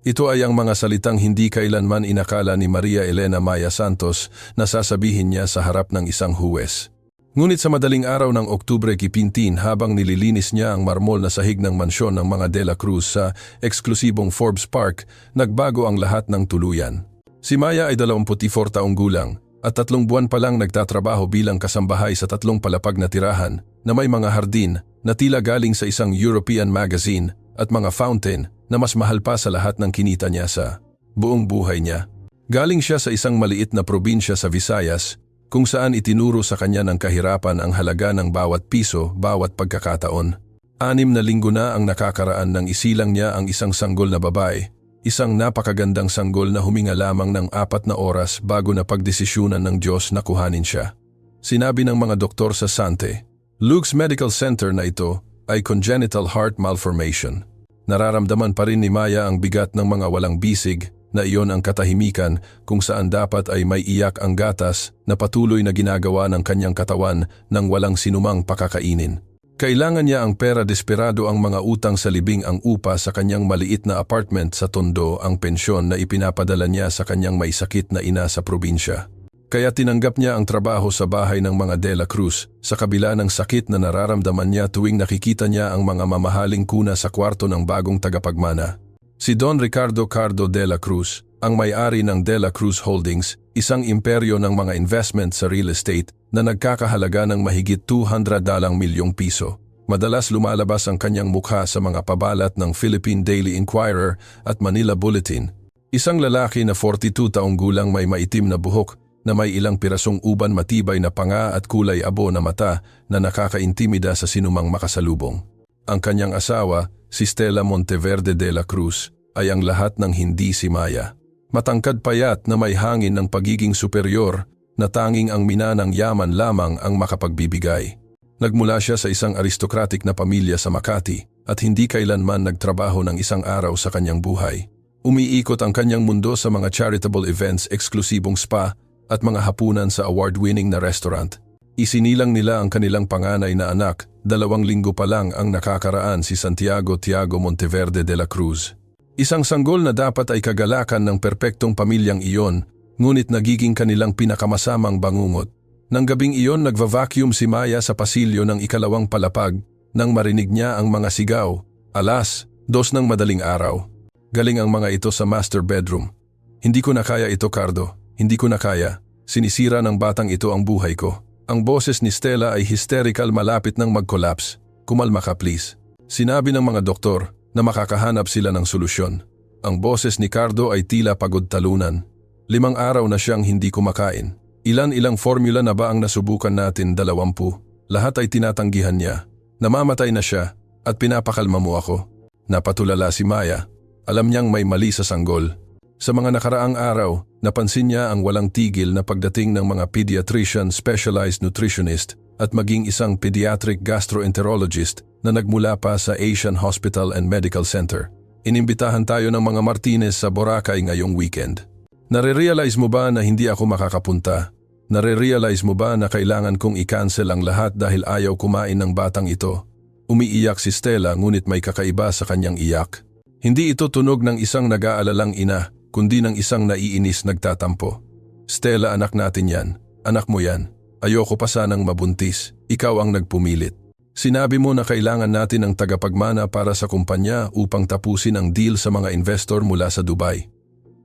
Ito ay ang mga salitang hindi kailanman inakala ni Maria Elena Maya Santos na sasabihin niya sa harap ng isang huwes. Ngunit sa madaling araw ng Oktubre 15 habang nililinis niya ang marmol na sahig ng mansyon ng mga De La Cruz sa eksklusibong Forbes Park, nagbago ang lahat ng tuluyan. Si Maya ay 24 taong gulang at 3 buwan pa lang nagtatrabaho bilang kasambahay sa 3 palapag na tirahan na may mga hardin na tila galing sa isang European magazine at mga fountain na mas mahal pa sa lahat ng kinita niya sa buong buhay niya. Galing siya sa isang maliit na probinsya sa Visayas kung saan itinuro sa kanya ng kahirapan ang halaga ng bawat piso, bawat pagkakataon. 6 na linggo na ang nakakaraan nang isilang niya ang isang sanggol na babae, isang napakagandang sanggol na huminga lamang ng 4 na oras bago na pagdesisyunan ng Diyos na kuhanin siya. Sinabi ng mga doktor sa Sante Luke's Medical Center na ito ay congenital heart malformation. Nararamdaman pa rin ni Maya ang bigat ng mga walang bisig na iyon ang katahimikan kung saan dapat ay may iyak ang gatas na patuloy na ginagawa ng kanyang katawan nang walang sinumang pakakainin. Kailangan niya ang pera, desperado ang mga utang sa libing ang upa sa kanyang maliit na apartment sa Tondo, ang pensyon na ipinapadala niya sa kanyang may sakit na ina sa probinsya. Kaya tinanggap niya ang trabaho sa bahay ng mga De La Cruz sa kabila ng sakit na nararamdaman niya tuwing nakikita niya ang mga mamahaling kuna sa kwarto ng bagong tagapagmana. Si Don Ricardo Cardo De La Cruz, ang may-ari ng De La Cruz Holdings, isang imperyo ng mga investment sa real estate na nagkakahalaga ng mahigit 200 milyong piso. Madalas lumalabas ang kanyang mukha sa mga pabalat ng Philippine Daily Inquirer at Manila Bulletin. Isang lalaki na 42 taong gulang, may maitim na buhok na may ilang pirasong uban, matibay na panga at kulay abo na mata na nakakaintimida sa sinumang makasalubong. Ang kanyang asawa, si Stella Monteverde de la Cruz, ay ang lahat ng hindi si Maya. Matangkad payat na may hangin ng pagiging superior na tanging ang minanang yaman lamang ang makapagbibigay. Nagmula siya sa isang aristocratic na pamilya sa Makati at hindi kailanman nagtrabaho ng isang araw sa kanyang buhay. Umiikot ang kanyang mundo sa mga charitable events, eksklusibong spa at mga hapunan sa award-winning na restaurant. Isinilang nila ang kanilang panganay na anak, 2 linggo pa lang ang nakakaraan, si Santiago Tiago Monteverde de la Cruz. Isang sanggol na dapat ay kagalakan ng perpektong pamilyang iyon, ngunit nagiging kanilang pinakamasamang bangungot. Nang gabing iyon, nagva-vacuum si Maya sa pasilyo ng 2 palapag nang marinig niya ang mga sigaw. 2:00 ng madaling araw. Galing ang mga ito sa master bedroom. Hindi ko na kaya ito, Cardo. Hindi ko na kaya. Sinisira ng batang ito ang buhay ko. Ang boses ni Stella ay hysterical, malapit nang mag-collapse. Kumalma ka, please. Sinabi ng mga doktor na makakahanap sila ng solusyon. Ang boses ni Cardo ay tila pagod talunan. 5 araw na siyang hindi kumakain. Ilan-ilang formula na ba ang nasubukan natin? 20. Lahat ay tinatanggihan niya. Namamatay na siya at pinapakalma mo ako. Napatulala si Maya. Alam niyang may mali sa sanggol. Sa mga nakaraang araw, napansin niya ang walang tigil na pagdating ng mga pediatrician, specialized nutritionist at maging isang pediatric gastroenterologist na nagmula pa sa Asian Hospital and Medical Center. Inimbitahan tayo ng mga Martinez sa Boracay ngayong weekend. Nare-realize mo ba na hindi ako makakapunta? Nare-realize mo ba na kailangan kong i-cancel ang lahat dahil ayaw kumain ng batang ito? Umiiyak si Stella, ngunit may kakaiba sa kanyang iyak. Hindi ito tunog ng isang nag-aalalang ina, kundi ng isang naiinis nagtatampo. Stella, anak natin yan. Anak mo yan. Ayoko pa sanang mabuntis. Ikaw ang nagpumilit. Sinabi mo na kailangan natin ng tagapagmana para sa kumpanya upang tapusin ang deal sa mga investor mula sa Dubai.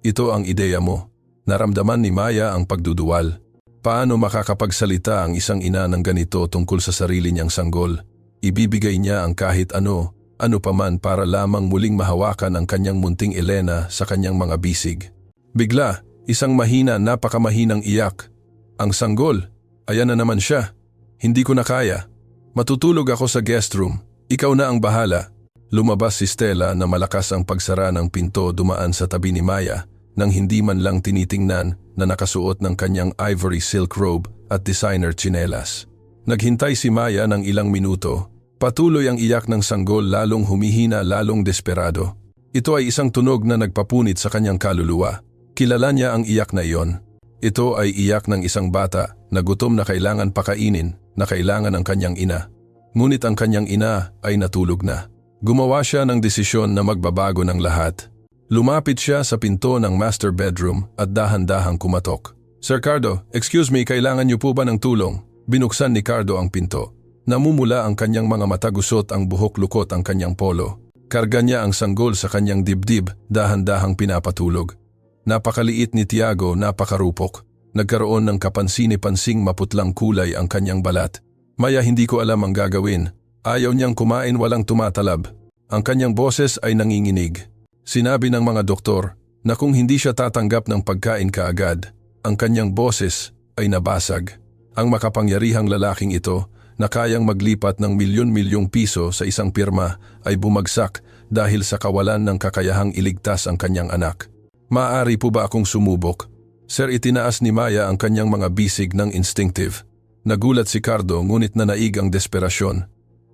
Ito ang ideya mo. Naramdaman ni Maya ang pagduduwal. Paano makakapagsalita ang isang ina ng ganito tungkol sa sarili niyang sanggol? Ibibigay niya ang kahit ano paman para lamang muling mahawakan ang kanyang munting Elena sa kanyang mga bisig. Bigla, isang mahina, napakamahinang iyak. Ang sanggol, ayan na naman siya. Hindi ko na kaya. Matutulog ako sa guest room. Ikaw na ang bahala. Lumabas si Stella na malakas ang pagsara ng pinto, dumaan sa tabi ni Maya nang hindi man lang tinitingnan na nakasuot ng kanyang ivory silk robe at designer tsinelas. Naghintay si Maya ng ilang minuto. Patuloy ang iyak ng sanggol, lalong humihina, lalong desperado. Ito ay isang tunog na nagpapunit sa kanyang kaluluwa. Kilala niya ang iyak na iyon. Ito ay iyak ng isang bata na gutom, na kailangan pakainin, na kailangan ang kanyang ina. Ngunit ang kanyang ina ay natulog na. Gumawa siya ng desisyon na magbabago ng lahat. Lumapit siya sa pinto ng master bedroom at dahan-dahang kumatok. Sir Cardo, excuse me, kailangan niyo po ba ng tulong? Binuksan ni Cardo ang pinto. Namumula ang kanyang mga mata, gusot ang buhok, lukot ang kanyang polo. Karga niya ang sanggol sa kanyang dibdib, dahan-dahang pinapatulog. Napakaliit ni Tiago, napakarupok. Nagkaroon ng kapansini-pansing maputlang kulay ang kanyang balat. Maya, hindi ko alam ang gagawin. Ayaw niyang kumain, walang tumatalab. Ang kanyang boses ay nanginginig. Sinabi ng mga doktor na kung hindi siya tatanggap ng pagkain kaagad, ang kanyang boses ay nabasag. Ang makapangyarihang lalaking ito na kayang maglipat ng milyon-milyong piso sa isang pirma ay bumagsak dahil sa kawalan ng kakayahang iligtas ang kanyang anak. Maaari po ba akong sumubok? Sir, itinaas ni Maya ang kanyang mga bisig ng instinctive. Nagulat si Cardo ngunit nanaig ang desperasyon.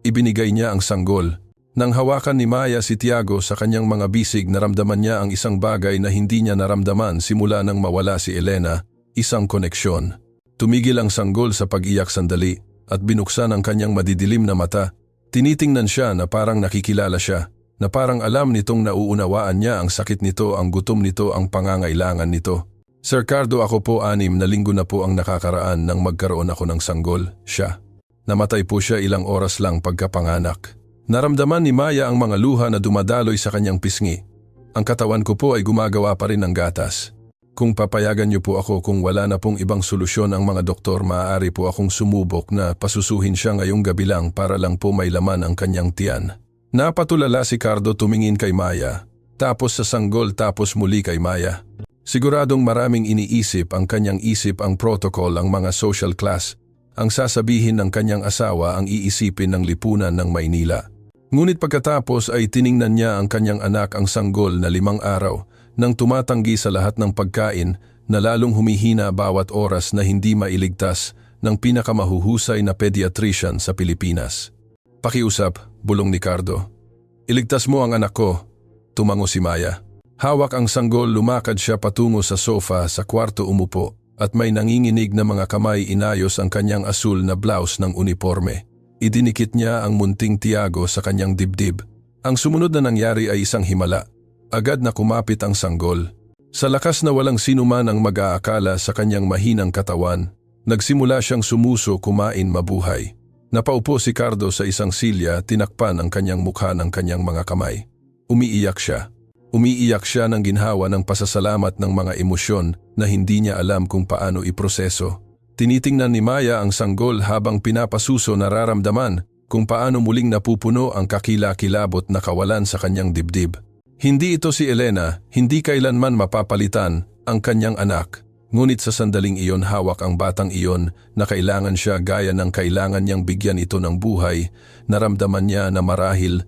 Ibinigay niya ang sanggol. Nang hawakan ni Maya si Tiago sa kanyang mga bisig, naramdaman niya ang isang bagay na hindi niya naramdaman simula nang mawala si Elena, isang koneksyon. Tumigil ang sanggol sa pag-iyak sandali at binuksan ang kanyang madidilim na mata. Tinitingnan siya na parang nakikilala siya, na parang alam nitong nauunawaan niya ang sakit nito, ang gutom nito, ang pangangailangan nito. Sir Cardo, ako po 6 na linggo na po ang nakakaraan nang magkaroon ako ng sanggol, siya. Namatay po siya ilang oras lang pagkapanganak. Naramdaman ni Maya ang mga luha na dumadaloy sa kanyang pisngi. Ang katawan ko po ay gumagawa pa rin ng gatas. Kung papayagan niyo po ako, kung wala na pong ibang solusyon ang mga doktor, maaari po akong sumubok na pasusuhin siya ngayong gabi lang para lang po may laman ang kanyang tiyan. Napatulala si Cardo, tumingin kay Maya, tapos sa sanggol, tapos muli kay Maya. Siguradong maraming iniisip ang kanyang isip, ang protocol, ang mga social class. Ang sasabihin ng kanyang asawa, ang iisipin ng lipunan ng Maynila. Ngunit pagkatapos ay tiningnan niya ang kanyang anak, ang sanggol na 5 araw, nang tumatanggi sa lahat ng pagkain na lalong humihina bawat oras na hindi mailigtas ng pinakamahuhusay na pediatrician sa Pilipinas. Pakiusap, bulong ni Cardo. Iligtas mo ang anak ko, tumango si Maya. Hawak ang sanggol, lumakad siya patungo sa sofa, sa kwarto umupo, at may nanginginig na mga kamay inayos ang kanyang asul na blouse ng uniforme. Idinikit niya ang munting Tiago sa kanyang dibdib. Ang sumunod na nangyari ay isang himala. Agad na kumapit ang sanggol. Sa lakas na walang sinuman ang mag-aakala sa kanyang mahinang katawan, nagsimula siyang sumuso, kumain, mabuhay. Napaupo si Cardo sa isang silya, tinakpan ang kanyang mukha ng kanyang mga kamay. Umiiyak siya. Umiiyak siya ng ginhawa ng pasasalamat ng mga emosyon na hindi niya alam kung paano iproseso. Tinitingnan ni Maya ang sanggol habang pinapasuso, nararamdaman kung paano muling napupuno ang kakila-kilabot na kawalan sa kanyang dibdib. Hindi ito si Elena, hindi kailanman mapapalitan ang kanyang anak. Ngunit sa sandaling iyon, hawak ang batang iyon na kailangan siya gaya ng kailangan niyang bigyan ito ng buhay. Naramdaman niya na marahil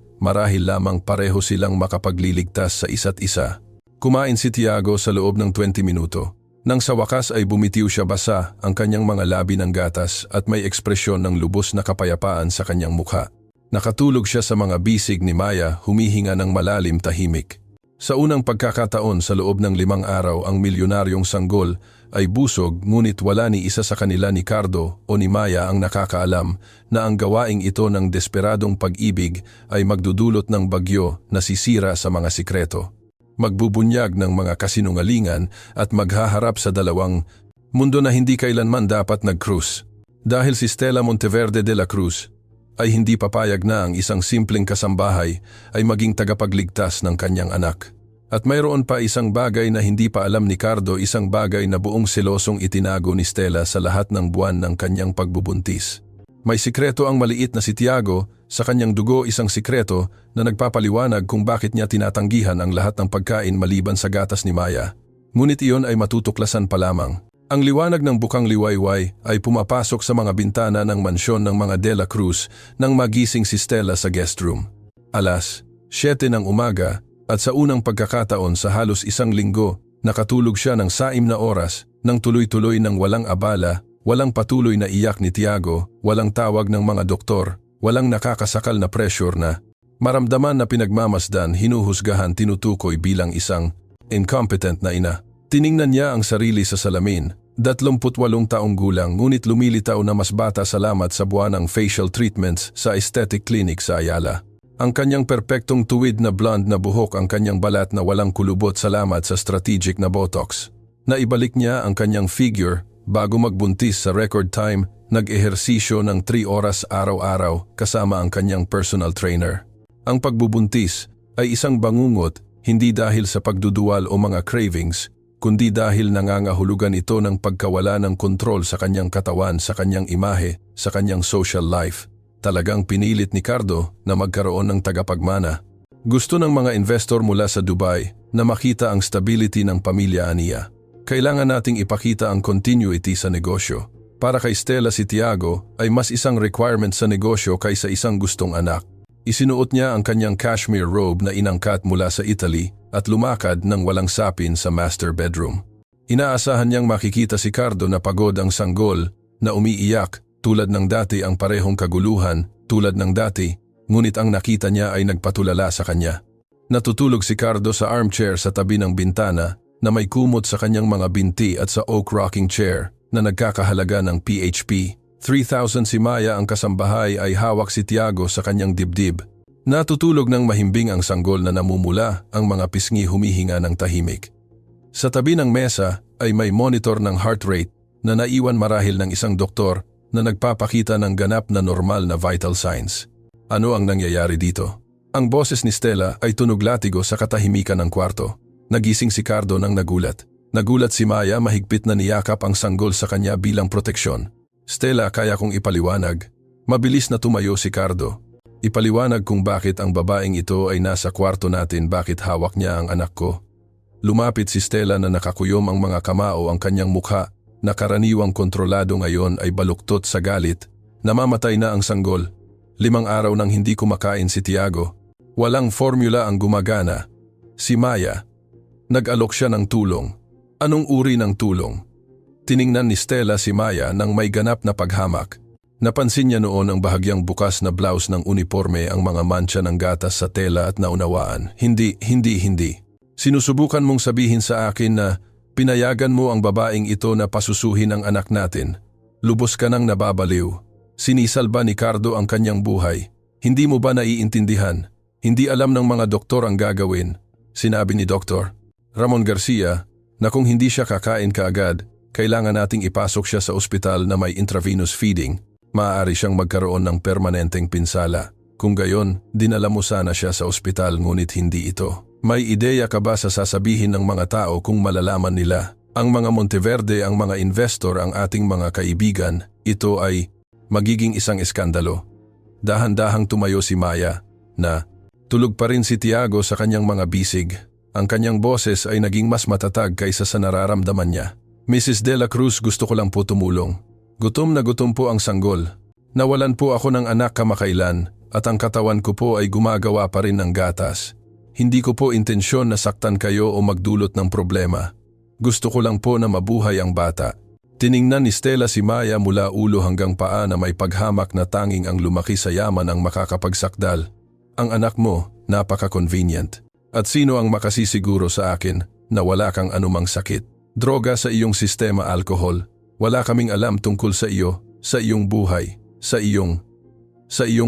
lamang pareho silang makapagliligtas sa isa't isa. Kumain si Tiago sa loob ng 20 minuto. Nang sa wakas ay bumitiw siya, basa ang kanyang mga labi ng gatas at may ekspresyon ng lubos na kapayapaan sa kanyang mukha. Nakatulog siya sa mga bisig ni Maya, humihinga ng malalim, tahimik. Sa unang pagkakataon sa loob ng 5 araw, ang milyonaryong sanggol ay busog, ngunit wala ni isa sa kanila, ni Cardo o ni Maya, ang nakakaalam na ang gawaing ito ng desperadong pag-ibig ay magdudulot ng bagyo na sisira sa mga sikreto. Magbubunyag ng mga kasinungalingan at maghaharap sa dalawang mundo na hindi kailanman dapat nag-cruise. Dahil si Stella Monteverde de la Cruz ay hindi papayag na ang isang simpleng kasambahay ay maging tagapagligtas ng kanyang anak. At mayroon pa isang bagay na hindi pa alam ni Cardo, isang bagay na buong selosong itinago ni Stella sa lahat ng buwan ng kanyang pagbubuntis. May sikreto ang maliit na si Tiago, sa kanyang dugo isang sikreto na nagpapaliwanag kung bakit niya tinatanggihan ang lahat ng pagkain maliban sa gatas ni Maya. Ngunit iyon ay matutuklasan pa lamang. Ang liwanag ng bukang liwayway ay pumapasok sa mga bintana ng mansyon ng mga De La Cruz nang magising si Stella sa guest room. 7:00 ng umaga, at sa unang pagkakataon sa halos 1 linggo, nakatulog siya ng 6 na oras, nang tuloy-tuloy ng walang abala, walang patuloy na iyak ni Tiago, walang tawag ng mga doktor, walang nakakasakal na pressure na maramdaman na pinagmamasdan, hinuhusgahan, tinutukoy bilang isang incompetent na ina. Tiningnan niya ang sarili sa salamin. 28 taong gulang, ngunit lumilitaw na mas bata salamat sa buwanang facial treatments sa aesthetic clinic sa Ayala. Ang kanyang perpektong tuwid na blonde na buhok, ang kanyang balat na walang kulubot salamat sa strategic na botox. Naibalik niya ang kanyang figure bago magbuntis sa record time, nag-ehersisyo ng 3 oras araw-araw kasama ang kanyang personal trainer. Ang pagbubuntis ay isang bangungot hindi dahil sa pagduduwal o mga cravings, kundi dahil nangangahulugan ito ng pagkawala ng kontrol sa kanyang katawan, sa kanyang imahe, sa kanyang social life. Talagang pinilit ni Cardo na magkaroon ng tagapagmana. Gusto ng mga investor mula sa Dubai na makita ang stability ng pamilya aniya. Kailangan nating ipakita ang continuity sa negosyo. Para kay Stella, si Tiago ay mas isang requirement sa negosyo kaysa isang gustong anak. Isinuot niya ang kanyang cashmere robe na inangkat mula sa Italy at lumakad ng walang sapin sa master bedroom. Inaasahan niyang makikita si Cardo na pagod ang sanggol, na umiiyak, tulad ng dati, ang parehong kaguluhan, tulad ng dati, ngunit ang nakita niya ay nagpatulala sa kanya. Natutulog si Cardo sa armchair sa tabi ng bintana na may kumot sa kanyang mga binti at sa oak rocking chair na nagkakahalaga ng PHP 3,000. Si Maya, ang kasambahay, ay hawak si Tiago sa kanyang dibdib. Natutulog ng mahimbing ang sanggol na namumula, ang mga pisngi humihinga ng tahimik. Sa tabi ng mesa ay may monitor ng heart rate na naiwan marahil ng isang doktor na nagpapakita ng ganap na normal na vital signs. Ano ang nangyayari dito? Ang boses ni Stella ay tunog latigo sa katahimikan ng kwarto. Nagising si Cardo nang nagulat. Nagulat si Maya, mahigpit na niyakap ang sanggol sa kanya bilang proteksyon. Stella, kaya kong ipaliwanag. Mabilis na tumayo si Cardo. Ipaliwanag kung bakit ang babaeng ito ay nasa kwarto natin, bakit hawak niya ang anak ko. Lumapit si Stella na nakakuyom ang mga kamao, ang kanyang mukha na karaniwang kontrolado ngayon ay baluktot sa galit. Namamatay na ang sanggol. 5 araw nang hindi kumakain si Tiago. Walang formula ang gumagana. Si Maya. Nag-alok siya ng tulong. Anong uri ng tulong? Tiningnan ni Stella si Maya nang may ganap na paghamak. Napansin niya noon ang bahagyang bukas na blouse ng uniforme, ang mga mancha ng gatas sa tela at naunawaan. Hindi. Sinusubukan mong sabihin sa akin na pinayagan mo ang babaeng ito na pasusuhin ang anak natin. Lubos ka nang nababaliw. Sinisalba ni Cardo ang kanyang buhay. Hindi mo ba naiintindihan? Hindi alam ng mga doktor ang gagawin. Sinabi ni Dr. Ramon Garcia na kung hindi siya kakain kaagad, kailangan nating ipasok siya sa ospital na may intravenous feeding. Maaari siyang magkaroon ng permanenteng pinsala. Kung gayon, dinala mo sana siya sa ospital, ngunit hindi ito. May ideya ka ba sa sasabihin ng mga tao kung malalaman nila? Ang mga Monteverde, ang mga investor, ang ating mga kaibigan, ito ay magiging isang eskandalo. Dahan-dahang tumayo si Maya na tulog pa rin si Tiago sa kanyang mga bisig. Ang kanyang boses ay naging mas matatag kaysa sa nararamdaman niya. Mrs. De La Cruz, gusto ko lang po tumulong. Gutom na gutom po ang sanggol. Nawalan po ako ng anak kamakailan at ang katawan ko po ay gumagawa pa rin ng gatas. Hindi ko po intensyon na saktan kayo o magdulot ng problema. Gusto ko lang po na mabuhay ang bata. Tiningnan ni Stella si Maya mula ulo hanggang paa na may paghamak na tanging ang lumaki sa yaman ang makakapagsakdal. Ang anak mo, napaka-convenient. At sino ang makasisiguro sa akin na wala kang anumang sakit? Droga sa iyong sistema, alkohol. Wala kaming alam tungkol sa iyo, sa iyong buhay, sa iyong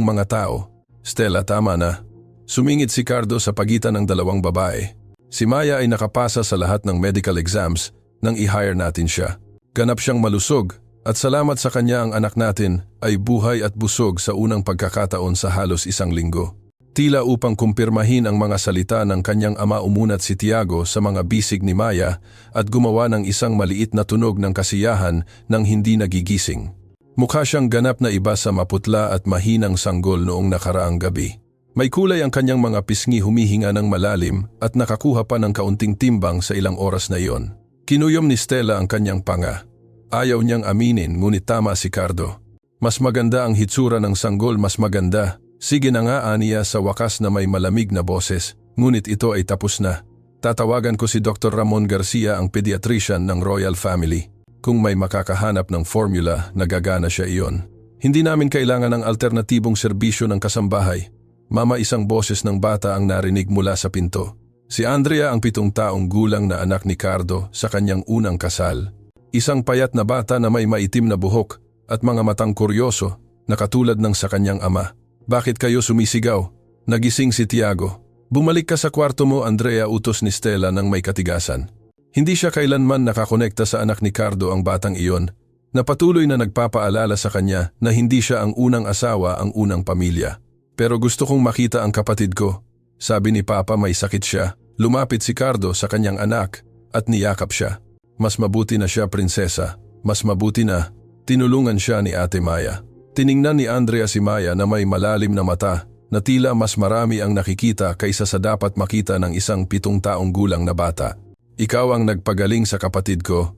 mga tao. Stella, tama na. Sumingit si Cardo sa pagitan ng dalawang babae. Si Maya ay nakapasa sa lahat ng medical exams nang i-hire natin siya. Ganap siyang malusog at salamat sa kanya ang anak natin ay buhay at busog sa unang pagkakataon sa halos 1 linggo. Tila upang kumpirmahin ang mga salita ng kanyang ama, umunat si Tiago sa mga bisig ni Maya at gumawa ng isang maliit na tunog ng kasiyahan nang hindi nagigising. Mukha siyang ganap na iba sa maputla at mahinang sanggol noong nakaraang gabi. May kulay ang kanyang mga pisngi, humihinga ng malalim at nakakuha pa ng kaunting timbang sa ilang oras na iyon. Kinuyom ni Stella ang kanyang panga. Ayaw niyang aminin, ngunit tama si Cardo. Mas maganda ang hitsura ng sanggol, mas maganda. Sige na nga, aniya sa wakas na may malamig na boses, ngunit ito ay tapos na. Tatawagan ko si Dr. Ramon Garcia, ang pediatrician ng Royal Family. Kung may makakahanap ng formula, nagagana siya iyon. Hindi namin kailangan ng alternatibong serbisyo ng kasambahay. Mama, isang boses ng bata ang narinig mula sa pinto. Si Andrea, ang 7 taong gulang na anak ni Cardo sa kanyang unang kasal. Isang payat na bata na may maitim na buhok at mga matang kuryoso na katulad ng sa kanyang ama. Bakit kayo sumisigaw? Nagising si Tiago. Bumalik ka sa kwarto mo, Andrea, utos ni Stella ng may katigasan. Hindi siya kailanman nakakonekta sa anak ni Cardo ang batang iyon, na patuloy na nagpapaalala sa kanya na hindi siya ang unang asawa, ang unang pamilya. Pero gusto kong makita ang kapatid ko. Sabi ni Papa may sakit siya. Lumapit si Cardo sa kanyang anak at niyakap siya. Mas mabuti na siya, prinsesa. Mas mabuti na. Tinulungan siya ni Ate Maya. Tiningnan ni Andrea si Maya na may malalim na mata na tila mas marami ang nakikita kaysa sa dapat makita ng isang 7 taong gulang na bata. Ikaw ang nagpagaling sa kapatid ko.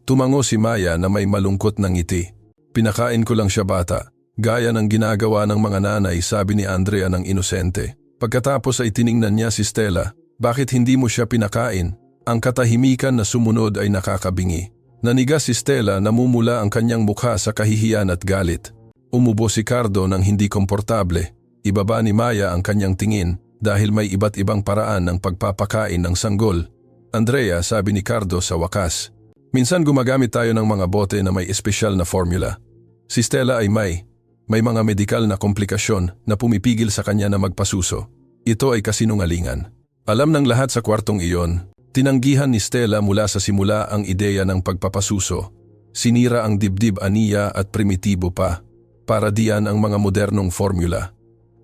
Tumango si Maya na may malungkot na ngiti. Pinakain ko lang siya, bata. Gaya ng ginagawa ng mga nanay, sabi ni Andrea ng inosente. Pagkatapos ay tiningnan niya si Stella. Bakit hindi mo siya pinakain? Ang katahimikan na sumunod ay nakakabingi. Nanigas si Stella, namumula ang kanyang mukha sa kahihiyan at galit. Umubo si Cardo ng hindi komportable. Ibaba ni Maya ang kanyang tingin dahil may iba't ibang paraan ng pagpapakain ng sanggol. Andrea, sabi ni Cardo sa wakas. Minsan gumagamit tayo ng mga bote na may espesyal na formula. Si Stella ay may mga medikal na komplikasyon na pumipigil sa kanya na magpasuso. Ito ay kasinungalingan. Alam ng lahat sa kwartong iyon. Tinanggihan ni Stella mula sa simula ang ideya ng pagpapasuso. Sinira ang dibdib, aniya at primitibo pa. Para diyan ang mga modernong formula.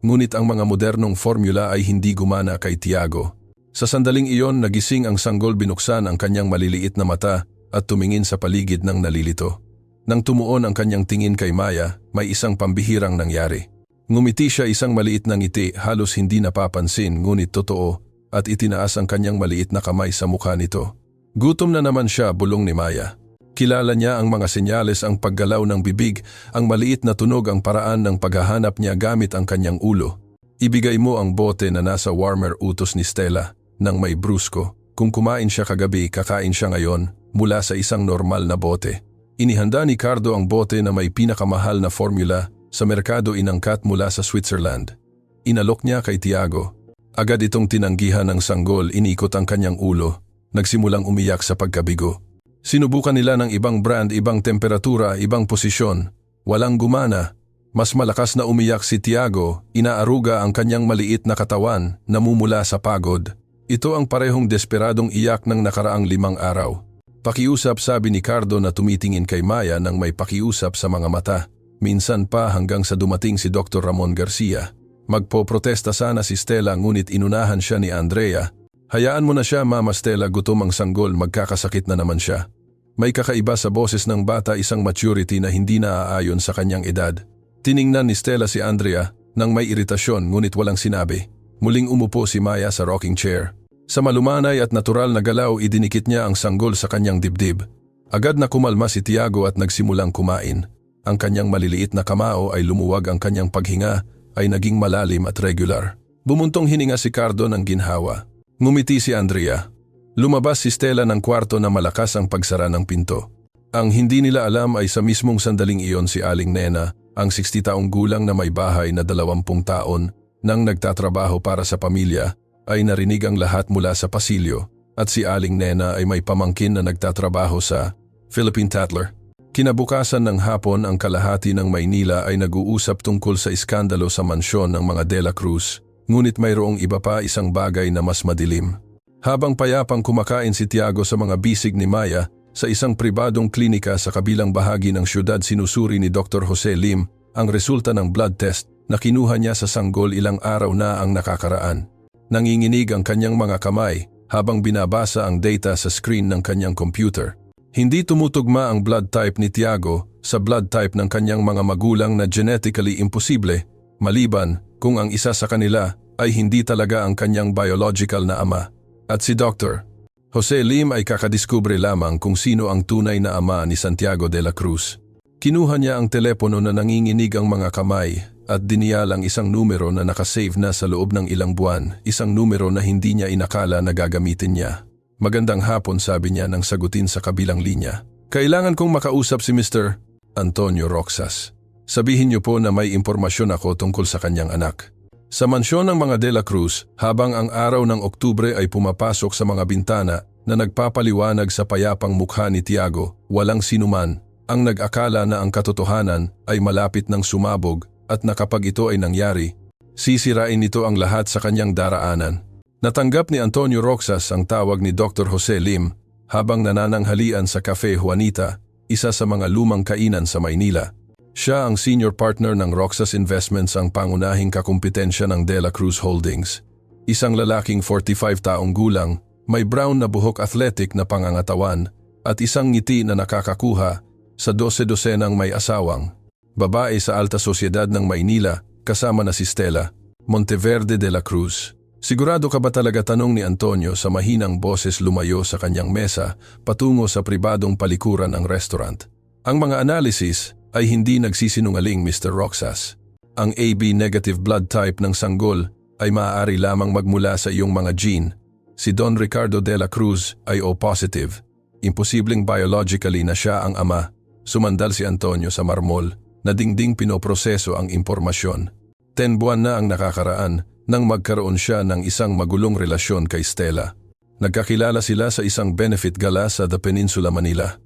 Ngunit ang mga modernong formula ay hindi gumana kay Tiago. Sa sandaling iyon, nagising ang sanggol, binuksan ang kanyang maliliit na mata at tumingin sa paligid ng nalilito. Nang tumuon ang kanyang tingin kay Maya, may isang pambihirang nangyari. Ngumiti siya, isang maliit na ngiti, halos hindi napapansin ngunit totoo, at itinaas ang kanyang maliit na kamay sa mukha nito. Gutom na naman siya, bulong ni Maya. Kilala niya ang mga senyales, ang paggalaw ng bibig, ang maliit na tunog, ang paraan ng paghahanap niya gamit ang kanyang ulo. Ibigay mo ang bote na nasa warmer, utos ni Stella, nang may brusko. Kung kumain siya kagabi, kakain siya ngayon, mula sa isang normal na bote. Inihanda ni Cardo ang bote na may pinakamahal na formula, sa merkado inangkat mula sa Switzerland. Inalok niya kay Tiago. Agad itong tinanggihan ng sanggol, inikot ang kanyang ulo, nagsimulang umiyak sa pagkabigo. Sinubukan nila ng ibang brand, ibang temperatura, ibang posisyon. Walang gumana. Mas malakas na umiyak si Tiago, inaaruga ang kanyang maliit na katawan, namumula sa pagod. Ito ang parehong desperadong iyak ng nakaraang 5 araw. Pakiusap, sabi ni Cardo na tumitingin kay Maya nang may pakiusap sa mga mata. Minsan pa hanggang sa dumating si Dr. Ramon Garcia. Magpoprotesta sana si Stella ngunit inunahan siya ni Andrea. Hayaan mo na siya, Mama Stella, gutom ang sanggol, magkakasakit na naman siya. May kakaiba sa boses ng bata, isang maturity na hindi naaayon sa kanyang edad. Tiningnan ni Stella si Andrea nang may iritasyon ngunit walang sinabi. Muling umupo si Maya sa rocking chair. Sa malumanay at natural na galaw, idinikit niya ang sanggol sa kanyang dibdib. Agad na kumalma si Tiago at nagsimulang kumain. Ang kanyang maliliit na kamao ay lumuwag, ang kanyang paghinga ay naging malalim at regular. Bumuntong hininga si Cardo ng ginhawa. Ngumiti si Andrea. Lumabas si Stella ng kwarto na malakas ang pagsara ng pinto. Ang hindi nila alam ay sa mismong sandaling iyon si Aling Nena, ang 60 taong gulang na may bahay na 20 taon, nang nagtatrabaho para sa pamilya, ay narinig ang lahat mula sa pasilyo, at si Aling Nena ay may pamangkin na nagtatrabaho sa Philippine Tatler. Kinabukasan ng hapon, ang kalahati ng Maynila ay nag-uusap tungkol sa iskandalo sa mansyon ng mga De La Cruz. Ngunit mayroong iba pa, isang bagay na mas madilim. Habang payapang kumakain si Tiago sa mga bisig ni Maya, sa isang pribadong klinika sa kabilang bahagi ng syudad, sinusuri ni Dr. Jose Lim ang resulta ng blood test na kinuha niya sa sanggol ilang araw na ang nakakaraan. Nanginginig ang kanyang mga kamay habang binabasa ang data sa screen ng kanyang computer. Hindi tumutugma ang blood type ni Tiago sa blood type ng kanyang mga magulang na genetically imposible, maliban kung ang isa sa kanila ay hindi talaga ang kanyang biological na ama. At si Dr. Jose Lim ay kakadiskubre lamang kung sino ang tunay na ama ni Santiago de la Cruz. Kinuha niya ang telepono na nanginginig ang mga kamay at diniyal ang isang numero na nakasave na sa loob ng ilang buwan, isang numero na hindi niya inakala na gagamitin niya. Magandang hapon, sabi niya nang sagutin sa kabilang linya. Kailangan kong makausap si Mr. Antonio Roxas. Sabihin niyo po na may impormasyon ako tungkol sa kanyang anak. Sa mansyon ng mga De La Cruz, habang ang araw ng Oktubre ay pumapasok sa mga bintana na nagpapaliwanag sa payapang mukha ni Tiago, walang sinuman ang nag-akala na ang katotohanan ay malapit ng sumabog at na kapag ito ay nangyari, Sisirain nito ang lahat sa kanyang daraanan. Natanggap ni Antonio Roxas ang tawag ni Dr. Jose Lim habang nanananghalian sa Cafe Juanita, isa sa mga lumang kainan sa Maynila. Siya ang senior partner ng Roxas Investments, ang pangunahing kakumpetensya ng De La Cruz Holdings. Isang lalaking 45 taong gulang, may brown na buhok, athletic na pangangatawan at isang ngiti na nakakakuha sa 12-dosenang may asawang. Babae sa alta sosyedad ng Maynila kasama na si Stella Monteverde de la Cruz. Sigurado ka ba talaga, tanong ni Antonio sa mahinang boses lumayo sa kanyang mesa patungo sa pribadong palikuran ng restaurant. Ang mga analysis ay hindi nagsisinungaling, Mr. Roxas. Ang AB negative blood type ng sanggol ay maaari lamang magmula sa iyong mga gene. Si Don Ricardo de la Cruz ay O positive. Imposibleng biologically na siya ang ama. Sumandal si Antonio sa marmol na dingding pinoproseso ang impormasyon. 10 buwan na ang nakakaraan nang magkaroon siya ng isang magulong relasyon kay Stella. Nagkakilala sila sa isang benefit gala sa The Peninsula, Manila.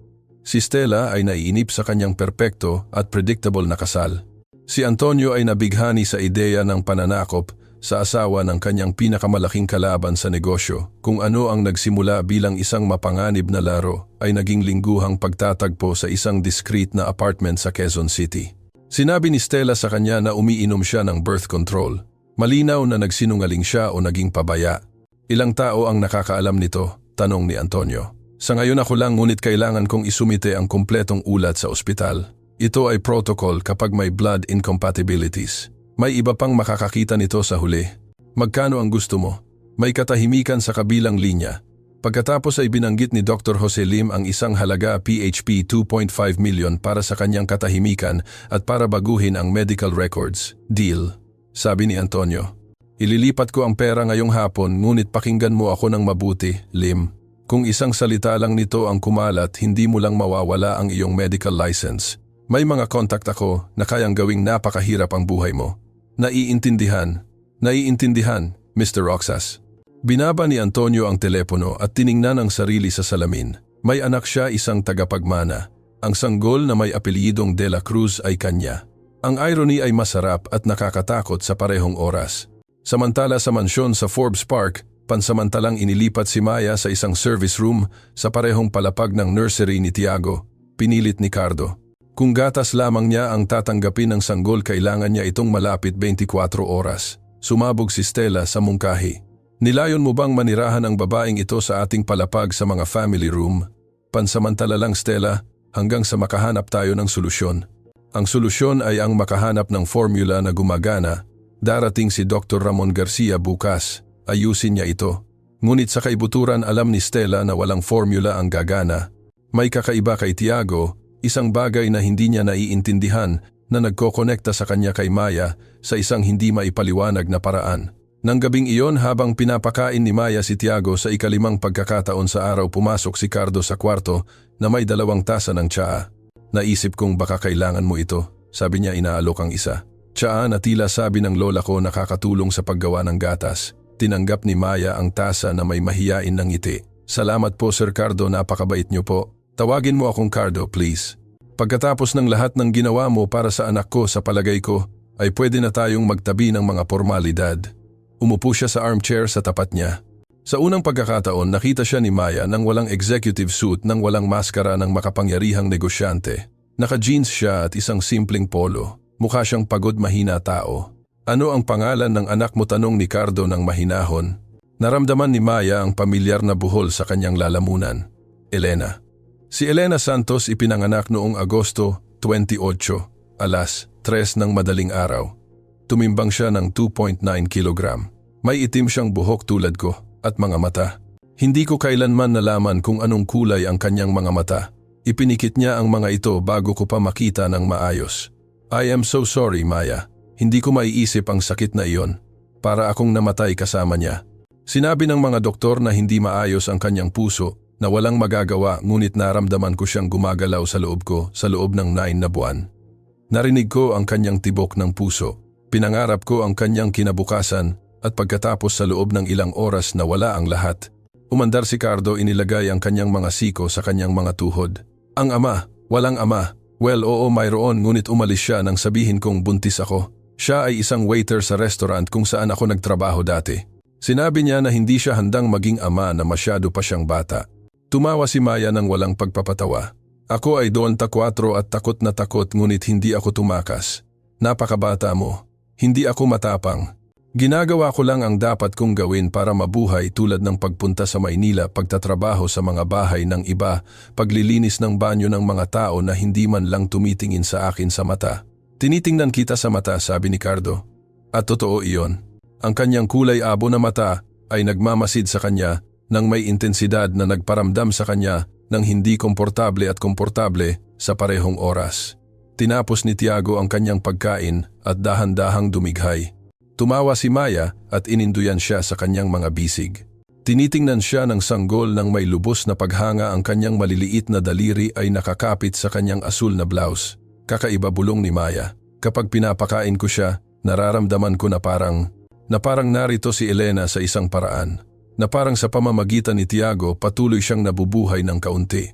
Si Stella ay naiinip sa kanyang perpekto at predictable na kasal. Si Antonio ay nabighani sa ideya ng pananakop sa asawa ng kanyang pinakamalaking kalaban sa negosyo. Kung ano ang nagsimula bilang isang mapanganib na laro ay naging lingguhang pagtatagpo sa isang discreet na apartment sa Quezon City. Sinabi ni Stella sa kanya na umiinom siya ng birth control. Malinaw na nagsinungaling siya o naging pabaya. Ilang tao ang nakakaalam nito? Tanong ni Antonio. Sa ngayon ako lang, ngunit kailangan kong isumite ang kumpletong ulat sa ospital. Ito ay protocol kapag may blood incompatibilities. May iba pang makakakita nito sa huli. Magkano ang gusto mo? May katahimikan sa kabilang linya. Pagkatapos ay binanggit ni Dr. Jose Lim ang isang halaga PHP 2.5 million para sa kanyang katahimikan at para baguhin ang medical records. Deal. Sabi ni Antonio. Ililipat ko ang pera ngayong hapon, ngunit pakinggan mo ako ng mabuti, Lim. Kung isang salita lang nito ang kumalat, hindi mo lang mawawala ang iyong medical license. May mga contact ako na kayang gawing napakahirap ang buhay mo. Naiintindihan, Mr. Roxas. Binaba ni Antonio ang telepono at tiningnan ang sarili sa salamin. May anak siya, isang tagapagmana. Ang sanggol na may apelyidong De La Cruz ay kanya. Ang irony ay masarap at nakakatakot sa parehong oras. Samantala sa mansyon sa Forbes Park, pansamantalang inilipat si Maya sa isang service room sa parehong palapag ng nursery ni Tiago. Pinilit ni Cardo. Kung gatas lamang niya ang tatanggapin ng sanggol, kailangan niya itong malapit 24 oras. Sumabog si Stella sa mungkahi. Nilayon mo bang manirahan ang babaeng ito sa ating palapag sa mga family room? Pansamantala lang, Stella, hanggang sa makahanap tayo ng solusyon. Ang solusyon ay ang makahanap ng formula na gumagana. Darating si Dr. Ramon Garcia bukas. Ayusin niya ito. Ngunit sa kaibuturan, alam ni Stella na walang formula ang gagana. May kakaiba kay Tiago, isang bagay na hindi niya naiintindihan na nagkokonekta sa kanya kay Maya sa isang hindi maipaliwanag na paraan. Nang gabing iyon, habang pinapakain ni Maya si Tiago sa ikalimang pagkakataon sa araw, pumasok si Cardo sa kwarto na may 2 tasa ng tsaa. Naisip kong baka kailangan mo ito, sabi niya, inaalok ang isa. Tsaa na tila sabi ng lola ko nakakatulong sa paggawa ng gatas. Tinanggap ni Maya ang tasa na may mahiyain ng ngiti. Salamat po, Sir Cardo, napakabait niyo po. Tawagin mo akong Cardo, please. Pagkatapos ng lahat ng ginawa mo para sa anak ko, sa palagay ko, ay pwede na tayong magtabi ng mga formalidad. Umupo siya sa armchair sa tapat niya. Sa unang pagkakataon, nakita siya ni Maya nang walang executive suit, nang walang maskara ng makapangyarihang negosyante. Naka-jeans siya at isang simpleng polo. Mukha siyang pagod, mahina tao. Ano ang pangalan ng anak mo? Tanong ni Cardo ng mahinahon. Naramdaman ni Maya ang pamilyar na buhol sa kanyang lalamunan. Elena. Si Elena Santos ipinanganak noong Agosto 28, alas 3 ng madaling araw. Tumimbang siya ng 2.9 kilogram. May itim siyang buhok tulad ko at mga mata. Hindi ko kailanman nalaman kung anong kulay ang kanyang mga mata. Ipinikit niya ang mga ito bago ko pa makita ng maayos. I am so sorry, Maya. Hindi ko maiisip ang sakit na iyon. Para akong namatay kasama niya. Sinabi ng mga doktor na hindi maayos ang kanyang puso, na walang magagawa, ngunit naramdaman ko siyang gumagalaw sa loob ko sa loob ng 9 na buwan. Narinig ko ang kanyang tibok ng puso. Pinangarap ko ang kanyang kinabukasan at pagkatapos sa loob ng ilang oras na wala ang lahat. Umandar si Cardo, inilagay ang kanyang mga siko sa kanyang mga tuhod. Ang ama, walang ama. Well, oo, mayroon, ngunit umalis siya nang sabihin kong buntis ako. Siya ay isang waiter sa restaurant kung saan ako nagtrabaho dati. Sinabi niya na hindi siya handang maging ama na masyado pa siyang bata. Tumawa si Maya ng walang pagpapatawa. Ako ay 24 at takot na takot ngunit hindi ako tumakas. Napakabata mo. Hindi ako matapang. Ginagawa ko lang ang dapat kong gawin para mabuhay tulad ng pagpunta sa Maynila, pagtatrabaho sa mga bahay ng iba, paglilinis ng banyo ng mga tao na hindi man lang tumitingin sa akin sa mata. Tinitingnan kita sa mata, sabi ni Cardo. At totoo iyon. Ang kanyang kulay abo na mata ay nagmamasid sa kanya ng may intensidad na nagparamdam sa kanya ng hindi komportable at komportable sa parehong oras. Tinapos ni Tiago ang kanyang pagkain at dahan-dahang dumighay. Tumawa si Maya at ininduyan siya sa kanyang mga bisig. Tinitingnan siya ng sanggol ng may lubos na paghanga, ang kanyang maliliit na daliri ay nakakapit sa kanyang asul na blouse. Kakaiba, bulong ni Maya. Kapag pinapakain ko siya, nararamdaman ko na parang narito si Elena sa isang paraan. Na parang sa pamamagitan ni Tiago patuloy siyang nabubuhay ng kaunti.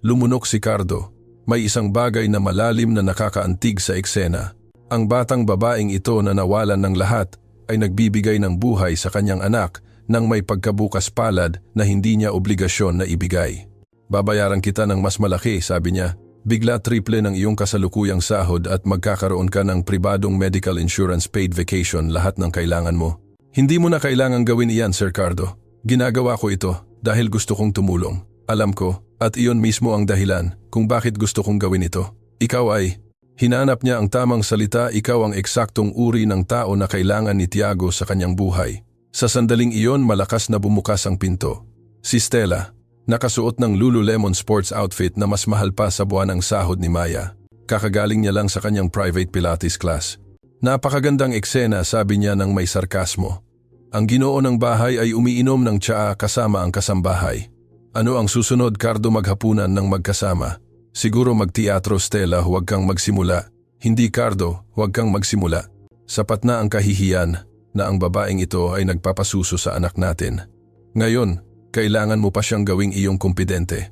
Lumunok si Cardo. May isang bagay na malalim na nakakaantig sa eksena. Ang batang babaeng ito na nawalan ng lahat ay nagbibigay ng buhay sa kanyang anak nang may pagkabukas palad na hindi niya obligasyon na ibigay. Babayaran kita ng mas malaki, sabi niya. Bigla triple ng iyong kasalukuyang sahod at magkakaroon ka ng pribadong medical insurance, paid vacation, lahat ng kailangan mo. Hindi mo na kailangang gawin iyan, Sir Cardo. Ginagawa ko ito dahil gusto kong tumulong. Alam ko, at iyon mismo ang dahilan kung bakit gusto kong gawin ito. Ikaw ay... Hinanap niya ang tamang salita, ikaw ang eksaktong uri ng tao na kailangan ni Tiago sa kanyang buhay. Sa sandaling iyon, malakas na bumukas ang pinto. Si Stella, nakasuot ng Lululemon sports outfit na mas mahal pa sa buwan ng sahod ni Maya. Kakagaling niya lang sa kanyang private Pilates class. Napakagandang eksena, sabi niya ng may sarkasmo. Ang ginoo ng bahay ay umiinom ng tsaa kasama ang kasambahay. Ano ang susunod, Cardo? Maghapunan ng magkasama. Siguro magteatro, Stella, huwag kang magsimula. Hindi, Cardo, huwag kang magsimula. Sapat na ang kahihiyan na ang babaeng ito ay nagpapasuso sa anak natin. Ngayon, kailangan mo pa siyang gawing iyong kumpidente.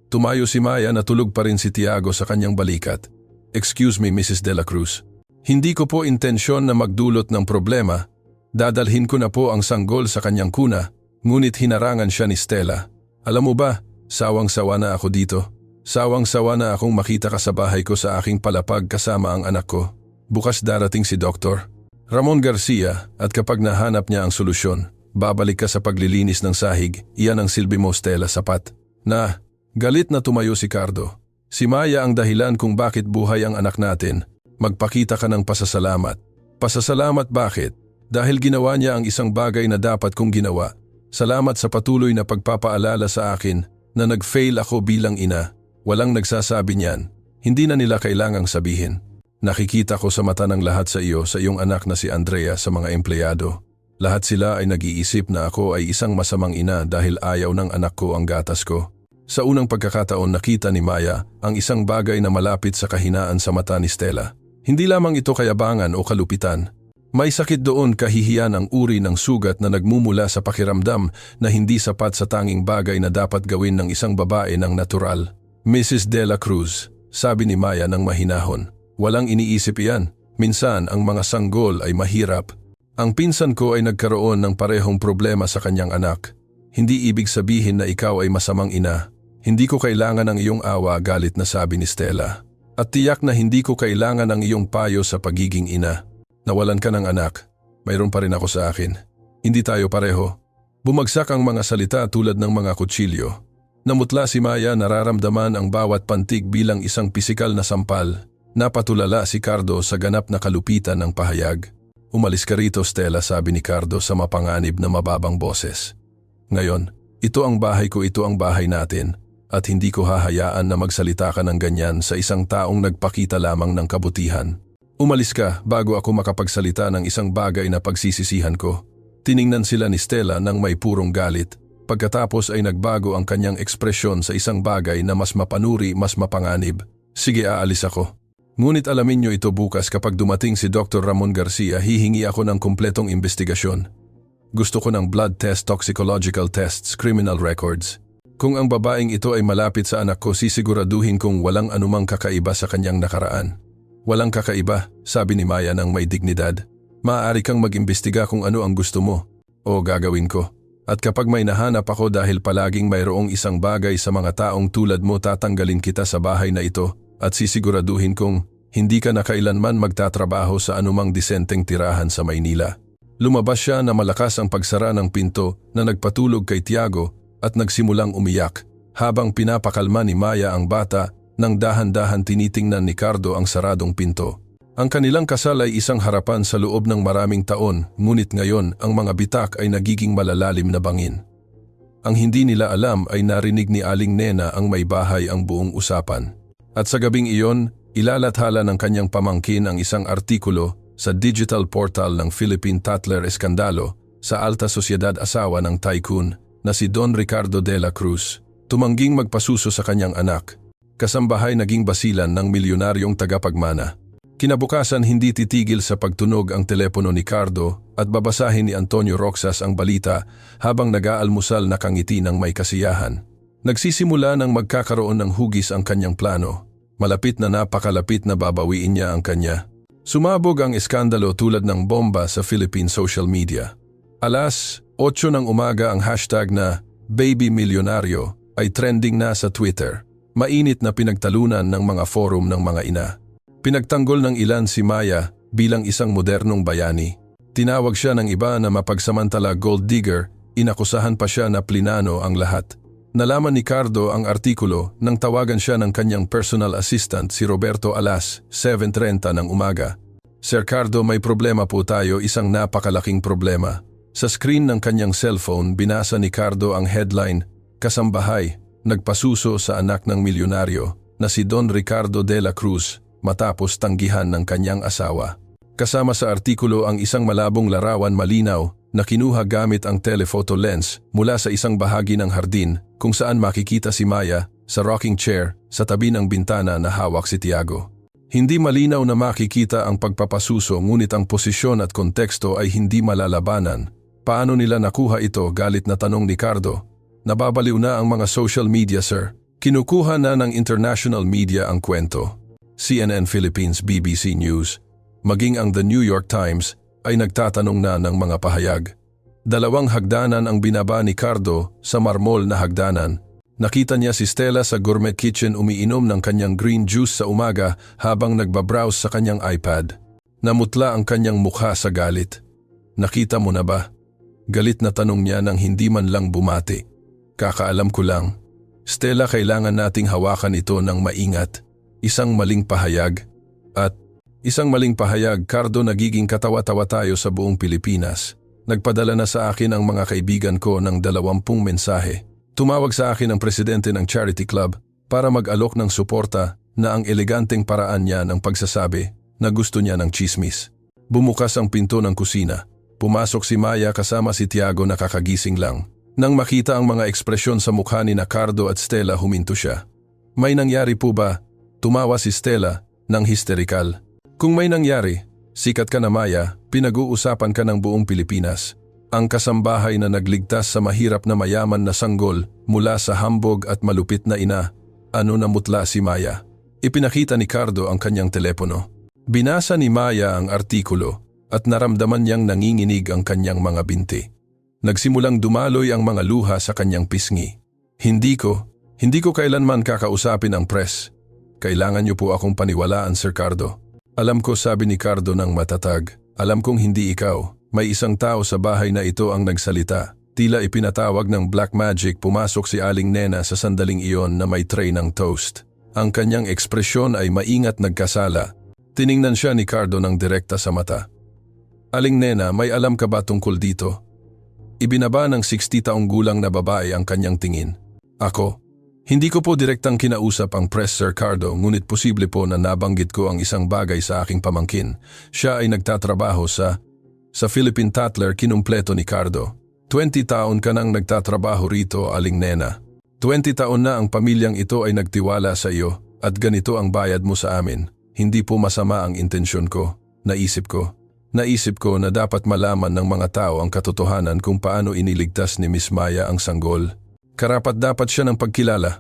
Tumayo si Maya, natulog pa rin si Tiago sa kanyang balikat. Excuse me, Mrs. De La Cruz. Hindi ko po intensyon na magdulot ng problema. Dadalhin ko na po ang sanggol sa kanyang kuna, ngunit hinarangan siya ni Stella. Alam mo ba, sawang-sawa na ako dito. Sawang-sawa na akong makita ka sa bahay ko sa aking palapag kasama ang anak ko. Bukas darating si Dr. Ramon Garcia at kapag nahanap niya ang solusyon, babalik ka sa paglilinis ng sahig. Iyan ang silbi mo, Stella, sapat. Na, galit na tumayo si Cardo. Si Maya ang dahilan kung bakit buhay ang anak natin. Magpakita ka ng pasasalamat. Pasasalamat bakit? Dahil ginawa niya ang isang bagay na dapat kong ginawa. Salamat sa patuloy na pagpapaalala sa akin na nag-fail ako bilang ina. Walang nagsasabi niyan. Hindi na nila kailangang sabihin. Nakikita ko sa mata ng lahat sa iyo, sa iyong anak na si Andrea, sa mga empleyado. Lahat sila ay nag-iisip na ako ay isang masamang ina dahil ayaw ng anak ko ang gatas ko. Sa unang pagkakataon, nakita ni Maya ang isang bagay na malapit sa kahinaan sa mata ni Stella. Hindi lamang ito kayabangan o kalupitan. May sakit doon, kahihiyan, ang uri ng sugat na nagmumula sa pakiramdam na hindi sapat sa tanging bagay na dapat gawin ng isang babae ng natural. Mrs. De La Cruz, sabi ni Maya ng mahinahon. Walang iniisip iyan. Minsan ang mga sanggol ay mahirap. Ang pinsan ko ay nagkaroon ng parehong problema sa kanyang anak. Hindi ibig sabihin na ikaw ay masamang ina. Hindi ko kailangan ng iyong awa, galit na sabi ni Stella. At tiyak na hindi ko kailangan ng iyong payo sa pagiging ina. Nawalan ka ng anak. Mayroon pa rin ako sa akin. Hindi tayo pareho. Bumagsak ang mga salita tulad ng mga kutsilyo. Namutla si Maya, nararamdaman ang bawat pantig bilang isang pisikal na sampal. Napatulala si Cardo sa ganap na kalupitan ng pahayag. Umalis ka rito, Stella, sabi ni Cardo sa mapanganib na mababang boses. Ngayon, ito ang bahay ko, ito ang bahay natin. At hindi ko hahayaan na magsalita ka ng ganyan sa isang taong nagpakita lamang ng kabutihan. Umalis ka bago ako makapagsalita ng isang bagay na pagsisisihan ko. Tiningnan sila ni Stella ng may purong galit. Pagkatapos ay nagbago ang kanyang ekspresyon sa isang bagay na mas mapanuri, mas mapanganib. Sige, aalis ako. Ngunit alamin niyo ito, bukas kapag dumating si Dr. Ramon Garcia, hihingi ako ng kumpletong investigasyon. Gusto ko ng blood test, toxicological tests, criminal records. Kung ang babaeng ito ay malapit sa anak ko, sisiguraduhin kong walang anumang kakaiba sa kanyang nakaraan. Walang kakaiba, sabi ni Maya ng may dignidad. Maaari kang mag-imbestiga kung ano ang gusto mo. O gagawin ko. At kapag may nahanap ako dahil palaging mayroong isang bagay sa mga taong tulad mo, tatanggalin kita sa bahay na ito at sisiguraduhin kong hindi ka na kailanman magtatrabaho sa anumang disenteng tirahan sa Maynila. Lumabas siya na malakas ang pagsara ng pinto na nagpatulog kay Tiago at nagsimulang umiyak habang pinapakalma ni Maya ang bata nang dahan-dahan tinitingnan ni Cardo ang saradong pinto. Ang kanilang kasal ay isang harapan sa loob ng maraming taon, ngunit ngayon ang mga bitak ay nagiging malalalim na bangin. Ang hindi nila alam ay narinig ni Aling Nena ang may bahay ang buong usapan. At sa gabing iyon, ilalathala ng kanyang pamangkin ang isang artikulo sa digital portal ng Philippine Tatler Eskandalo sa alta sosyedad asawa ng tycoon na si Don Ricardo de la Cruz. Tumangging magpasuso sa kanyang anak. Kasambahay naging basilan ng milyonaryong tagapagmana. Kinabukasan hindi titigil sa pagtunog ang telepono ni Cardo at babasahin ni Antonio Roxas ang balita habang nag-aalmusal na kangiti ng may kasiyahan. Nagsisimula ng magkakaroon ng hugis ang kanyang plano. Malapit na napakalapit na babawiin niya ang kanya. Sumabog ang iskandalo tulad ng bomba sa Philippine social media. Alas 8 ng umaga ang hashtag na Baby Milyonaryo ay trending na sa Twitter. Mainit na pinagtalunan ng mga forum ng mga ina. Pinagtanggol ng ilan si Maya bilang isang modernong bayani. Tinawag siya ng iba na mapagsamantala gold digger, inakusahan pa siya na plinano ang lahat. Nalaman ni Cardo ang artikulo nang tawagan siya ng kanyang personal assistant si Roberto Alas, 7:30 ng umaga. Sir Cardo, may problema po tayo, isang napakalaking problema. Sa screen ng kanyang cellphone, binasa ni Cardo ang headline, Kasambahay, nagpasuso sa anak ng milyonaryo na si Don Ricardo de la Cruz matapos tanggihan ng kanyang asawa. Kasama sa artikulo ang isang malabong larawan malinaw na kinuha gamit ang telephoto lens mula sa isang bahagi ng hardin kung saan makikita si Maya sa rocking chair sa tabi ng bintana na hawak si Tiago. Hindi malinaw na makikita ang pagpapasuso, ngunit ang posisyon at konteksto ay hindi malalabanan. Paano nila nakuha ito? Galit na tanong ni Cardo. Nababaliw na ang mga social media, sir. Kinukuha na ng international media ang kwento. CNN Philippines, BBC News, maging ang The New York Times ay nagtatanong na ng mga pahayag. 2 hagdanan ang binaba ni Cardo sa marmol na hagdanan. Nakita niya si Stella sa gourmet kitchen umiinom ng kanyang green juice sa umaga habang nagbabrowse sa kanyang iPad. Namutla ang kanyang mukha sa galit. Nakita mo na ba? Galit na tanong niya nang hindi man lang bumati. Kakaalam ko lang. Stella, kailangan nating hawakan ito ng maingat. Isang maling pahayag. At isang maling pahayag, Cardo, nagiging katawa-tawa tayo sa buong Pilipinas. Nagpadala na sa akin ang mga kaibigan ko ng 20 mensahe. Tumawag sa akin ang presidente ng charity club para mag-alok ng suporta na ang eleganteng paraan niya ng pagsasabi na gusto niya ng chismis. Bumukas ang pinto ng kusina. Pumasok si Maya kasama si Tiago na kakagising lang. Nang makita ang mga ekspresyon sa mukha ni Cardo at Stella, huminto siya. May nangyari po ba? Tumawa si Stella ng histerikal. Kung may nangyari, sikat ka na Maya, pinag-uusapan ka ng buong Pilipinas. Ang kasambahay na nagligtas sa mahirap na mayaman na sanggol mula sa hambog at malupit na ina. Ano, namutla si Maya? Ipinakita ni Cardo ang kanyang telepono. Binasa ni Maya ang artikulo at naramdaman niyang nanginginig ang kanyang mga binti. Nagsimulang dumaloy ang mga luha sa kanyang pisngi. Hindi ko kailanman kakausapin ang press. Kailangan niyo po akong paniwalaan, Sir Cardo. Alam ko, sabi ni Cardo ng matatag. Alam kong hindi ikaw. May isang tao sa bahay na ito ang nagsalita. Tila ipinatawag ng black magic, pumasok si Aling Nena sa sandaling iyon na may tray ng toast. Ang kanyang ekspresyon ay maingat nagkasala. Tiningnan siya ni Cardo ng direkta sa mata. Aling Nena, may alam ka ba tungkol dito? Ibinaba ng 60 taong gulang na babae ang kanyang tingin. Ako? Hindi ko po direktang kinausap ang press, Sir Cardo, ngunit posible po na nabanggit ko ang isang bagay sa aking pamangkin. Siya ay nagtatrabaho sa Philippine Tatler, kinumpleto ni Cardo. 20 taon ka nang nagtatrabaho rito, Aling Nena. 20 taon na ang pamilyang ito ay nagtiwala sa iyo at ganito ang bayad mo sa amin. Hindi po masama ang intensyon ko. Naisip ko na dapat malaman ng mga tao ang katotohanan kung paano iniligtas ni Miss Maya ang sanggol. Karapat-dapat siya ng pagkilala.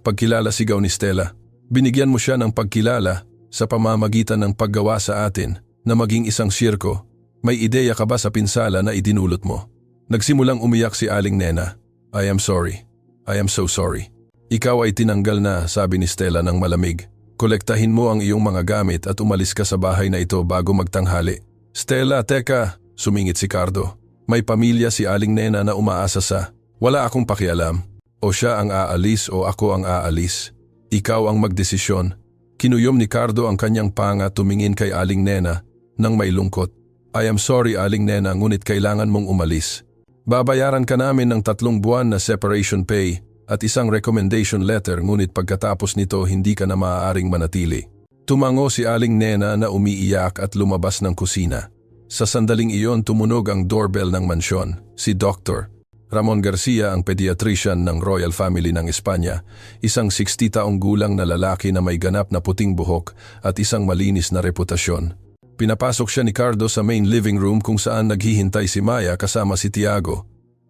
Pagkilala, sigaw ni Stella. Binigyan mo siya ng pagkilala. sa pamamagitan ng paggawa sa atin na maging isang sirko. May ideya ka ba sa pinsala na idinulot mo? Nagsimulang umiyak si Aling Nena. I am sorry. I am so sorry. Ikaw ay tinanggal na, sabi ni Stella ng malamig. Kolektahin mo ang iyong mga gamit at umalis ka sa bahay na ito bago magtanghali. Stella, teka, sumingit si Cardo. May pamilya si Aling Nena na umaasa sa, wala akong pakialam. O siya ang aalis o ako ang aalis. Ikaw ang magdesisyon. Kinuyom ni Cardo ang kanyang panga, tumingin kay Aling Nena nang may lungkot. I am sorry Aling Nena, ngunit kailangan mong umalis. Babayaran ka namin ng 3 buwan na separation pay at isang recommendation letter, ngunit pagkatapos nito hindi ka na maaaring manatili. Tumango si Aling Nena na umiiyak at lumabas ng kusina. Sa sandaling iyon tumunog ang doorbell ng mansyon. Si Dr. Ramon Garcia, ang pediatrician ng Royal Family ng Espanya, isang 60 taong gulang na lalaki na may ganap na puting buhok at isang malinis na reputasyon. Pinapasok siya ni Cardo sa main living room kung saan naghihintay si Maya kasama si Tiago.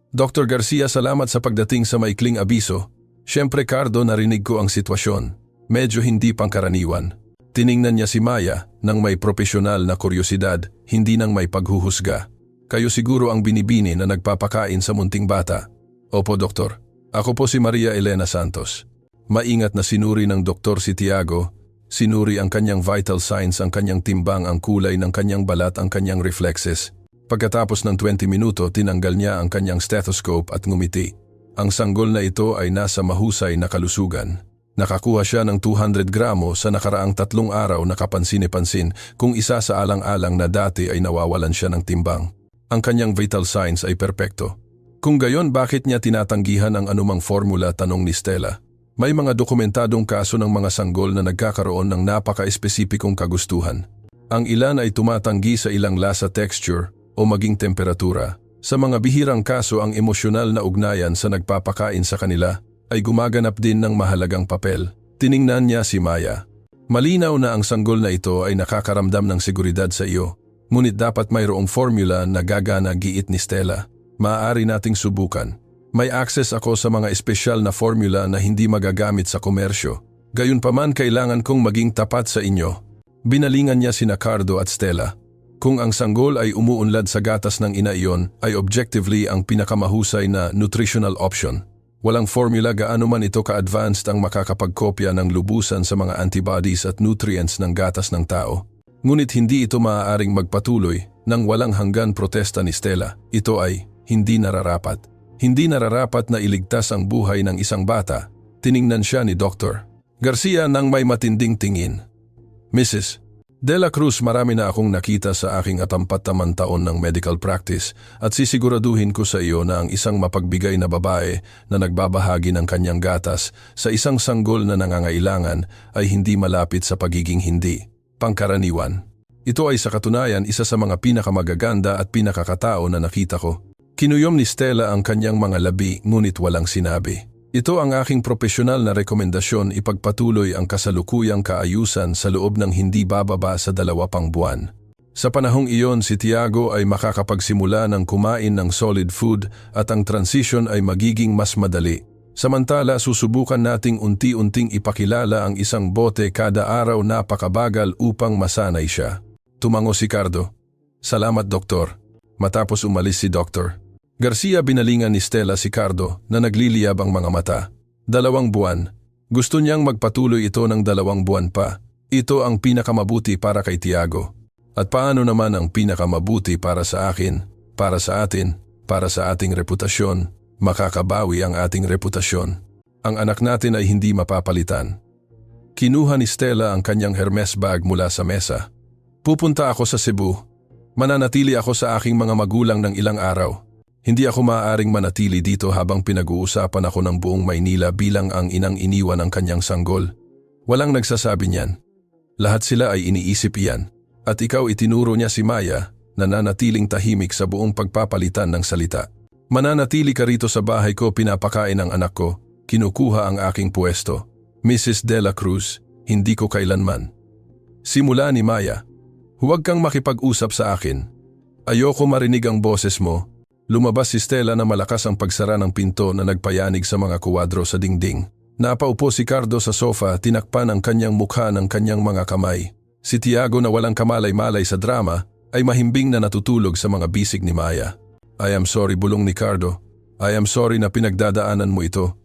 Dr. Garcia, salamat sa pagdating sa maikling abiso. Siyempre Cardo, narinig ko ang sitwasyon. Medyo hindi pangkaraniwan. Tiningnan niya si Maya nang may profesional na kuryosidad, hindi nang may paghuhusga. Kayo siguro ang binibini na nagpapakain sa munting bata. Opo, doktor. Ako po si Maria Elena Santos. Maingat na sinuri ng doktor si Tiago. Sinuri ang kanyang vital signs, ang kanyang timbang, ang kulay ng kanyang balat, ang kanyang reflexes. Pagkatapos ng 20 minuto, tinanggal niya ang kanyang stethoscope at ngumiti. Ang sanggol na ito ay nasa mahusay na kalusugan. Nakakuha siya ng 200 gramo sa nakaraang 3 araw na kapansin-pansin, kung isa sa alang-alang na dati ay nawawalan siya ng timbang. Ang kanyang vital signs ay perpekto. Kung gayon, bakit niya tinatanggihan ang anumang formula, tanong ni Stella. May mga dokumentadong kaso ng mga sanggol na nagkakaroon ng napaka-espesipikong kagustuhan. Ang ilan ay tumatanggi sa ilang lasa, texture, o maging temperatura. Sa mga bihirang kaso, ang emosyonal na ugnayan sa nagpapakain sa kanila ay gumaganap din ng mahalagang papel. Tiningnan niya si Maya. Malinaw na ang sanggol na ito ay nakakaramdam ng seguridad sa iyo. Ngunit dapat mayroong formula na gagana, giit ni Stella. Maaari nating subukan. May access ako sa mga espesyal na formula na hindi magagamit sa komersyo. Gayunpaman, kailangan kong maging tapat sa inyo. Binalingan niya sina Cardo at Stella. Kung ang sanggol ay umuunlad sa gatas ng ina, iyon ay objectively ang pinakamahusay na nutritional option. Walang formula gaano man ito ka-advanced ang makakapagkopya ng lubusan sa mga antibodies at nutrients ng gatas ng tao. Ngunit hindi ito maaaring magpatuloy nang walang hanggan, protesta ni Stella. Ito ay hindi nararapat. Hindi nararapat na iligtas ang buhay ng isang bata. Tiningnan siya ni Dr. Garcia nang may matinding tingin. Mrs. De La Cruz, marami na akong nakita sa aking 48 taon ng medical practice at sisiguraduhin ko sa iyo na ang isang mapagbigay na babae na nagbabahagi ng kanyang gatas sa isang sanggol na nangangailangan ay hindi malapit sa pagiging hindi pangkaraniwan. Ito ay sa katunayan isa sa mga pinakamagaganda at pinakakatao na nakita ko. Kinuyom ni Stella ang kanyang mga labi, ngunit walang sinabi. Ito ang aking profesional na rekomendasyon, ipagpatuloy ang kasalukuyang kaayusan sa loob ng hindi bababa sa 2 pang buwan. Sa panahong iyon, si Tiago ay makakapagsimula ng kumain ng solid food at ang transition ay magiging mas madali. Samantala, susubukan nating unti-unting ipakilala ang isang bote kada araw, napakabagal upang masanay siya. Tumango si Cardo. Salamat, doktor. Matapos umalis si Dr. Garcia, binalingan ni Stella si Cardo na nagliliyab ang mga mata. 2 buwan. Gusto niyang magpatuloy ito ng 2 buwan pa. Ito ang pinakamabuti para kay Tiago. At paano naman ang pinakamabuti para sa akin, para sa atin, para sa ating reputasyon? Makakabawi ang ating reputasyon. Ang anak natin ay hindi mapapalitan. Kinuha ni Stella ang kanyang Hermes bag mula sa mesa. Pupunta ako sa Cebu. Mananatili ako sa aking mga magulang ng ilang araw. Hindi ako maaaring manatili dito habang pinag-uusapan ako ng buong Maynila bilang ang inang iniwan ng kanyang sanggol. Walang nagsasabi niyan. Lahat sila ay iniisip iyan. At ikaw, itinuro niya si Maya, na nanatiling tahimik sa buong pagpapalitan ng salita. Mananatili ka rito sa bahay ko, pinapakain ang anak ko, kinukuha ang aking puwesto. Mrs. De La Cruz, hindi ko kailanman. Simula ni Maya, huwag kang makipag-usap sa akin. Ayoko marinig ang boses mo. Lumabas si Stella na malakas ang pagsara ng pinto na nagpayanig sa mga kuwadro sa dingding. Napaupo si Cardo sa sofa, tinakpan ang kanyang mukha ng kanyang mga kamay. Si Tiago na walang kamalay-malay sa drama ay mahimbing na natutulog sa mga bisig ni Maya. I am sorry, bulong ni Cardo. I am sorry na pinagdadaanan mo ito.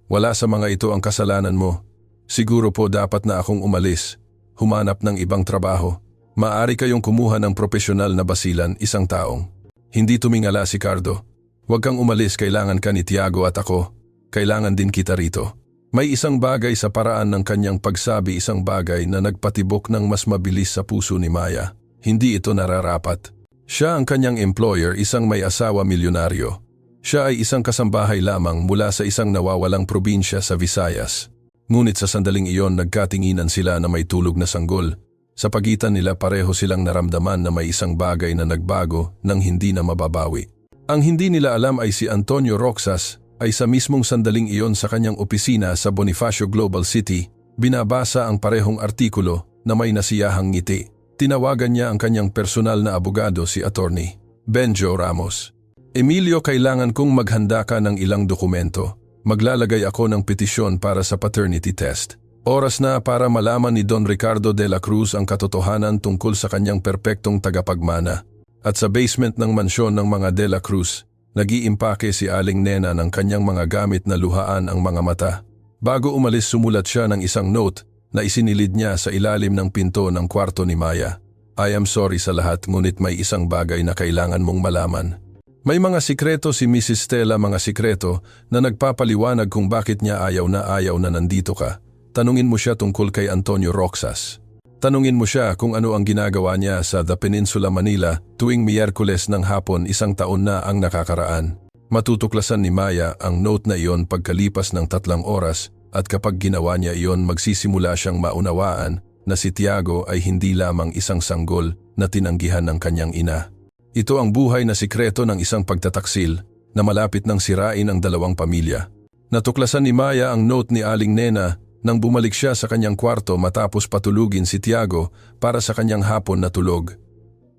Wala sa mga ito ang kasalanan mo. Siguro po dapat na akong umalis, humanap ng ibang trabaho. Maaari kayong kumuha ng profesional na basilan, isang taong. Hindi tumingala si Cardo. Huwag kang umalis, kailangan ka ni Tiago at ako. Kailangan din kita rito. May isang bagay sa paraan ng kanyang pagsabi, isang bagay na nagpatibok ng mas mabilis sa puso ni Maya. Hindi ito nararapat. Siya ang kanyang employer, isang may asawa milyonaryo. Siya ay isang kasambahay lamang mula sa isang nawawalang probinsya sa Visayas. Ngunit sa sandaling iyon nagkatinginan sila na may tulog na sanggol. Sa pagitan nila pareho silang naramdaman na may isang bagay na nagbago nang hindi na mababawi. Ang hindi nila alam ay si Antonio Roxas ay sa mismong sandaling iyon sa kanyang opisina sa Bonifacio Global City, binabasa ang parehong artikulo na may nasiyahang ngiti. Tinawagan niya ang kanyang personal na abogado, si Attorney Benjo Ramos. Emilio, kailangan kong maghanda ka ng ilang dokumento. Maglalagay ako ng petisyon para sa paternity test. Oras na para malaman ni Don Ricardo de la Cruz ang katotohanan tungkol sa kanyang perpektong tagapagmana. At sa basement ng mansyon ng mga de la Cruz, nag-iimpake si Aling Nena ng kanyang mga gamit na luhaan ang mga mata. Bago umalis, sumulat siya ng isang note na isinilid niya sa ilalim ng pinto ng kwarto ni Maya. I am sorry sa lahat, ngunit may isang bagay na kailangan mong malaman. May mga sikreto si Mrs. Stella, mga sikreto na nagpapaliwanag kung bakit niya ayaw na nandito ka. Tanungin mo siya tungkol kay Antonio Roxas. Tanungin mo siya kung ano ang ginagawa niya sa The Peninsula, Manila tuwing Miyerkules ng hapon, isang taon na ang nakakaraan. Matutuklasan ni Maya ang note na iyon pagkalipas ng 3 oras at kapag ginawa niya iyon magsisimula siyang maunawaan na si Tiago ay hindi lamang isang sanggol na tinanggihan ng kanyang ina. Ito ang buhay na sikreto ng isang pagtataksil na malapit ng sirain ang dalawang pamilya. Natuklasan ni Maya ang note ni Aling Nena nang bumalik siya sa kanyang kwarto matapos patulugin si Tiago para sa kanyang hapon na tulog.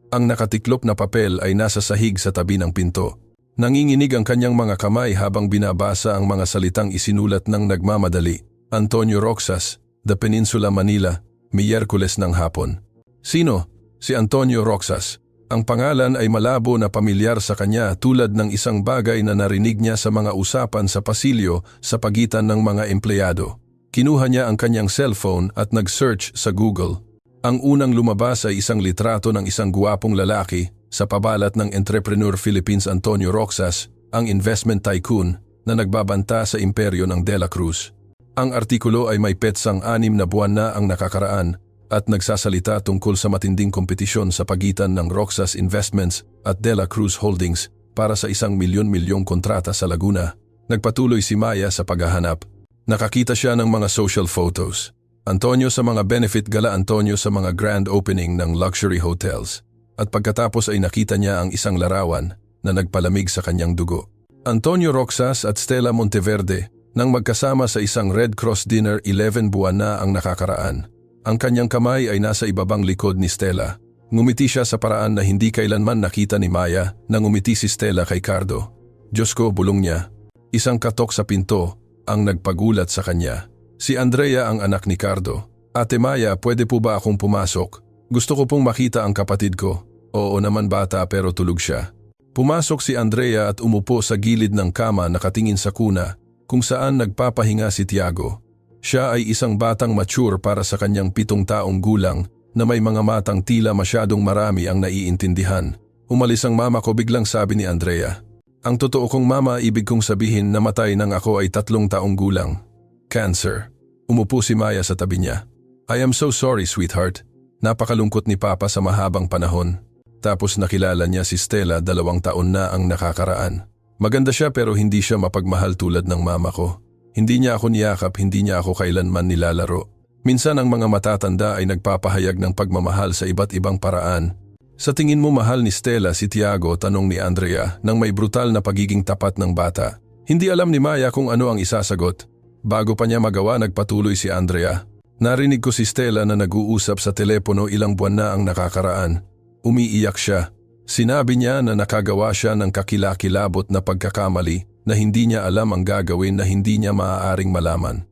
Ang nakatiklop na papel ay nasa sahig sa tabi ng pinto. Nanginginig ang kanyang mga kamay habang binabasa ang mga salitang isinulat ng nagmamadali. Antonio Roxas, The Peninsula, Manila, Miyerkules ng hapon. Sino? Si Antonio Roxas. Ang pangalan ay malabo na pamilyar sa kanya, tulad ng isang bagay na narinig niya sa mga usapan sa pasilyo sa pagitan ng mga empleyado. Kinuha niya ang kanyang cellphone at nag-search sa Google. Ang unang lumabas ay isang litrato ng isang guwapong lalaki sa pabalat ng Entrepreneur Philippines. Antonio Roxas, ang investment tycoon na nagbabanta sa imperyo ng De La Cruz. Ang artikulo ay may petsang 6 na buwan na ang nakakaraan at nagsasalita tungkol sa matinding kompetisyon sa pagitan ng Roxas Investments at De La Cruz Holdings para sa 1 milyon-milyong kontrata sa Laguna. Nagpatuloy si Maya sa paghahanap. Nakakita siya ng mga social photos. Antonio sa mga benefit gala, Antonio sa mga grand opening ng luxury hotels. At pagkatapos ay nakita niya ang isang larawan na nagpalamig sa kanyang dugo. Antonio Roxas at Stella Monteverde nang magkasama sa isang Red Cross dinner, 11 buwan na ang nakakaraan. Ang kanyang kamay ay nasa ibabang likod ni Stella. Ngumiti siya sa paraan na hindi kailanman nakita ni Maya nang ngumiti si Stella kay Cardo. Diyos ko, bulong niya. Isang katok sa pinto ang nagpagulat sa kanya. Si Andrea ang anak ni Cardo. Ate Maya, pwede po ba akong pumasok? Gusto ko pong makita ang kapatid ko. Oo naman bata, pero tulog siya. Pumasok si Andrea at umupo sa gilid ng kama nakatingin sa kuna kung saan nagpapahinga si Tiago. Siya ay isang batang mature para sa kanyang 7 taong gulang na may mga matang tila masyadong marami ang naiintindihan. Umalis ang mama ko, biglang sabi ni Andrea. Ang totoo kong mama, ibig kong sabihin namatay nang ako ay 3 taong gulang. Cancer. Umupo si Maya sa tabi niya. I am so sorry, sweetheart. Napakalungkot ni Papa sa mahabang panahon. Tapos nakilala niya si Stella, 2 taon na ang nakakaraan. Maganda siya pero hindi siya mapagmahal tulad ng mama ko. Hindi niya ako niyakap, hindi niya ako kailanman nilalaro. Minsan ang mga matatanda ay nagpapahayag ng pagmamahal sa iba't ibang paraan. Sa tingin mo mahal ni Stella si Tiago? Tanong ni Andrea nang may brutal na pagiging tapat ng bata. Hindi alam ni Maya kung ano ang isasagot. Bago pa niya magawa, nagpatuloy si Andrea. Narinig ko si Stella na nag-uusap sa telepono, ilang buwan na ang nakakaraan. Umiiyak siya. Sinabi niya na nakagawa siya ng kakilakilabot na pagkakamali na hindi niya alam ang gagawin, na hindi niya maaaring malaman.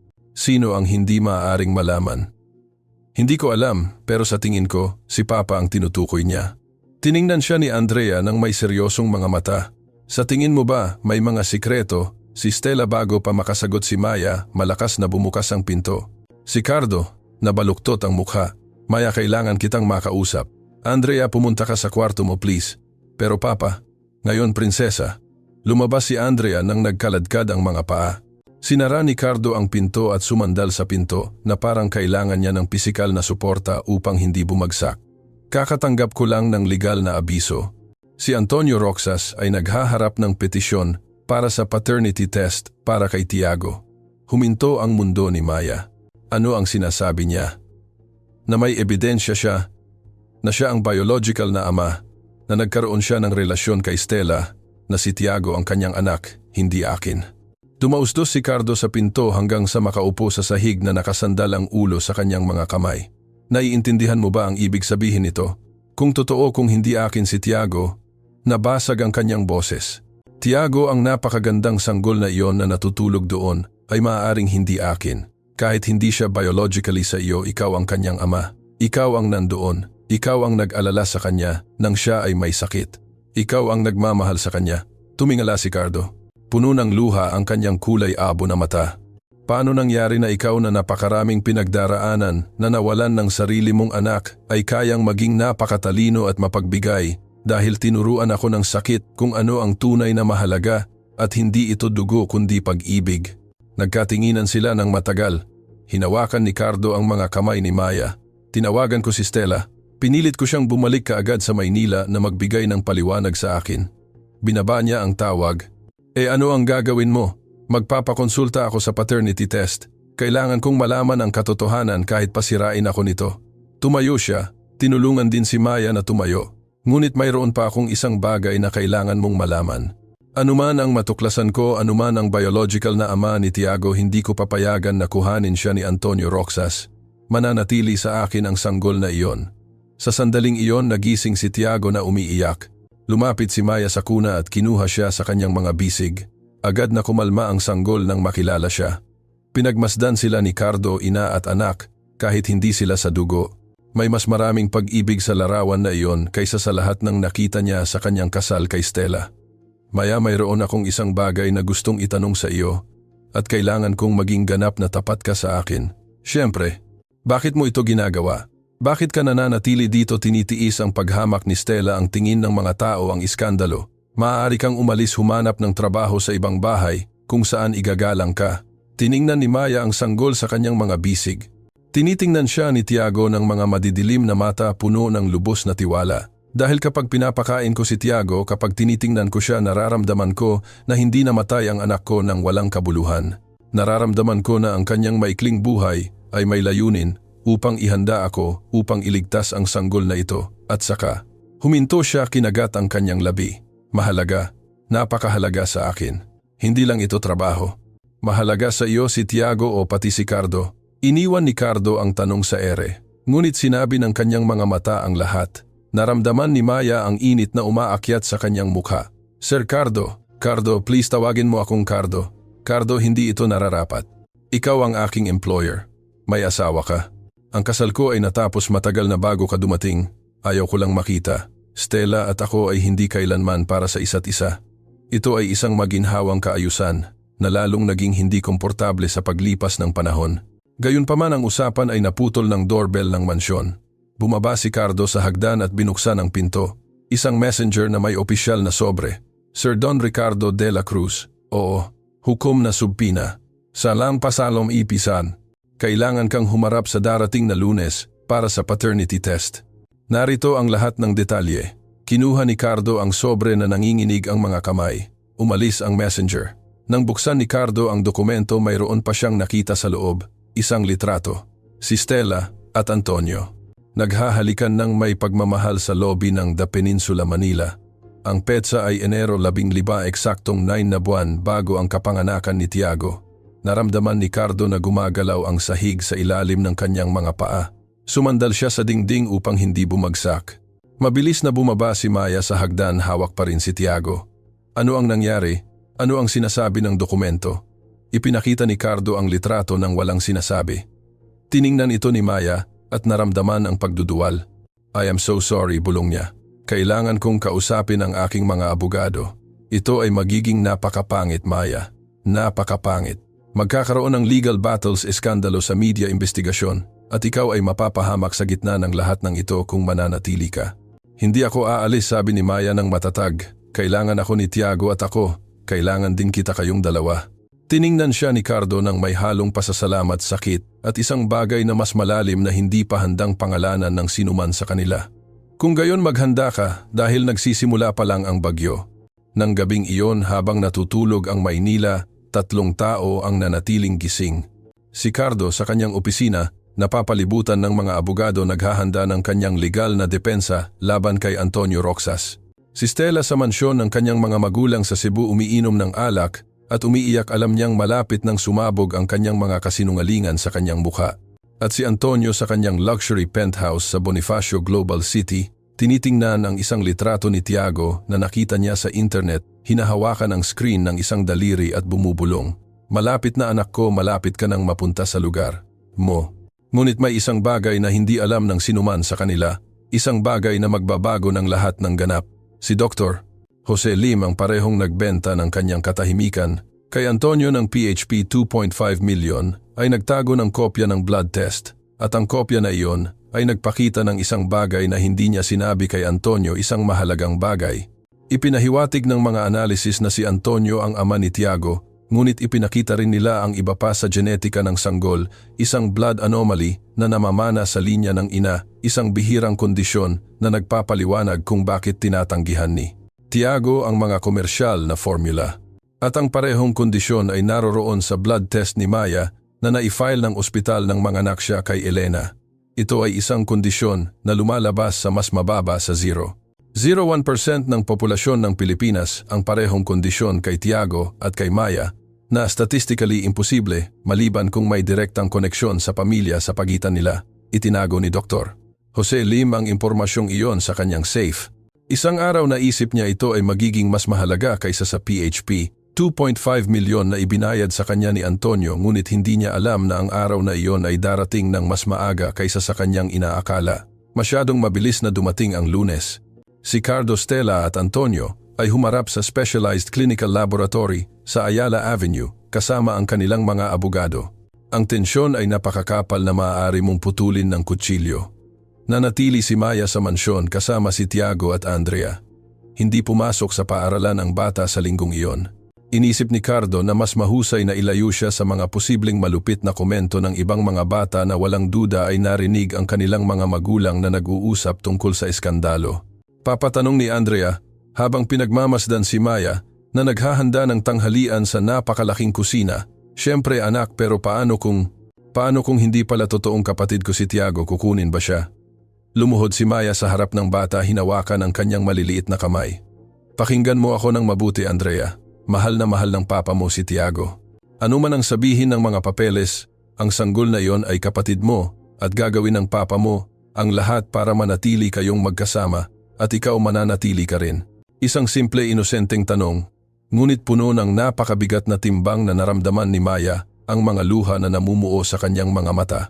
Sino ang hindi maaaring malaman? Hindi ko alam, pero sa tingin ko, si Papa ang tinutukoy niya. Tiningnan siya ni Andrea ng may seryosong mga mata. Sa tingin mo ba may mga sikreto? Si Stella bago pa makasagot si Maya, malakas na bumukas ang pinto. Si Cardo, nabaluktot ang mukha. Maya, kailangan kitang makausap. Andrea, pumunta ka sa kwarto mo please. Pero Papa, ngayon prinsesa. Lumabas si Andrea nang nagkaladkad ang mga paa. Sinara ni Cardo ang pinto at sumandal sa pinto na parang kailangan niya ng pisikal na suporta upang hindi bumagsak. Kakatanggap ko lang ng legal na abiso. Si Antonio Roxas ay naghaharap ng petisyon para sa paternity test para kay Tiago. Huminto ang mundo ni Maya. Ano ang sinasabi niya? Na may ebidensya siya, na siya ang biological na ama, na nagkaroon siya ng relasyon kay Stella, na si Tiago ang kanyang anak, hindi akin. Dumausdos si Cardo sa pinto hanggang sa makaupo sa sahig na nakasandal ang ulo sa kanyang mga kamay. Naiintindihan mo ba ang ibig sabihin nito? Kung totoo kung hindi akin si Tiago, nabasag ang kanyang boses. Tiago, ang napakagandang sanggol na iyon na natutulog doon ay maaaring hindi akin. Kahit hindi siya biologically sa iyo, ikaw ang kanyang ama. Ikaw ang nandoon. Ikaw ang nag-alala sa kanya nang siya ay may sakit. Ikaw ang nagmamahal sa kanya. Tumingala si Cardo. Puno ng luha ang kanyang kulay abo na mata. Paano nangyari na ikaw na napakaraming pinagdaraanan na nawalan ng sarili mong anak ay kayang maging napakatalino at mapagbigay dahil tinuruan ako ng sakit kung ano ang tunay na mahalaga at hindi ito dugo kundi pag-ibig. Nagkatinginan sila ng matagal. Hinawakan ni Cardo ang mga kamay ni Maya. Tinawagan ko si Stella. Pinilit ko siyang bumalik kaagad sa Maynila na magbigay ng paliwanag sa akin. Binaba niya ang tawag. Ano ang gagawin mo? Magpapakonsulta ako sa paternity test. Kailangan kong malaman ang katotohanan kahit pasirain ako nito. Tumayo siya. Tinulungan din si Maya na tumayo. Ngunit mayroon pa akong isang bagay na kailangan mong malaman. Anuman ang matuklasan ko, anuman ang biological na ama ni Tiago, hindi ko papayagan na kuhanin siya ni Antonio Roxas. Mananatili sa akin ang sanggol na iyon. Sa sandaling iyon, nagising si Tiago na umiiyak. Lumapit si Maya sa kuna at kinuha siya sa kanyang mga bisig. Agad na kumalma ang sanggol nang makilala siya. Pinagmasdan sila ni Cardo, ina at anak, kahit hindi sila sa dugo. May mas maraming pag-ibig sa larawan na iyon kaysa sa lahat ng nakita niya sa kanyang kasal kay Stella. Maya, mayroon akong isang bagay na gustong itanong sa iyo at kailangan kong maging ganap na tapat ka sa akin. Siyempre, bakit mo ito ginagawa? Bakit ka nananatili dito, tinitiis ang paghamak ni Stella? Ang tingin ng mga tao ang iskandalo. Maaari kang umalis, humanap ng trabaho sa ibang bahay kung saan igagalang ka. Tiningnan ni Maya ang sanggol sa kanyang mga bisig. Tinitingnan siya ni Tiago ng mga madidilim na mata puno ng lubos na tiwala. Dahil kapag pinapakain ko si Tiago, kapag tinitingnan ko siya, nararamdaman ko na hindi namatay ang anak ko ng walang kabuluhan. Nararamdaman ko na ang kanyang maikling buhay ay may layunin upang ihanda ako upang iligtas ang sanggol na ito. At saka, huminto siya, kinagat ang kanyang labi. Mahalaga, napakahalaga sa akin. Hindi lang ito trabaho. Mahalaga sa iyo si Tiago o pati si Cardo. Iniwan ni Cardo ang tanong sa ere. Ngunit sinabi ng kanyang mga mata ang lahat. Naramdaman ni Maya ang init na umaakyat sa kanyang mukha. Sir Cardo, Cardo, please tawagin mo akong Cardo. Cardo, hindi ito nararapat. Ikaw ang aking employer. May asawa ka. Ang kasal ko ay natapos matagal na bago ka dumating. Ayaw ko lang makita. Stella at ako ay hindi kailanman para sa isa't isa. Ito ay isang maginhawang kaayusan na lalong naging hindi komportable sa paglipas ng panahon. Gayunpaman, ang usapan ay naputol ng doorbell ng mansyon. Bumaba si Cardo sa hagdan at binuksan ang pinto. Isang messenger na may opisyal na sobre. Sir Don Ricardo de la Cruz. Oo, hukom na subpina. Salang pasalom ipisan. Kailangan kang humarap sa darating na Lunes para sa paternity test. Narito ang lahat ng detalye. Kinuha ni Cardo ang sobre na nanginginig ang mga kamay. Umalis ang messenger. Nang buksan ni Cardo ang dokumento, mayroon pa siyang nakita sa loob. Isang litrato. Si Stella at Antonio. Naghahalikan ng may pagmamahal sa lobby ng The Peninsula, Manila. Ang petsa ay Enero 15, eksaktong 9 na buwan bago ang kapanganakan ni Tiago. Naramdaman ni Cardo na gumagalaw ang sahig sa ilalim ng kanyang mga paa. Sumandal siya sa dingding upang hindi bumagsak. Mabilis na bumaba si Maya sa hagdan, hawak pa rin si Tiago. Ano ang nangyari? Ano ang sinasabi ng dokumento? Ipinakita ni Cardo ang litrato ng walang sinasabi. Tiningnan ito ni Maya at naramdaman ang pagduduwal. I am so sorry, bulong niya. Kailangan kong kausapin ang aking mga abogado. Ito ay magiging napakapangit, Maya. Napakapangit. Magkakaroon ng legal battles eskandalo sa media investigasyon at ikaw ay mapapahamak sa gitna ng lahat ng ito kung mananatili ka. Hindi ako aalis, sabi ni Maya ng matatag. Kailangan ako ni Tiago at ako. Kailangan din kita kayong dalawa. Tiningnan siya ni Cardo ng may halong pasasalamat, sakit at isang bagay na mas malalim na hindi pa handang pangalanan ng sinuman sa kanila. Kung gayon, maghanda ka dahil nagsisimula pa lang ang bagyo. Nang gabing iyon, habang natutulog ang Maynila, 3 tao ang nanatiling gising. Si Cardo sa kanyang opisina, napapalibutan ng mga abogado, naghahanda ng kanyang legal na depensa laban kay Antonio Roxas. Si Stella sa mansyon ng kanyang mga magulang sa Cebu, umiinom ng alak at umiiyak, alam niyang malapit nang sumabog ang kanyang mga kasinungalingan sa kanyang mukha. At si Antonio sa kanyang luxury penthouse sa Bonifacio Global City, tinitingnan ang isang litrato ni Tiago na nakita niya sa internet, hinahawakan ang screen ng isang daliri at bumubulong. Malapit na, anak ko, malapit ka nang mapunta sa lugar mo. Ngunit may isang bagay na hindi alam ng sinuman sa kanila, isang bagay na magbabago ng lahat ng ganap. Si Dr. Jose Lim ang parehong nagbenta ng kanyang katahimikan kay Antonio ng PHP 2.5 million ay nagtago ng kopya ng blood test at ang kopya na iyon ay nagpakita ng isang bagay na hindi niya sinabi kay Antonio, isang mahalagang bagay. Ipinahiwatig ng mga analysis na si Antonio ang ama ni Tiago, ngunit ipinakita rin nila ang iba pa sa genetika ng sanggol, isang blood anomaly na namamana sa linya ng ina, isang bihirang kondisyon na nagpapaliwanag kung bakit tinatanggihan ni Tiago ang mga komersyal na formula. At ang parehong kondisyon ay naroroon sa blood test ni Maya na naifile ng ospital ng mga anak siya kay Elena. Ito ay isang kondisyon na lumalabas sa mas mababa sa 0.01% ng populasyon ng Pilipinas ang parehong kondisyon kay Tiago at kay Maya, na statistically imposible maliban kung may direktang koneksyon sa pamilya sa pagitan nila. Itinago ni Dr. Jose Lim ang impormasyong iyon sa kanyang safe. Isang araw naisip niya ito ay magiging mas mahalaga kaysa sa PHP 2.5 milyon na ibinayad sa kanya ni Antonio, ngunit hindi niya alam na ang araw na iyon ay darating ng mas maaga kaysa sa kanyang inaakala. Masyadong mabilis na dumating ang Lunes. Si Cardo, Stella at Antonio ay humarap sa Specialized Clinical Laboratory sa Ayala Avenue kasama ang kanilang mga abogado. Ang tensyon ay napakakapal na maaari mong putulin ng kutsilyo. Nanatili si Maya sa mansyon kasama si Tiago at Andrea. Hindi pumasok sa paaralan ang bata sa linggong iyon. Inisip ni Cardo na mas mahusay na ilayo siya sa mga posibleng malupit na komento ng ibang mga bata na walang duda ay narinig ang kanilang mga magulang na nag-uusap tungkol sa eskandalo. Papatanong ni Andrea habang pinagmamasdan si Maya na naghahanda ng tanghalian sa napakalaking kusina. Siyempre anak, pero paano kung hindi pala totoong kapatid ko si Tiago, kukunin ba siya? Lumuhod si Maya sa harap ng bata, hinawakan ang kanyang maliliit na kamay. Pakinggan mo ako ng mabuti, Andrea. Mahal na mahal ng papa mo si Tiago. Ano man ang sabihin ng mga papeles, ang sanggol na iyon ay kapatid mo at gagawin ng papa mo ang lahat para manatili kayong magkasama at ikaw mananatili ka rin. Isang simple, inosenteng tanong, ngunit puno ng napakabigat na timbang na naramdaman ni Maya ang mga luha na namumuo sa kanyang mga mata.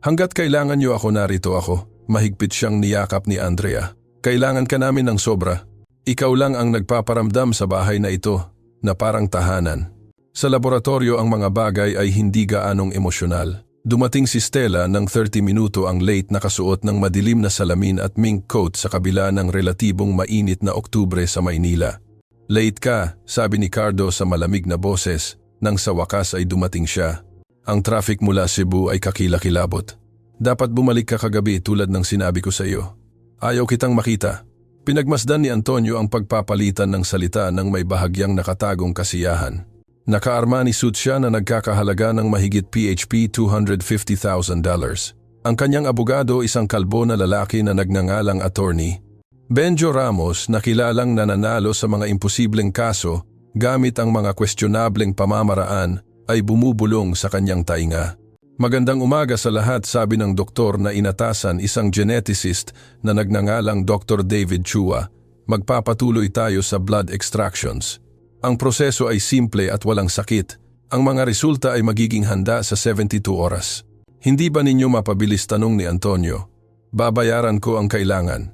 Hanggat kailangan niyo ako, narito ako. Mahigpit siyang niyakap ni Andrea. Kailangan ka namin ng sobra. Ikaw lang ang nagpaparamdam sa bahay na ito na parang tahanan. Sa laboratorio ang mga bagay ay hindi gaanong emosyonal. Dumating si Stella ng 30 minuto ang late, nakasuot ng madilim na salamin at mink coat sa kabila ng relatibong mainit na Oktubre sa Maynila. Late ka, sabi ni Cardo sa malamig na boses nang sa wakas ay dumating siya. Ang traffic mula Cebu ay kakilakilabot. Dapat bumalik ka kagabi tulad ng sinabi ko sa iyo. Ayaw kitang makita. Pinagmasdan ni Antonio ang pagpapalitan ng salita ng may bahagyang nakatagong kasiyahan. Naka-Armani suit siya na nagkakahalaga ng mahigit PHP $250,000. Ang kanyang abogado, isang kalbo na lalaki na nagngangalang attorney Benjo Ramos, na kilalang nananalo sa mga imposibleng kaso gamit ang mga questionableng pamamaraan, ay bumubulong sa kanyang tainga. Magandang umaga sa lahat, sabi ng doktor na inatasan, isang geneticist na nagngangalang Dr. David Chua. Magpapatuloy tayo sa blood extractions. Ang proseso ay simple at walang sakit. Ang mga resulta ay magiging handa sa 72 oras. Hindi ba ninyo mapabilis, tanong ni Antonio? Babayaran ko ang kailangan.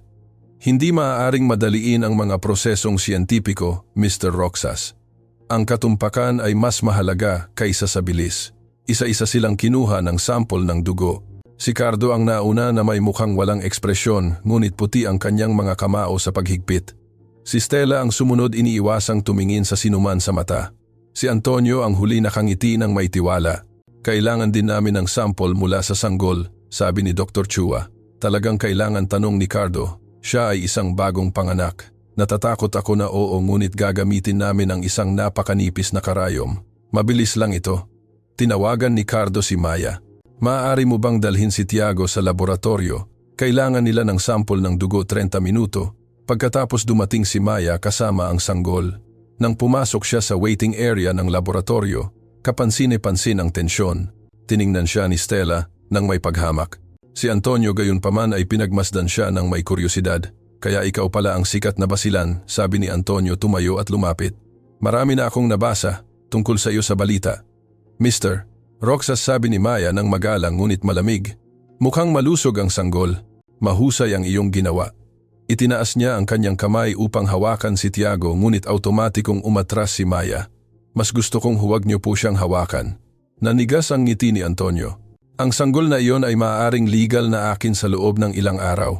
Hindi maaaring madaliin ang mga prosesong siyentipiko, Mr. Roxas. Ang katumpakan ay mas mahalaga kaysa sa bilis. Isa-isa silang kinuha ng sample ng dugo. Si Cardo ang nauna na may mukhang walang ekspresyon, ngunit puti ang kanyang mga kamao sa paghigpit. Si Stella ang sumunod, iniiwasang tumingin sa sinuman sa mata. Si Antonio ang huli nakangiti ng may tiwala. Kailangan din namin ng sample mula sa sanggol, sabi ni Dr. Chua. Talagang kailangan, tanong ni Cardo. Siya ay isang bagong panganak. Natatakot ako na oo, ngunit gagamitin namin ang isang napakanipis na karayom. Mabilis lang ito. Tinawagan ni Cardo si Maya. Maaari mo bang dalhin si Tiago sa laboratorio? Kailangan nila ng sample ng dugo 30 minuto. Pagkatapos dumating si Maya kasama ang sanggol. Nang pumasok siya sa waiting area ng laboratorio, kapansin-pansin ang tensyon. Tiningnan siya ni Stella nang may paghamak. Si Antonio gayunpaman ay pinagmasdan siya ng may kuryosidad. Kaya ikaw pala ang sikat na basilan, sabi ni Antonio, tumayo at lumapit. Marami na akong nabasa tungkol sa iyo sa balita. Mr. Roxas, sabi ni Maya nang magalang ngunit malamig. Mukhang malusog ang sanggol. Mahusay ang iyong ginawa. Itinaas niya ang kanyang kamay upang hawakan si Tiago, ngunit automatikong umatras si Maya. Mas gusto kong huwag niyo po siyang hawakan. Nanigas ang ngiti ni Antonio. Ang sanggol na iyon ay maaaring legal na akin sa loob ng ilang araw.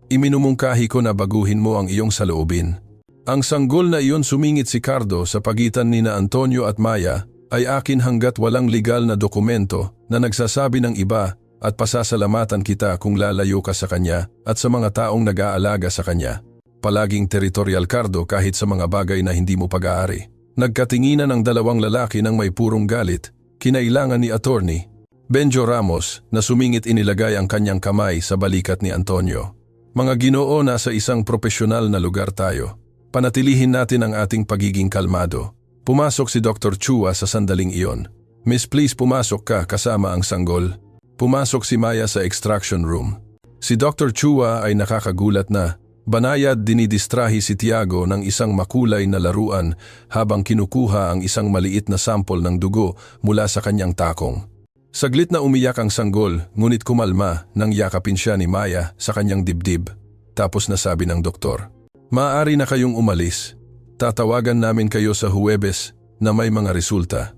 Iminumungkahi ko na baguhin mo ang iyong saloobin. Ang sanggol na iyon, sumingit si Cardo, sa pagitan ni na Antonio at Maya, ay akin hanggat walang legal na dokumento na nagsasabi ng iba, at pasasalamatan kita kung lalayo ka sa kanya at sa mga taong nag-aalaga sa kanya. Palaging teritorial, Cardo, kahit sa mga bagay na hindi mo pag-aari. Nagkatinginan ang dalawang lalaki ng may purong galit. Kinailangan ni Attorney Benjo Ramos na sumingit, inilagay ang kanyang kamay sa balikat ni Antonio. Mga Ginoo, nasa isang propesyonal na lugar tayo. Panatilihin natin ang ating pagiging kalmado. Pumasok si Dr. Chua sa sandaling iyon. Miss, please pumasok ka kasama ang sanggol. Pumasok si Maya sa extraction room. Si Dr. Chua ay nakakagulat na. Banayad dinidistrahi si Tiago ng isang makulay na laruan habang kinukuha ang isang maliit na sample ng dugo mula sa kanyang takong. Saglit na umiyak ang sanggol, ngunit kumalma nang yakapin siya ni Maya sa kanyang dibdib. Tapos nasabi ng doktor, "Maaari na kayong umalis. Tatawagan namin kayo sa Huwebes na may mga resulta."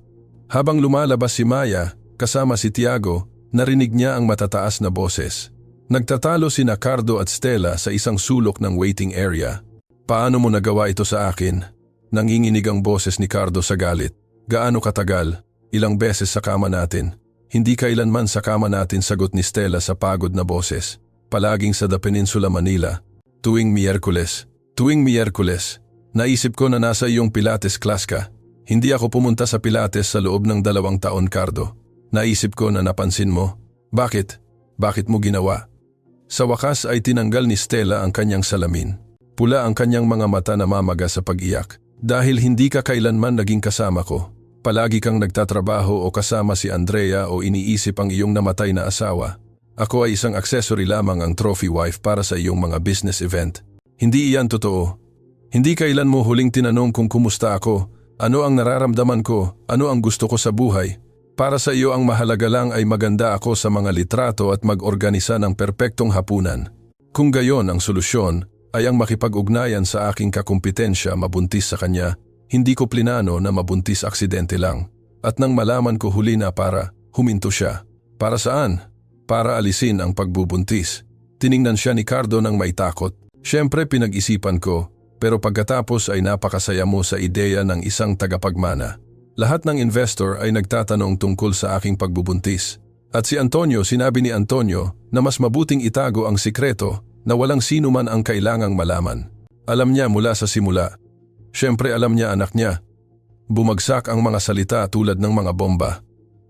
Habang lumalabas si Maya, kasama si Tiago, narinig niya ang matataas na boses. Nagtatalo sina Cardo at Stella sa isang sulok ng waiting area. "Paano mo nagawa ito sa akin?" Nanginginig ang boses ni Cardo sa galit. "Gaano katagal? Ilang beses sa kama natin?" "Hindi kailanman sa kama natin," sagot ni Stella sa pagod na boses. "Palaging sa The Peninsula, Manila. Tuwing Miyerkules. Naisip ko na nasa iyong Pilates class ka. Hindi ako pumunta sa Pilates sa loob ng 2 taon, Cardo. Naisip ko na napansin mo. Bakit? Bakit mo ginawa?" Sa wakas ay tinanggal ni Stella ang kanyang salamin. Pula ang kanyang mga mata, namamaga sa pag-iyak. "Dahil hindi ka kailanman naging kasama ko. Palagi kang nagtatrabaho o kasama si Andrea o iniisip ang iyong namatay na asawa. Ako ay isang accessory lamang, ang trophy wife para sa iyong mga business event. Hindi iyan totoo. Hindi kailan mo huling tinanong kung kumusta ako, ano ang nararamdaman ko, ano ang gusto ko sa buhay. Para sa iyo ang mahalaga lang ay maganda ako sa mga litrato at mag-organisa ng perpektong hapunan. Kung gayon ang solusyon ay ang makipag-ugnayan sa aking kakumpetensya, mabuntis sa kanya, hindi ko plinano na mabuntis, aksidente lang. At nang malaman ko huli na huminto siya. Para saan? Para alisin ang pagbubuntis. Tiningnan siya ni Cardo ng may takot. Siyempre pinag-isipan ko, pero pagkatapos ay napakasaya mo sa ideya ng isang tagapagmana. Lahat ng investor ay nagtatanong tungkol sa aking pagbubuntis. At si Antonio, sinabi ni Antonio na mas mabuting itago ang sikreto na walang sino man ang kailangang malaman. Alam niya mula sa simula. Siyempre alam niya anak niya. Bumagsak ang mga salita tulad ng mga bomba.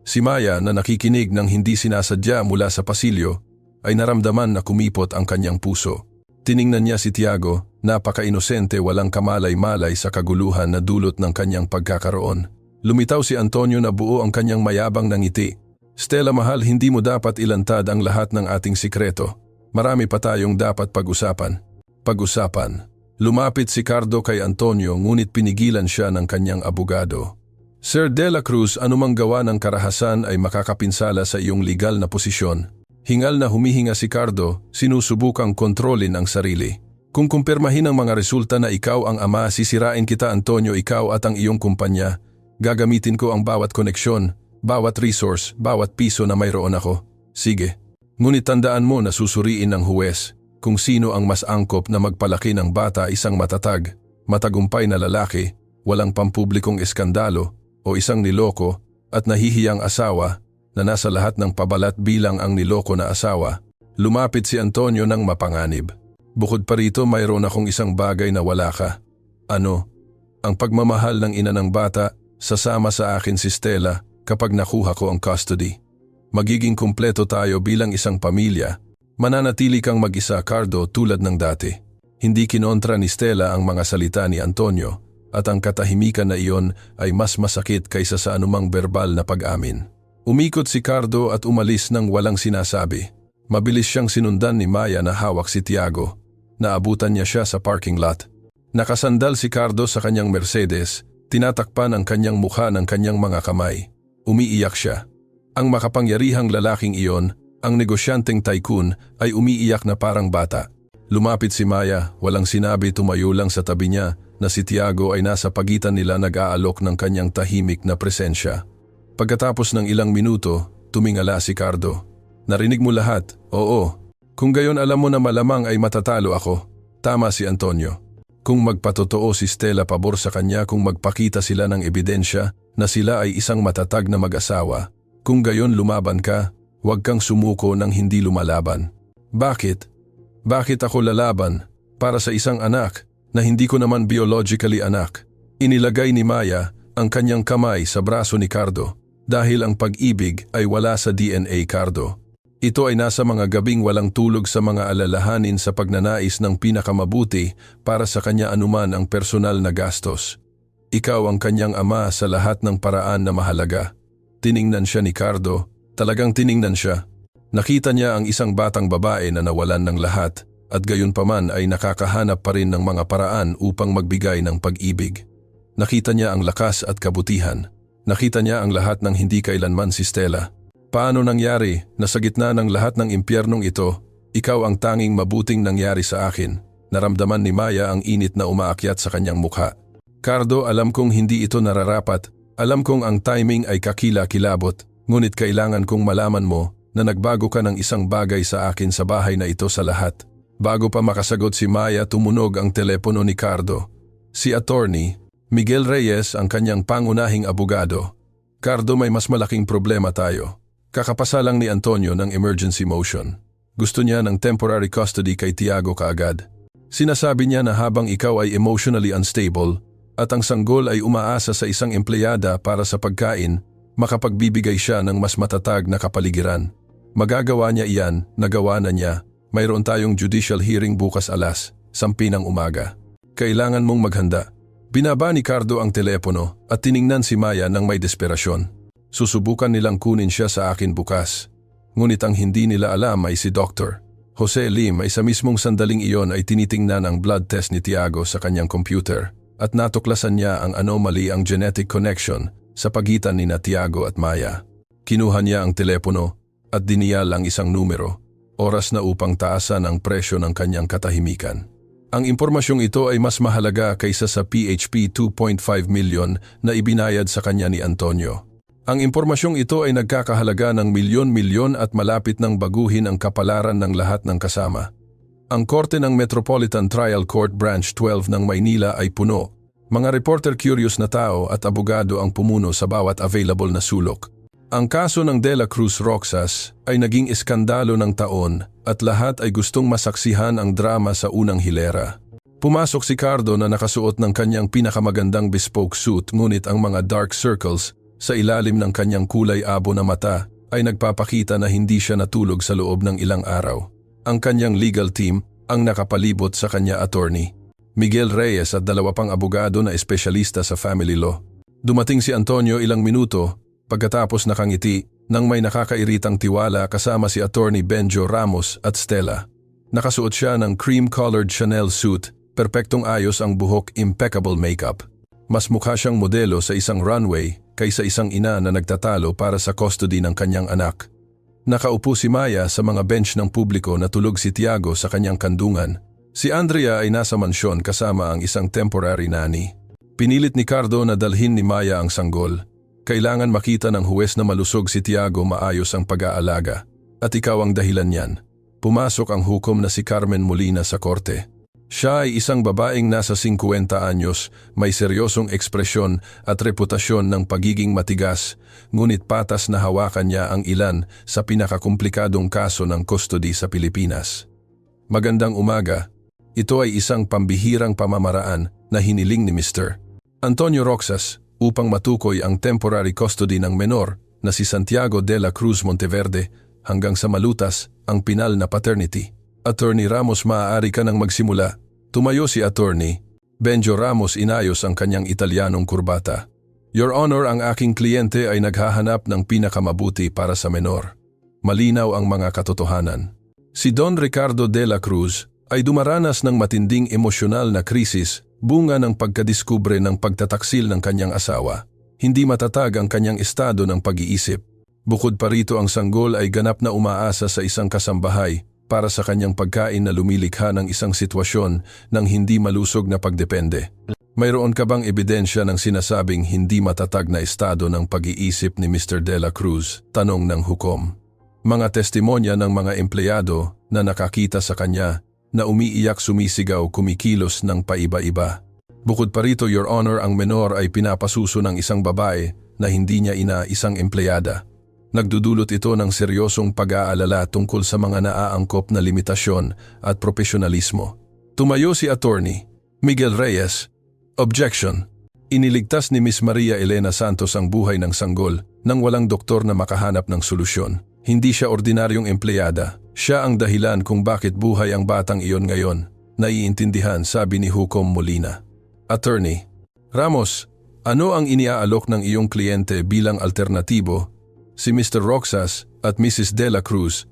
Si Maya, na nakikinig ng hindi sinasadya mula sa pasilyo, ay naramdaman na kumipot ang kanyang puso. Tiningnan niya si Tiago, napaka-inosente, walang kamalay-malay sa kaguluhan na dulot ng kanyang pagkakaroon. Lumitaw si Antonio na buo ang kanyang mayabang na ngiti. "Stella mahal, hindi mo dapat ilantad ang lahat ng ating sikreto. Marami pa tayong dapat pag-usapan." Lumapit si Cardo kay Antonio, ngunit pinigilan siya ng kanyang abogado. Sir De La Cruz, anumang gawa ng karahasan ay makakapinsala sa iyong legal na posisyon. Hingal na humihinga si Cardo, sinusubukang kontrolin ang sarili. Kung kumpirmahin ang mga resulta na ikaw ang ama, sisirain kita Antonio, ikaw at ang iyong kumpanya. Gagamitin ko ang bawat koneksyon, bawat resource, bawat piso na mayroon ako. Sige. Ngunit tandaan mo na susuriin ng huwes kung sino ang mas angkop na magpalaki ng bata, isang matatag, matagumpay na lalaki, walang pampublikong eskandalo, o isang niloko at nahihiyang asawa na nasa lahat ng pabalat bilang ang niloko na asawa. Lumapit si Antonio ng mapanganib. Bukod pa rito, mayroon akong isang bagay na wala ka. Ano? Ang pagmamahal ng ina ng bata, sasama sa akin si Stella kapag nakuha ko ang custody. Magiging kumpleto tayo bilang isang pamilya. Mananatili kang mag-isa, Cardo, tulad ng dati. Hindi kinontra ni Stella ang mga salita ni Antonio at ang katahimikan na iyon ay mas masakit kaysa sa anumang verbal na pag-amin. Umikot si Cardo at umalis nang walang sinasabi. Mabilis siyang sinundan ni Maya na hawak si Tiago. Naabutan niya siya sa parking lot. Nakasandal si Cardo sa kanyang Mercedes, tinatakpan ang kanyang mukha ng kanyang mga kamay. Umiiyak siya. Ang makapangyarihang lalaking iyon, ang negosyanteng tycoon, ay umiiyak na parang bata. Lumapit si Maya, walang sinabi, tumayo lang sa tabi niya na si Tiago ay nasa pagitan nila, nag-aalok ng kanyang tahimik na presensya. Pagkatapos ng ilang minuto, tumingala si Cardo. Narinig mo lahat? Oo. Kung gayon, alam mo na malamang ay matatalo ako. Tama si Antonio. Kung magpatotoo si Stella, pabor sa kanya kung magpakita sila ng ebidensya na sila ay isang matatag na mag-asawa. Kung gayon, lumaban ka, huwag kang sumuko ng hindi lumalaban. Bakit? Bakit ako lalaban para sa isang anak na hindi ko naman biologically anak? Inilagay ni Maya ang kanyang kamay sa braso ni Cardo dahil ang pag-ibig ay wala sa DNA, Cardo. Ito ay nasa mga gabing walang tulog, sa mga alalahanin, sa pagnanais ng pinakamabuti para sa kanya anuman ang personal na gastos. Ikaw ang kanyang ama sa lahat ng paraan na mahalaga. Tiningnan siya ni Cardo, talagang tiningnan siya. Nakita niya ang isang batang babae na nawalan ng lahat at gayunpaman ay nakakahanap pa rin ng mga paraan upang magbigay ng pag-ibig. Nakita niya ang lakas at kabutihan. Nakita niya ang lahat ng hindi kailanman si Stella. Paano nangyari na sa gitna ng lahat ng impyernong ito, ikaw ang tanging mabuting nangyari sa akin? Naramdaman ni Maya ang init na umaakyat sa kanyang mukha. Cardo, alam kong hindi ito nararapat. Alam kong ang timing ay kakila-kilabot, ngunit kailangan kong malaman mo na nagbago ka ng isang bagay sa akin sa bahay na ito sa lahat. Bago pa makasagot si Maya, tumunog ang telepono ni Cardo. Si Attorney Miguel Reyes, ang kanyang pangunahing abogado. Cardo, may mas malaking problema tayo. Kakapasa lang ni Antonio ng emergency motion. Gusto niya ng temporary custody kay Tiago kaagad. Sinasabi niya na habang ikaw ay emotionally unstable at ang sanggol ay umaasa sa isang empleyada para sa pagkain, makapagbibigay siya ng mas matatag na kapaligiran. Magagawa niya iyan, nagawa na niya. Mayroon tayong judicial hearing bukas alas 10 ng umaga. Kailangan mong maghanda. Binaba ni Cardo ang telepono at tiningnan si Maya ng may desperasyon. Susubukan nilang kunin siya sa akin bukas. Ngunit ang hindi nila alam ay si Dr. Jose Lim ay sa mismong sandaling iyon ay tinitingnan ang blood test ni Tiago sa kanyang computer at natuklasan niya ang anomaly, ang genetic connection sa pagitan ni Tiago at Maya. Kinuha niya ang telepono at diniyal ang isang numero, oras na upang taasan ang presyo ng kanyang katahimikan. Ang impormasyong ito ay mas mahalaga kaysa sa PHP 2.5 million na ibinayad sa kanya ni Antonio. Ang impormasyong ito ay nagkakahalaga ng milyon-milyon at malapit ng baguhin ang kapalaran ng lahat ng kasama. Ang korte ng Metropolitan Trial Court Branch 12 ng Maynila ay puno. Mga reporter, curious na tao at abogado ang pumuno sa bawat available na sulok. Ang kaso ng De La Cruz Roxas ay naging iskandalo ng taon at lahat ay gustong masaksihan ang drama sa unang hilera. Pumasok si Cardo na nakasuot ng kanyang pinakamagandang bespoke suit, ngunit ang mga dark circles sa ilalim ng kanyang kulay abo na mata ay nagpapakita na hindi siya natulog sa loob ng ilang araw. Ang kanyang legal team ang nakapalibot sa kanya, Attorney Miguel Reyes at 2 pang abogado na espesyalista sa family law. Dumating si Antonio ilang minuto pagkatapos nakangiti nang may nakakairitang tiwala kasama si Attorney Benjo Ramos at Stella. Nakasuot siya ng cream-colored Chanel suit, perpektong ayos ang buhok, impeccable makeup. Mas mukha siyang modelo sa isang runway kaysa isang ina na nagtatalo para sa custody ng kanyang anak. Nakaupo si Maya sa mga bench ng publiko na tulog si Tiago sa kanyang kandungan. Si Andrea ay nasa mansyon kasama ang isang temporary nanny. Pinilit ni Cardo na dalhin ni Maya ang sanggol. Kailangan makita ng huwes na malusog si Tiago maayos ang pag-aalaga. At ikaw ang dahilan niyan. Pumasok ang hukom na si Carmen Molina sa korte. Siya ay isang babaeng nasa 50 anyos, may seryosong ekspresyon at reputasyon ng pagiging matigas, ngunit patas na hawakan niya ang ilan sa pinakakomplikadong kaso ng custody sa Pilipinas. Magandang umaga. Ito ay isang pambihirang pamamaraan na hiniling ni Mr. Antonio Roxas upang matukoy ang temporary custody ng menor na si Santiago de la Cruz Monteverde hanggang sa malutas ang pinal na paternity. Attorney Ramos, maaari ka nang magsimula. Tumayo si Attorney Benjo Ramos, inayos ang kanyang Italianong kurbata. Your Honor, ang aking kliyente ay naghahanap ng pinakamabuti para sa menor. Malinaw ang mga katotohanan. Si Don Ricardo de la Cruz ay dumaranas ng matinding emosyonal na krisis bunga ng pagkadiskubre ng pagtataksil ng kanyang asawa. Hindi matatag ang kanyang estado ng pag-iisip. Bukod pa rito, ang sanggol ay ganap na umaasa sa isang kasambahay para sa kanyang pagkain na lumilikha ng isang sitwasyon ng hindi malusog na pagdepende. Mayroon ka bang ebidensya ng sinasabing hindi matatag na estado ng pag-iisip ni Mr. De La Cruz? Tanong ng hukom. Mga testimonya ng mga empleyado na nakakita sa kanya na umiiyak, sumisigaw, kumikilos ng paiba-iba. Bukod pa rito, Your Honor, ang menor ay pinapasuso ng isang babae na hindi niya ina, isang empleyada. Nagdudulot ito ng seryosong pag-aalala tungkol sa mga naaangkop na limitasyon at profesionalismo. Tumayo si Attorney Miguel Reyes. Objection. Iniligtas ni Miss Maria Elena Santos ang buhay ng sanggol nang walang doktor na makahanap ng solusyon. Hindi siya ordinaryong empleyada. Siya ang dahilan kung bakit buhay ang batang iyon ngayon. Naiintindihan, sabi ni Hukom Molina. Attorney Ramos, ano ang iniaalok ng iyong kliyente bilang alternatibo? Si Mr. Roxas at Mrs. De La Cruz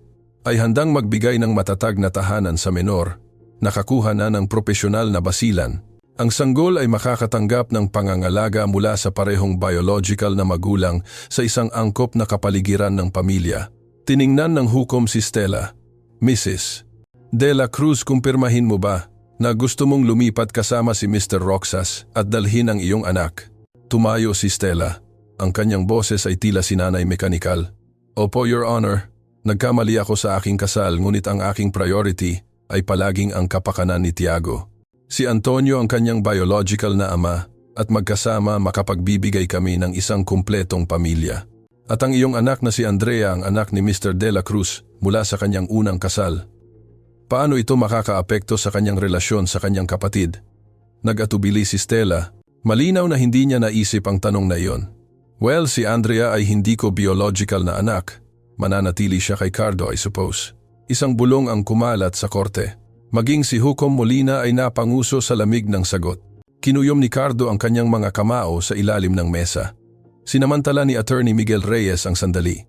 ay handang magbigay ng matatag na tahanan sa menor, nakakuha na ng propesyonal na basilan. Ang sanggol ay makakatanggap ng pangangalaga mula sa parehong biological na magulang sa isang angkop na kapaligiran ng pamilya. Tiningnan ng hukom si Stella. Mrs. De La Cruz, kumpirmahin mo ba na gusto mong lumipat kasama si Mr. Roxas at dalhin ang iyong anak? Tumayo si Stella. Ang kanyang boses ay tila sinanay mekanikal. Opo, Your Honor. Nagkamali ako sa aking kasal, ngunit ang aking priority ay palaging ang kapakanan ni Tiago. Si Antonio ang kanyang biological na ama at magkasama makapagbibigay kami ng isang kumpletong pamilya. At ang iyong anak na si Andrea ang anak ni Mr. De La Cruz mula sa kanyang unang kasal. Paano ito makakaapekto sa kanyang relasyon sa kanyang kapatid? Nag-atubili si Stella. Malinaw na hindi niya naisip ang tanong na iyon. Well, si Andrea ay hindi ko biological na anak. Mananatili siya kay Cardo, I suppose. Isang bulong ang kumalat sa korte. Maging si Hukom Molina ay napanguso sa lamig ng sagot. Kinuyom ni Cardo ang kanyang mga kamao sa ilalim ng mesa. Sinamantala ni Attorney Miguel Reyes ang sandali.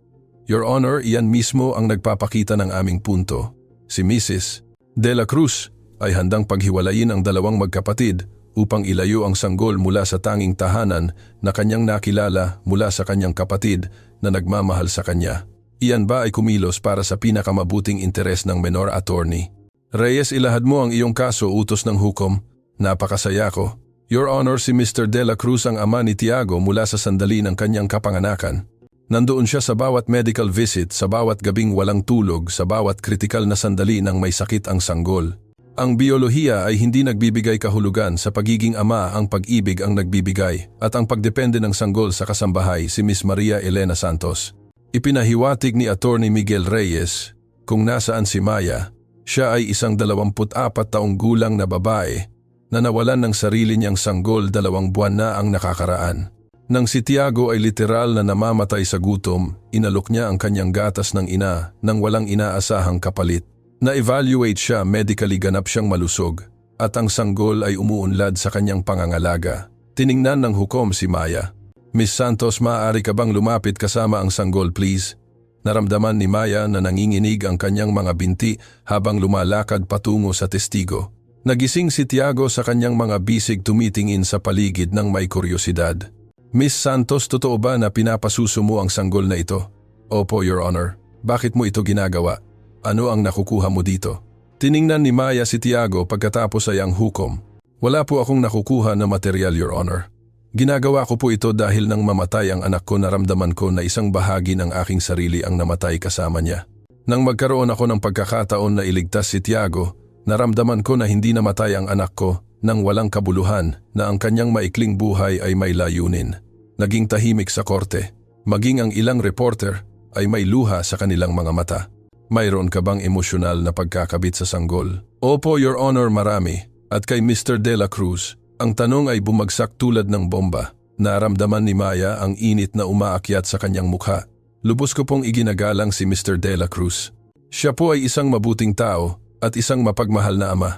Your Honor, iyan mismo ang nagpapakita ng aming punto. Si Mrs. De La Cruz ay handang paghiwalayin ang dalawang magkapatid upang ilayo ang sanggol mula sa tanging tahanan na kanyang nakilala mula sa kanyang kapatid na nagmamahal sa kanya. Iyan ba ay kumilos para sa pinakamabuting interes ng menor? Attorney Reyes, ilahad mo ang iyong kaso, utos ng hukom. Napakasaya ko. Your Honor, si Mr. De La Cruz ang ama ni Tiago mula sa sandali ng kanyang kapanganakan. Nandoon siya sa bawat medical visit, sa bawat gabing walang tulog, sa bawat kritikal na sandali nang may sakit ang sanggol. Ang biolohiya ay hindi nagbibigay kahulugan, sa pagiging ama ang pag-ibig ang nagbibigay at ang pagdepende ng sanggol sa kasambahay, si Miss Maria Elena Santos. Ipinahiwatig ni Attorney Miguel Reyes kung nasaan si Maya. Siya ay isang 24 taong gulang na babae na nawalan ng sarili niyang sanggol 2 buwan na ang nakakaraan. Nang si Tiago ay literal na namamatay sa gutom, inalok niya ang kanyang gatas ng ina nang walang inaasahang kapalit. Na-evaluate siya, medically ganap siyang malusog, at ang sanggol ay umuunlad sa kanyang pangangalaga. Tiningnan ng hukom si Maya. Miss Santos, maaari ka bang lumapit kasama ang sanggol, please? Naramdaman ni Maya na nanginginig ang kanyang mga binti habang lumalakad patungo sa testigo. Nagising si Tiago sa kanyang mga bisig, tumitingin sa paligid ng may kuryosidad. Miss Santos, totoo ba na pinapasuso mo ang sanggol na ito? Opo, Your Honor. Bakit mo ito ginagawa? Ano ang nakukuha mo dito? Tiningnan ni Maya si Tiago pagkatapos ay ang hukom. Wala po akong nakukuha na material, Your Honor. Ginagawa ko po ito dahil nang mamatay ang anak ko, naramdaman ko na isang bahagi ng aking sarili ang namatay kasama niya. Nang magkaroon ako ng pagkakataon na iligtas si Tiago, naramdaman ko na hindi namatay ang anak ko nang walang kabuluhan, na ang kanyang maikling buhay ay may layunin. Naging tahimik sa korte. Maging ang ilang reporter ay may luha sa kanilang mga mata. Mayroon ka bang emosyonal na pagkakabit sa sanggol? Opo, Your Honor, marami. At kay Mr. De La Cruz, ang tanong ay bumagsak tulad ng bomba. Naramdaman ni Maya ang init na umaakyat sa kanyang mukha. Lubos ko pong iginagalang si Mr. De La Cruz. Siya po ay isang mabuting tao at isang mapagmahal na ama.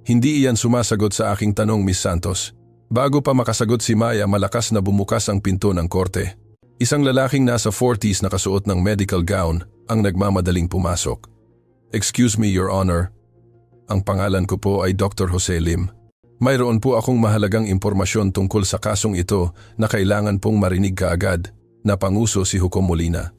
Hindi iyan sumasagot sa aking tanong, Miss Santos. Bago pa makasagot si Maya, malakas na bumukas ang pinto ng korte. Isang lalaking nasa 40s na kasuot ng medical gown ang nagmamadaling pumasok. Excuse me, Your Honor. Ang pangalan ko po ay Dr. Jose Lim. Mayroon po akong mahalagang impormasyon tungkol sa kasong ito na kailangan pong marinig kaagad, napanguso si Hukom Molina.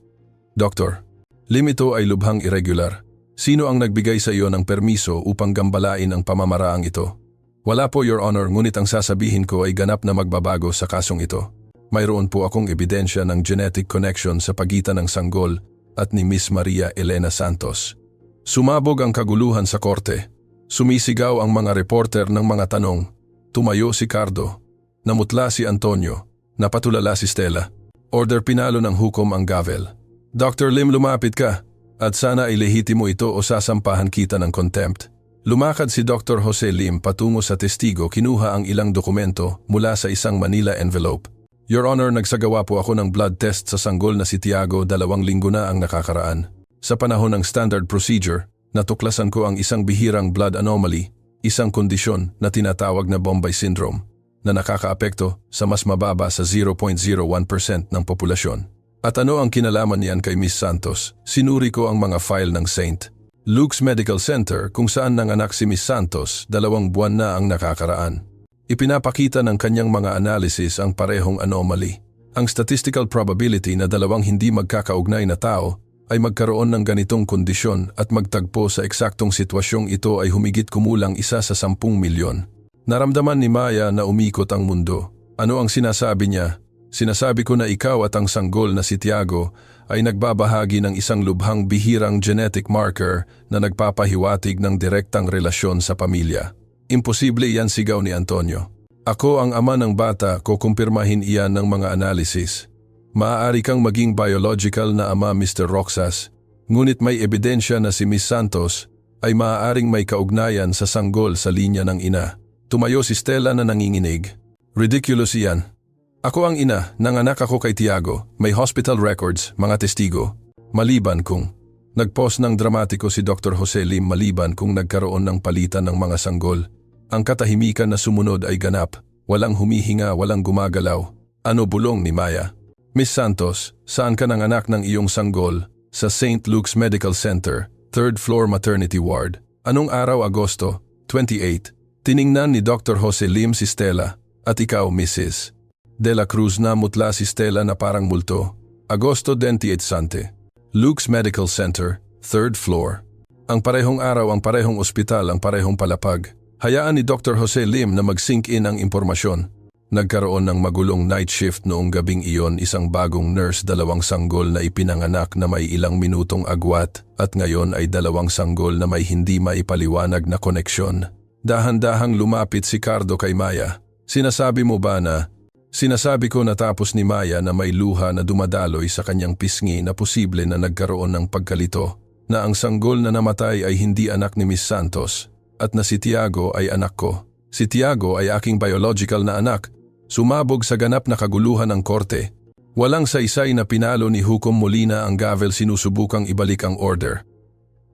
Doktor, Lim, ito ay lubhang irregular. Sino ang nagbigay sa iyo ng permiso upang gambalain ang pamamaraang ito? Wala po, Your Honor, ngunit ang sasabihin ko ay ganap na magbabago sa kasong ito. Mayroon po akong ebidensya ng genetic connection sa pagitan ng sanggol at ni Miss Maria Elena Santos. Sumabog ang kaguluhan sa korte. Sumisigaw ang mga reporter ng mga tanong. Tumayo si Cardo. Namutla si Antonio. Napatulala si Stella. Order pinalo ng hukom ang gavel. Dr. Lim, lumapit ka. At sana ay lehitimo ito o sasampahan kita ng contempt. Lumakad si Dr. Jose Lim patungo sa testigo, kinuha ang ilang dokumento mula sa isang Manila envelope. Your Honor, nagsagawa po ako ng blood test sa sanggol na si Tiago 2 linggo na ang nakakaraan. Sa panahon ng standard procedure, natuklasan ko ang isang bihirang blood anomaly, isang kondisyon na tinatawag na Bombay syndrome, na nakakaapekto sa mas mababa sa 0.01% ng populasyon. At ano ang kinalaman niyan kay Miss Santos? Sinuri ko ang mga file ng St. Luke's Medical Center kung saan nanganak si Miss Santos 2 buwan na ang nakakaraan. Ipinapakita ng kanyang mga analysis ang parehong anomaly. Ang statistical probability na dalawang hindi magkakaugnay na tao ay magkaroon ng ganitong kondisyon at magtagpo sa eksaktong sitwasyong ito ay humigit kumulang 1 sa 10 milyon. Naramdaman ni Maya na umikot ang mundo. Ano ang sinasabi niya? Sinasabi ko na ikaw at ang sanggol na si Tiago ay nagbabahagi ng isang lubhang bihirang genetic marker na nagpapahiwatig ng direktang relasyon sa pamilya. Imposible iyan, sigaw ni Antonio. Ako ang ama ng bata, kukumpirmahin iyan ng mga analysis. Maaari kang maging biological na ama, Mr. Roxas, ngunit may ebidensya na si Miss Santos ay maaaring may kaugnayan sa sanggol sa linya ng ina. Tumayo si Stella na nanginginig. Ridiculous iyan. Ako ang ina, nanganak ako kay Tiago, may hospital records, mga testigo. Maliban kung nagpost ng dramatiko si Dr. Jose Lim, maliban kung nagkaroon ng palitan ng mga sanggol. Ang katahimikan na sumunod ay ganap, walang humihinga, walang gumagalaw. Ano bulong ni Maya? Miss Santos, saan ka nanganak ng iyong sanggol? Sa St. Luke's Medical Center, 3rd floor maternity ward. Anong araw? Agosto 28. Tiningnan ni Dr. Jose Lim si Stella. At ikaw, Mrs. De La Cruz, na mutla si Stella na parang multo. Agosto 28 Sante. Luke's Medical Center, 3rd floor. Ang parehong araw, ang parehong ospital, ang parehong palapag. Hayaan ni Dr. Jose Lim na mag-sink in ang impormasyon. Nagkaroon ng magulong night shift noong gabing iyon, isang bagong nurse, 2 sanggol na ipinanganak na may ilang minutong agwat, at ngayon ay 2 sanggol na may hindi maipaliwanag na koneksyon. Dahan-dahang lumapit si Cardo kay Maya. Sinasabi mo ba na... Sinasabi ko, natapos ni Maya na may luha na dumadaloy sa kanyang pisngi na posible na nagkaroon ng pagkalito, na ang sanggol na namatay ay hindi anak ni Miss Santos, at na si Tiago ay anak ko. Si Tiago ay aking biological na anak. Sumabog sa ganap na kaguluhan ng korte. Walang saysay na pinalo ni Hukom Molina ang gavel, sinusubukang ibalik ang order.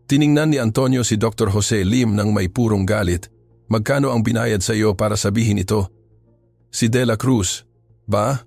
Tiningnan ni Antonio si Dr. Jose Lim nang may purong galit. Magkano ang binayad sa iyo para sabihin ito? Si De La Cruz. Ba?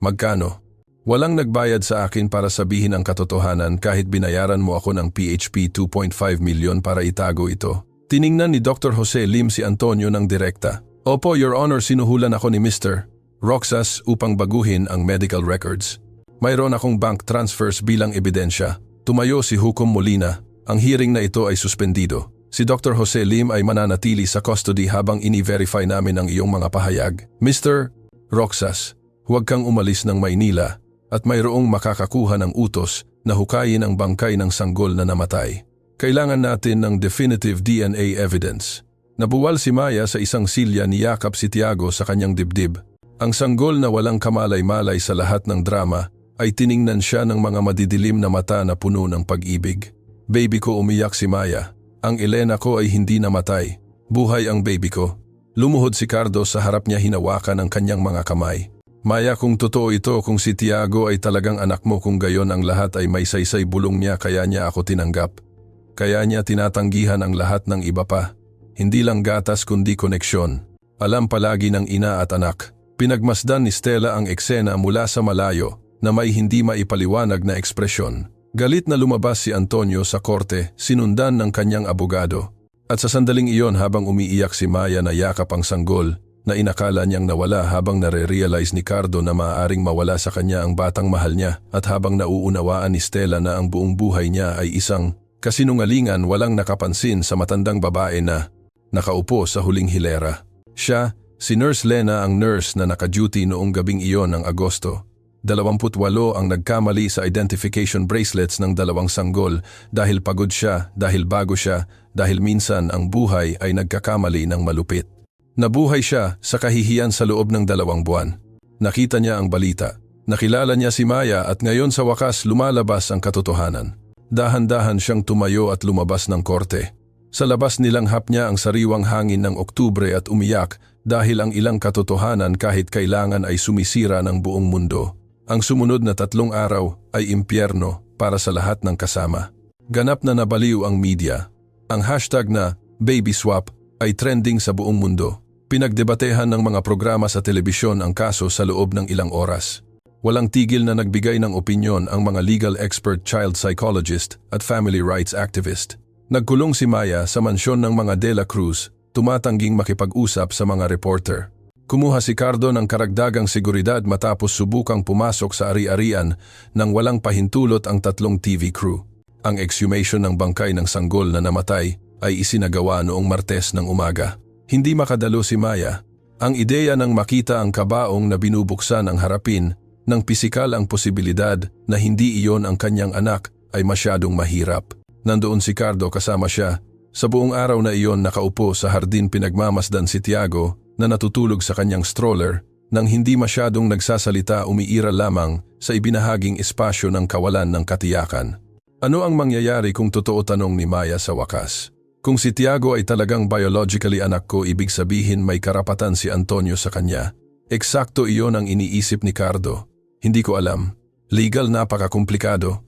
Magkano? Walang nagbayad sa akin para sabihin ang katotohanan kahit binayaran mo ako ng PHP 2.5 milyon para itago ito. Tiningnan ni Dr. Jose Lim si Antonio ng direkta. Opo, Your Honor, sinuhulan ako ni Mr. Roxas, upang baguhin ang medical records. Mayroon akong bank transfers bilang ebidensya. Tumayo si Hukom Molina. Ang hearing na ito ay suspendido. Si Dr. Jose Lim ay mananatili sa custody habang ini-verify namin ang iyong mga pahayag. Mr. Roxas, huwag kang umalis ng Maynila at mayroong makakakuha ng utos na hukayin ang bangkay ng sanggol na namatay. Kailangan natin ng definitive DNA evidence. Nabuwal si Maya sa isang silya, niyakap si Tiago sa kanyang dibdib. Ang sanggol na walang kamalay-malay sa lahat ng drama ay tiningnan siya ng mga madidilim na mata na puno ng pag-ibig. Baby ko, umiyak si Maya. Ang Elena ko ay hindi namatay. Buhay ang baby ko. Lumuhod si Cardo, sa harap niya hinawakan ang kanyang mga kamay. Maya, kung totoo ito, kung si Tiago ay talagang anak mo, kung gayon ang lahat ay may saysay bulong niya, kaya niya ako tinanggap. Kaya niya tinatanggihan ang lahat ng iba pa. Hindi lang gatas kundi koneksyon. Alam palagi ng ina at anak. Pinagmasdan ni Stella ang eksena mula sa malayo na may hindi maipaliwanag na ekspresyon. Galit na lumabas si Antonio sa korte, sinundan ng kanyang abogado. At sa sandaling iyon, habang umiiyak si Maya, na yakap ang sanggol na inakala niyang nawala, habang nare-realize ni Cardo na maaaring mawala sa kanya ang batang mahal niya, at habang nauunawaan ni Stella na ang buong buhay niya ay isang kasinungalingan, walang nakapansin sa matandang babae na nakaupo sa huling hilera. Siya, si Nurse Lena, ang nurse na naka-duty noong gabing iyon ng Agosto. 28 ang nagkamali sa identification bracelets ng dalawang sanggol dahil pagod siya, dahil bago siya, dahil minsan ang buhay ay nagkakamali ng malupit. Nabuhay siya sa kahihiyan sa loob ng 2 buwan. Nakita niya ang balita. Nakilala niya si Maya at ngayon sa wakas lumalabas ang katotohanan. Dahan-dahan siyang tumayo at lumabas ng korte. Sa labas nilanghap niya ang sariwang hangin ng Oktubre at umiyak dahil ang ilang katotohanan kahit kailangan ay sumisira ng buong mundo. Ang sumunod na 3 araw ay impyerno para sa lahat ng kasama. Ganap na nabaliw ang media. Ang hashtag na Baby Swap ay trending sa buong mundo. Pinagdebatehan ng mga programa sa telebisyon ang kaso sa loob ng ilang oras. Walang tigil na nagbigay ng opinyon ang mga legal expert, child psychologist at family rights activist. Nagkulong si Maya sa mansyon ng mga De La Cruz, tumatangging makipag-usap sa mga reporter. Kumuha si Cardo ng karagdagang seguridad matapos subukang pumasok sa ari-arian nang walang pahintulot ang 3 TV crew. Ang exhumation ng bangkay ng sanggol na namatay ay isinagawa noong Martes ng umaga. Hindi makadalo si Maya. Ang ideya ng makita ang kabaong na binubuksan ang harapin ng pisikal ang posibilidad na hindi iyon ang kanyang anak ay masyadong mahirap. Nandoon si Cardo kasama siya. Sa buong araw na iyon nakaupo sa hardin, pinagmamasdan si Tiago na natutulog sa kanyang stroller nang hindi masyadong nagsasalita, umiiral lamang sa ibinahaging espasyo ng kawalan ng katiyakan. Ano ang mangyayari kung totoo, tanong ni Maya sa wakas? Kung si Tiago ay talagang biologically anak ko, ibig sabihin may karapatan si Antonio sa kanya. Eksakto iyon ang iniisip ni Cardo. Hindi ko alam. Legal, napakakomplikado.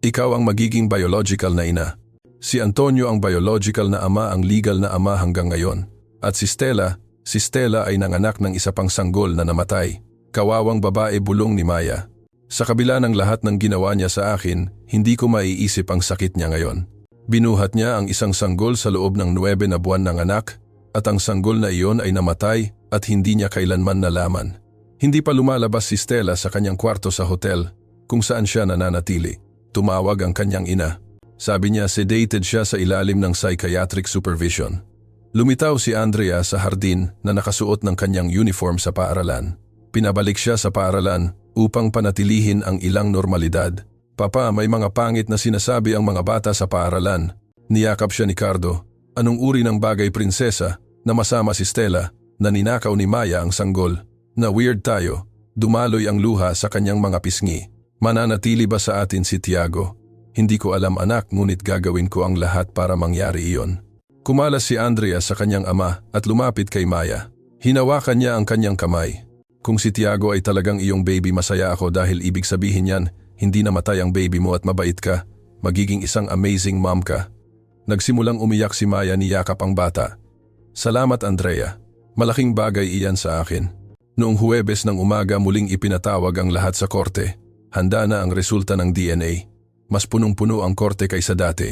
Ikaw ang magiging biological na ina. Si Antonio ang biological na ama, ang legal na ama hanggang ngayon. At si Stella ay nanganak ng isa pang sanggol na namatay. Kawawang babae, bulong ni Maya. Sa kabila ng lahat ng ginawa niya sa akin, hindi ko maiisip ang sakit niya ngayon. Binuhat niya ang isang sanggol sa loob ng 9 na buwan ng anak, at ang sanggol na iyon ay namatay at hindi niya kailanman nalaman. Hindi pa lumalabas si Stella sa kanyang kwarto sa hotel kung saan siya nananatili. Tumawag ang kanyang ina. Sabi niya sedated siya sa ilalim ng psychiatric supervision. Lumitaw si Andrea sa hardin na nakasuot ng kanyang uniform sa paaralan. Pinabalik siya sa paaralan upang panatilihin ang ilang normalidad. Papa, may mga pangit na sinasabi ang mga bata sa paaralan. Niyakap siya ni Cardo. Anong uri ng bagay, prinsesa, na masama si Stella, na ninakaw ni Maya ang sanggol? Na weird tayo. Dumaloy ang luha sa kanyang mga pisngi. Mananatili ba sa atin si Tiago? Hindi ko alam, anak, ngunit gagawin ko ang lahat para mangyari iyon. Kumalas si Andrea sa kanyang ama at lumapit kay Maya. Hinawakan niya ang kanyang kamay. Kung si Tiago ay talagang iyong baby, masaya ako dahil ibig sabihin yan, hindi namatay ang baby mo at mabait ka. Magiging isang amazing mom ka. Nagsimulang umiyak si Maya, niyakap ang bata. Salamat, Andrea. Malaking bagay iyan sa akin. Noong Huwebes ng umaga muling ipinatawag ang lahat sa korte. Handa na ang resulta ng DNA. Mas punong-puno ang korte kaysa dati.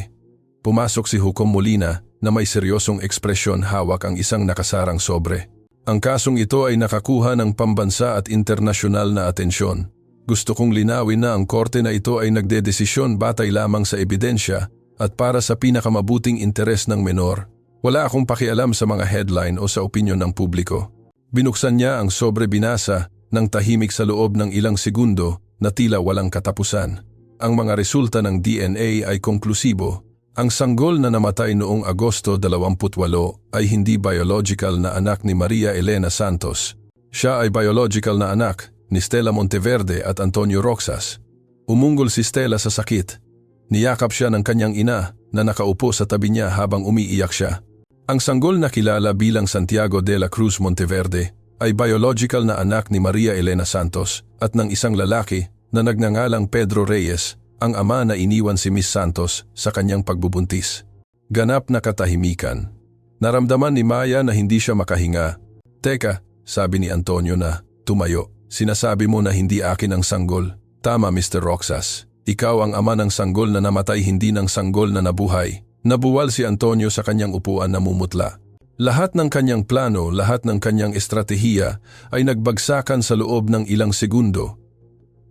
Pumasok si Hukom Molina na may seryosong ekspresyon, hawak ang isang nakasarang sobre. Ang kasong ito ay nakakuha ng pambansa at internasyonal na atensyon. Gusto kong linawin na ang korte na ito ay nagdedesisyon batay lamang sa ebidensya at para sa pinakamabuting interes ng menor. Wala akong pakialam sa mga headline o sa opinyon ng publiko. Binuksan niya ang sobre binasa ng tahimik sa loob ng ilang segundo na tila walang katapusan. Ang mga resulta ng DNA ay konklusibo. Ang sanggol na namatay noong Agosto 28 ay hindi biological na anak ni Maria Elena Santos. Siya ay biological na anak ni Stella Monteverde at Antonio Roxas. Umunggol si Stella sa sakit. Niyakap siya ng kanyang ina na nakaupo sa tabi niya habang umiiyak siya. Ang sanggol na kilala bilang Santiago de la Cruz Monteverde ay biological na anak ni Maria Elena Santos at ng isang lalaki na nagngangalang Pedro Reyes, ang ama na iniwan si Miss Santos sa kanyang pagbubuntis. Ganap na katahimikan. Naramdaman ni Maya na hindi siya makahinga. "Teka," sabi ni Antonio na tumayo. "Sinasabi mo na hindi akin ang sanggol." "Tama, Mr. Roxas. Ikaw ang ama ng sanggol na namatay, hindi ng sanggol na nabuhay." Nabuwal si Antonio sa kanyang upuan na mumutla. Lahat ng kanyang plano, lahat ng kanyang estratehiya ay nagbagsakan sa loob ng ilang segundo.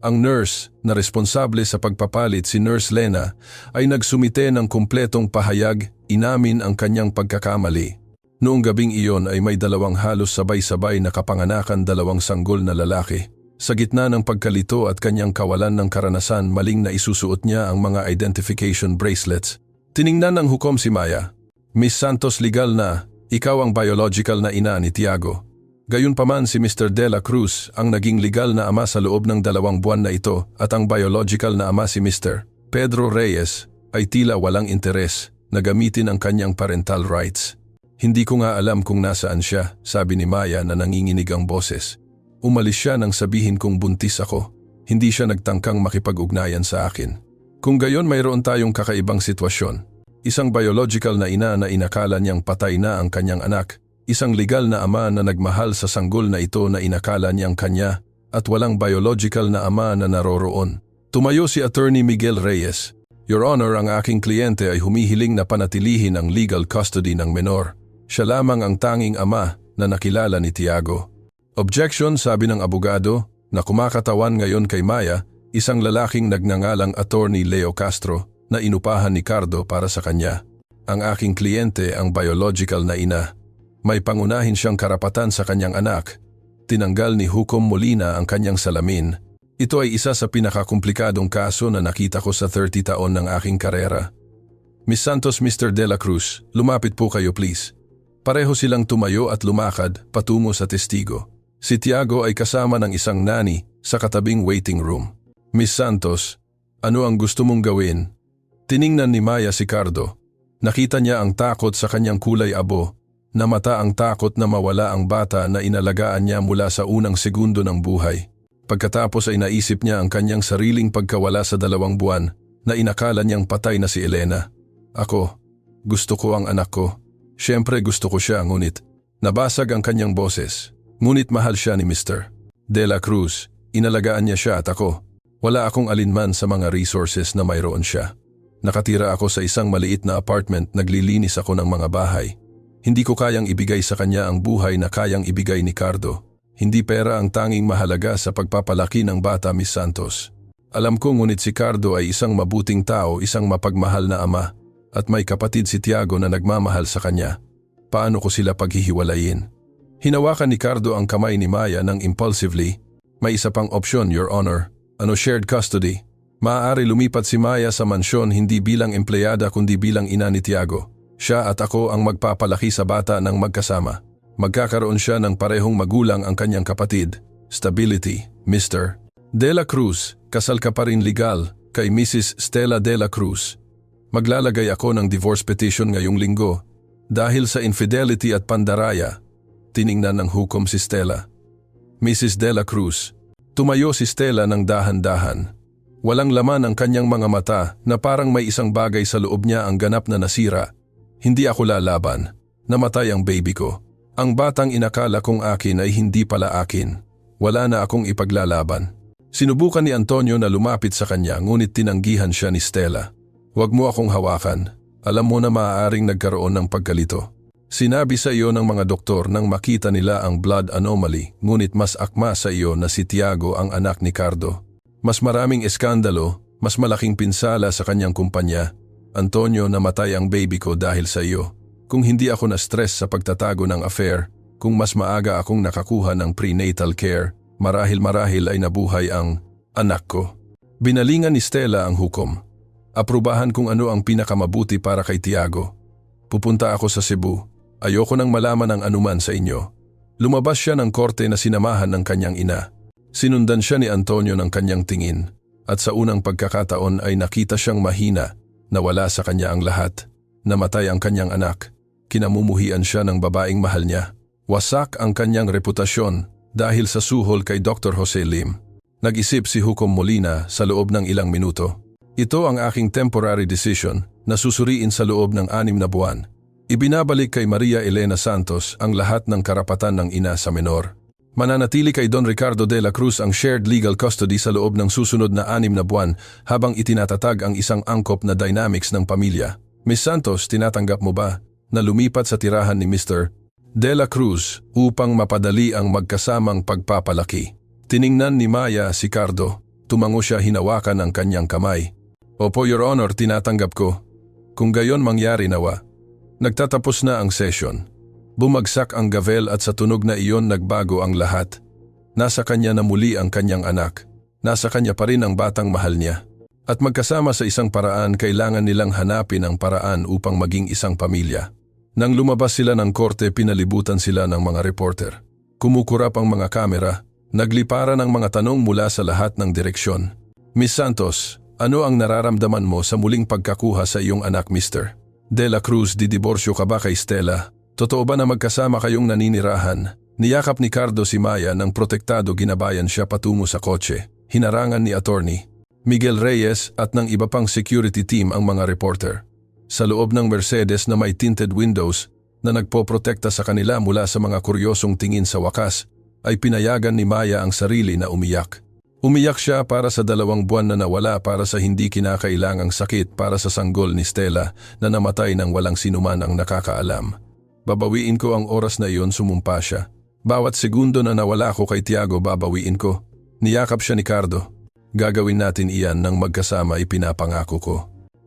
Ang nurse na responsable sa pagpapalit, si Nurse Lena, ay nagsumite ng kumpletong pahayag, inamin ang kanyang pagkakamali. Noong gabing iyon ay may dalawang halos sabay-sabay na kapanganakan, dalawang sanggol na lalaki. Sa gitna ng pagkalito at kanyang kawalan ng karanasan, maling na isusuot niya ang mga identification bracelets. Tiningnan ng hukom si Maya. "Miss Santos, legal na. Ikaw ang biological na ina ni Tiago." Gayunpaman, si Mr. De La Cruz ang naging legal na ama sa loob ng 2 buwan na ito at ang biological na ama, si Mr. Pedro Reyes, ay tila walang interes na gamitin ang kanyang parental rights. "Hindi ko nga alam kung nasaan siya," sabi ni Maya na nanginginig ang boses. "Umalis siya nang sabihin kong buntis ako. Hindi siya nagtangkang makipag-ugnayan sa akin." Kung gayon, mayroon tayong kakaibang sitwasyon. Isang biological na ina na inakala niyang patay na ang kanyang anak. Isang legal na ama na nagmahal sa sanggol na ito na inakala niyang kanya, at walang biological na ama na naroroon. Tumayo si Attorney Miguel Reyes. "Your Honor, ang aking kliyente ay humihiling na panatilihin ang legal custody ng menor. Siya lamang ang tanging ama na nakilala ni Tiago." "Objection," sabi ng abogado na kumakatawan ngayon kay Maya, isang lalaking nagngangalang Attorney Leo Castro na inupahan ni Cardo para sa kanya. "Ang aking kliyente ang biological na ina. May pangunahin siyang karapatan sa kanyang anak." Tinanggal ni Hukom Molina ang kanyang salamin. "Ito ay isa sa pinakakomplikadong kaso na nakita ko sa 30 taon ng aking karera." "Miss Santos, Mr. De La Cruz, lumapit po kayo please." Pareho silang tumayo at lumakad patungo sa testigo. Si Tiago ay kasama ng isang nani sa katabing waiting room. "Miss Santos, ano ang gusto mong gawin?" Tiningnan ni Maya si Cardo. Nakita niya ang takot sa kanyang kulay abo. Namata ang takot na mawala ang bata na inalagaan niya mula sa unang segundo ng buhay. Pagkatapos ay naisip niya ang kanyang sariling pagkawala sa 2 buwan na inakala niyang patay na si Elena. Gusto ko ang anak ko. Siyempre gusto ko siya, ngunit nabasag ang kanyang boses. Ngunit mahal siya ni Mr. De La Cruz. Inalagaan niya siya at ako. Wala akong alinman sa mga resources na mayroon siya. Nakatira ako sa isang maliit na apartment, naglilinis ako ng mga bahay. Hindi ko kayang ibigay sa kanya ang buhay na kayang ibigay ni Cardo. Hindi pera ang tanging mahalaga sa pagpapalaki ng bata, Miss Santos. Alam ko, ngunit si Cardo ay isang mabuting tao, isang mapagmahal na ama, at may kapatid si Tiago na nagmamahal sa kanya. Paano ko sila paghihiwalayin?" Hinawakan ni Cardo ang kamay ni Maya nang impulsively. "May isa pang opsyon, Your Honor. Shared custody. Maaari lumipat si Maya sa mansyon hindi bilang empleyada kundi bilang ina ni Tiago. Siya at ako ang magpapalaki sa bata ng magkasama. Magkakaroon siya ng parehong magulang ang kanyang kapatid. Stability, Mr. De La Cruz, kasal ka pa rin legal kay Mrs. Stella De La Cruz. Maglalagay ako ng divorce petition ngayong linggo dahil sa infidelity at pandaraya." Tiningnan ng hukom si Stella. "Mrs. De La Cruz." Tumayo si Stella ng dahan-dahan. Walang laman ang kanyang mga mata na parang may isang bagay sa loob niya ang ganap na nasira. "Hindi ako lalaban. Namatay ang baby ko. Ang batang inakala kong akin ay hindi pala akin. Wala na akong ipaglalaban." Sinubukan ni Antonio na lumapit sa kanya, ngunit tinanggihan siya ni Stella. "Huwag mo akong hawakan. Alam mo na maaaring nagkaroon ng pagkalito." Sinabi sa iyo ng mga doktor nang makita nila ang blood anomaly, ngunit mas akma sa iyo na si Tiago ang anak ni Cardo. Mas maraming eskandalo, mas malaking pinsala sa kanyang kumpanya. Antonio, namatay ang baby ko dahil sa iyo. Kung hindi ako na-stress sa pagtatago ng affair, kung mas maaga akong nakakuha ng prenatal care, marahil ay nabuhay ang anak ko. Binalingan ni Stella ang hukom. Aprubahan kung ano ang pinakamabuti para kay Tiago. Pupunta ako sa Cebu. Ayoko nang malaman ang anuman sa inyo. Lumabas siya ng korte na sinamahan ng kanyang ina. Sinundan siya ni Antonio ng kanyang tingin. At sa unang pagkakataon ay nakita siyang mahina. Nawala sa kanya ang lahat. Namatay ang kanyang anak. Kinamumuhian siya ng babaeng mahal niya. Wasak ang kanyang reputasyon dahil sa suhol kay Dr. Jose Lim. Nag-isip si Hukom Molina sa loob ng ilang minuto. Ito ang aking temporary decision na susuriin sa loob ng 6 na buwan. Ibinabalik kay Maria Elena Santos ang lahat ng karapatan ng ina sa menor. Mananatili kay Don Ricardo de la Cruz ang shared legal custody sa loob ng susunod na 6 na buwan habang itinatatag ang isang angkop na dynamics ng pamilya. Miss Santos, tinatanggap mo ba na lumipat sa tirahan ni Mr. de la Cruz upang mapadali ang magkasamang pagpapalaki? Tiningnan ni Maya si Cardo. Tumango siya, hinawakan ang kanyang kamay. Opo, Your Honor, tinatanggap ko. Kung gayon mangyari nawa. Nagtatapos na ang session. Bumagsak ang gavel at sa tunog na iyon nagbago ang lahat. Nasa kanya na muli ang kanyang anak. Nasa kanya pa rin ang batang mahal niya. At magkasama sa isang paraan, kailangan nilang hanapin ang paraan upang maging isang pamilya. Nang lumabas sila ng korte, pinalibutan sila ng mga reporter. Kumukurap ang mga kamera. Nagliparan ang mga tanong mula sa lahat ng direksyon. Miss Santos, ano ang nararamdaman mo sa muling pagkakuha sa iyong anak, Mr. de la Cruz? Didiborsyo ka ba kay Stella? Totoo ba na magkasama kayong naninirahan? Niyakap ni Cardo si Maya ng protektado, ginabayan siya patungo sa kotse. Hinarangan ni Attorney Miguel Reyes at ng iba pang security team ang mga reporter. Sa loob ng Mercedes na may tinted windows na nagpoprotekta sa kanila mula sa mga kuryosong tingin, sa wakas ay pinayagan ni Maya ang sarili na umiyak. Umiyak siya para sa 2 buwan na nawala, para sa hindi kinakailangang sakit, para sa sanggol ni Stella na namatay nang walang sinuman ang nakakaalam. Babawiin ko ang oras na iyon, sumumpa siya. Bawat segundo na nawala ko kay Tiago, babawiin ko. Niyakap siya ni Cardo. Gagawin natin iyan ng magkasama, ipinapangako ko.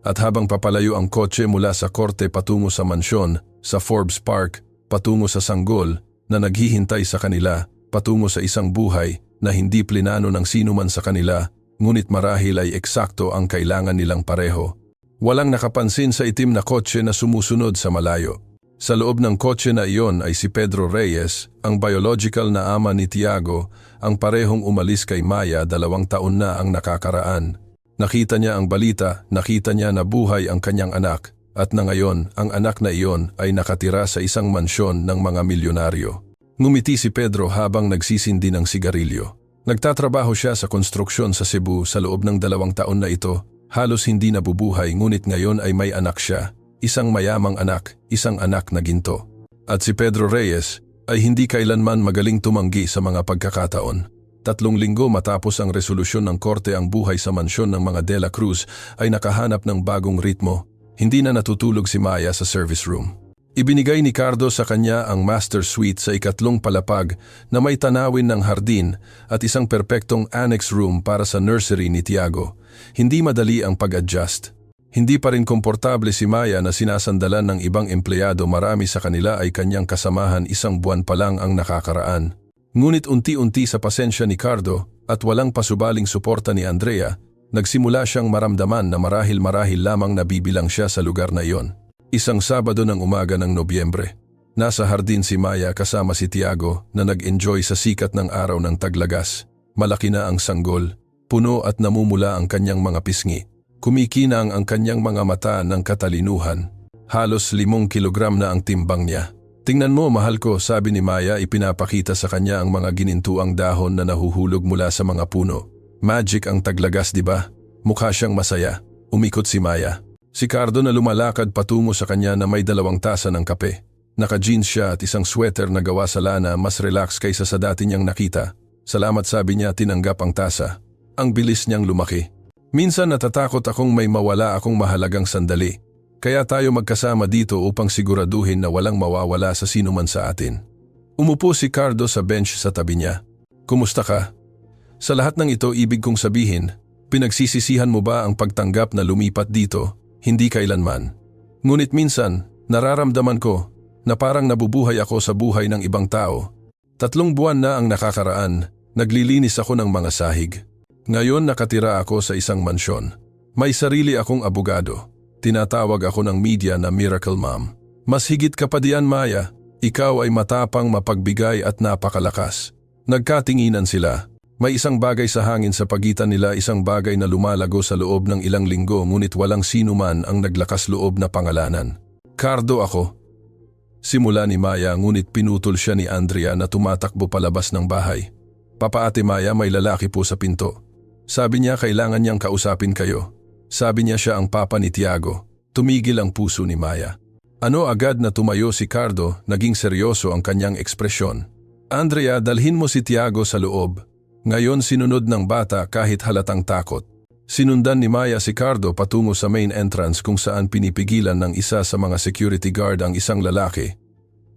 At habang papalayo ang kotse mula sa korte patungo sa mansyon, sa Forbes Park, patungo sa sanggol na naghihintay sa kanila, patungo sa isang buhay na hindi plinano ng sinuman sa kanila, ngunit marahil ay eksakto ang kailangan nilang pareho. Walang nakapansin sa itim na kotse na sumusunod sa malayo. Sa loob ng kotse na iyon ay si Pedro Reyes, ang biological na ama ni Tiago, ang parehong umalis kay Maya 2 taon na ang nakakaraan. Nakita niya ang balita, nakita niya na buhay ang kanyang anak, at na ngayon ang anak na iyon ay nakatira sa isang mansyon ng mga milyonaryo. Ngumiti si Pedro habang nagsisindi ng sigarilyo. Nagtatrabaho siya sa konstruksyon sa Cebu. Sa loob ng 2 taon na ito, halos hindi nabubuhay, ngunit ngayon ay may anak siya. Isang mayamang anak, isang anak na ginto. At si Pedro Reyes ay hindi kailanman magaling tumanggi sa mga pagkakataon. 3 linggo matapos ang resolusyon ng korte, ang buhay sa mansyon ng mga De La Cruz ay nakahanap ng bagong ritmo. Hindi na natutulog si Maya sa service room. Ibinigay ni Cardo sa kanya ang master suite sa 2 palapag na may tanawin ng hardin at isang perpektong annex room para sa nursery ni Tiago. Hindi madali ang pag-adjust. Hindi pa rin komportable si Maya na sinasandalan ng ibang empleyado. Marami sa kanila ay kanyang kasamahan, 1 buwan pa lang ang nakakaraan. Ngunit unti-unti sa pasensya ni Cardo at walang pasubaling suporta ni Andrea, nagsimula siyang maramdaman na marahil lamang nabibilang siya sa lugar na iyon. Isang Sabado ng umaga ng Nobyembre. Nasa hardin si Maya kasama si Tiago na nag-enjoy sa sikat ng araw ng taglagas. Malaki na ang sanggol, puno at namumula ang kanyang mga pisngi. Kumikinang ang kanyang mga mata ng katalinuhan. Halos 5 kilogram na ang timbang niya. Tingnan mo, mahal ko, sabi ni Maya, ipinapakita sa kanya ang mga ginintuang dahon na nahuhulog mula sa mga puno. Magic ang taglagas, di ba? Mukha siyang masaya. Umikot si Maya. Si Cardo na lumalakad patungo sa kanya na may 2 tasa ng kape. Naka-jeans siya at isang sweater na gawa sa lana, mas relax kaysa sa dati niyang nakita. Salamat, sabi niya, tinanggap ang tasa. Ang bilis niyang lumaki. Minsan natatakot akong may mawala akong mahalagang sandali. Kaya tayo magkasama dito upang siguraduhin na walang mawawala sa sinuman sa atin. Umupo si Cardo sa bench sa tabi niya. Kumusta ka? Sa lahat ng ito ibig kong sabihin, pinagsisisihan mo ba ang pagtanggap na lumipat dito? Hindi kailanman. Ngunit minsan, nararamdaman ko na parang nabubuhay ako sa buhay ng ibang tao. 3 buwan na ang nakakaraan, naglilinis ako ng mga sahig. Ngayon nakatira ako sa isang mansyon. May sarili akong abogado. Tinatawag ako ng media na Miracle Mom. Mas higit ka pa diyan, Maya. Ikaw ay matapang, mapagbigay at napakalakas. Nagkatinginan sila. May isang bagay sa hangin sa pagitan nila, isang bagay na lumalago sa loob ng ilang linggo ngunit walang sino man ang naglakas loob na pangalanan. Cardo ako. Simula ni Maya ngunit pinutol siya ni Andrea na tumatakbo palabas ng bahay. Papa Ate Maya, may lalaki po sa pinto. Sabi niya kailangan niyang kausapin kayo. Sabi niya siya ang papa ni Tiago. Tumigil ang puso ni Maya. Ano agad na tumayo si Cardo, naging seryoso ang kanyang ekspresyon. Andrea, dalhin mo si Tiago sa loob. Ngayon sinunod ng bata kahit halatang takot. Sinundan ni Maya si Cardo patungo sa main entrance kung saan pinipigilan ng isa sa mga security guard ang isang lalaki.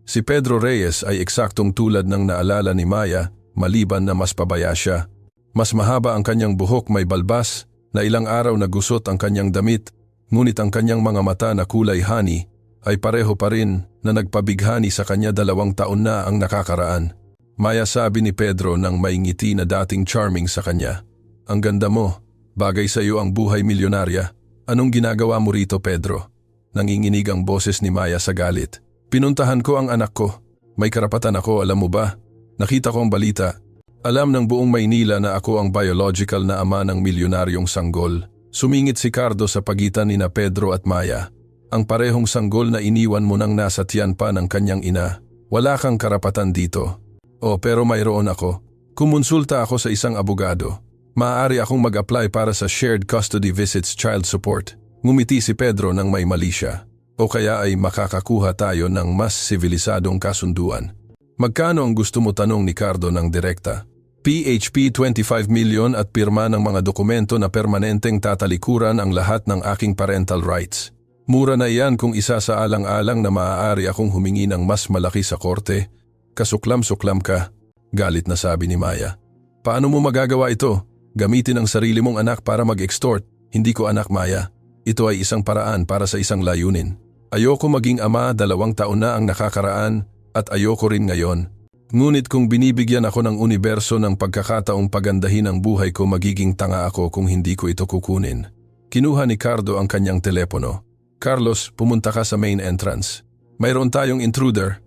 Si Pedro Reyes ay eksaktong tulad ng naalala ni Maya, maliban na mas pabaya siya. Mas mahaba ang kanyang buhok, may balbas, na ilang araw nagusot ang kanyang damit, ngunit ang kanyang mga mata na kulay honey ay pareho pa rin na nagpabighani sa kanya 2 taon na ang nakakaraan. Maya, sabi ni Pedro nang may ngiti na dating charming sa kanya. Ang ganda mo, bagay sa iyo ang buhay milyonarya. Anong ginagawa mo rito, Pedro? Nanginginig ang boses ni Maya sa galit. Pinuntahan ko ang anak ko. May karapatan ako, alam mo ba? Nakita ko ang balita. Alam ng buong Maynila na ako ang biological na ama ng milyonaryong sanggol. Sumingit si Cardo sa pagitan ni na Pedro at Maya. Ang parehong sanggol na iniwan mo nang nasa tiyan pa ng kanyang ina. Wala kang karapatan dito. Oh, pero mayroon ako. Kumonsulta ako sa isang abogado. Maaari akong mag-apply para sa Shared Custody Visits Child Support. Ngumiti si Pedro nang may mali siya. O kaya ay makakakuha tayo ng mas sibilisadong kasunduan. Magkano ang gusto mo, tanong ni Cardo ng direkta. PHP 25 million at pirma ng mga dokumento na permanenteng tatalikuran ang lahat ng aking parental rights. Mura na iyan kung isa sa alang-alang na maaari akong humingi ng mas malaki sa korte. Kasuklam-suklam ka, galit na sabi ni Maya. Paano mo magagawa ito? Gamitin ang sarili mong anak para mag-extort. Hindi ko anak, Maya. Ito ay isang paraan para sa isang layunin. Ayoko maging ama, 2 taon na ang nakakaraan at ayoko rin ngayon. Ngunit kung binibigyan ako ng universo ng pagkakataong pagandahin ang buhay ko, magiging tanga ako kung hindi ko ito kukunin. Kinuha ni Cardo ang kanyang telepono. Carlos, pumunta ka sa main entrance. Mayroon tayong intruder.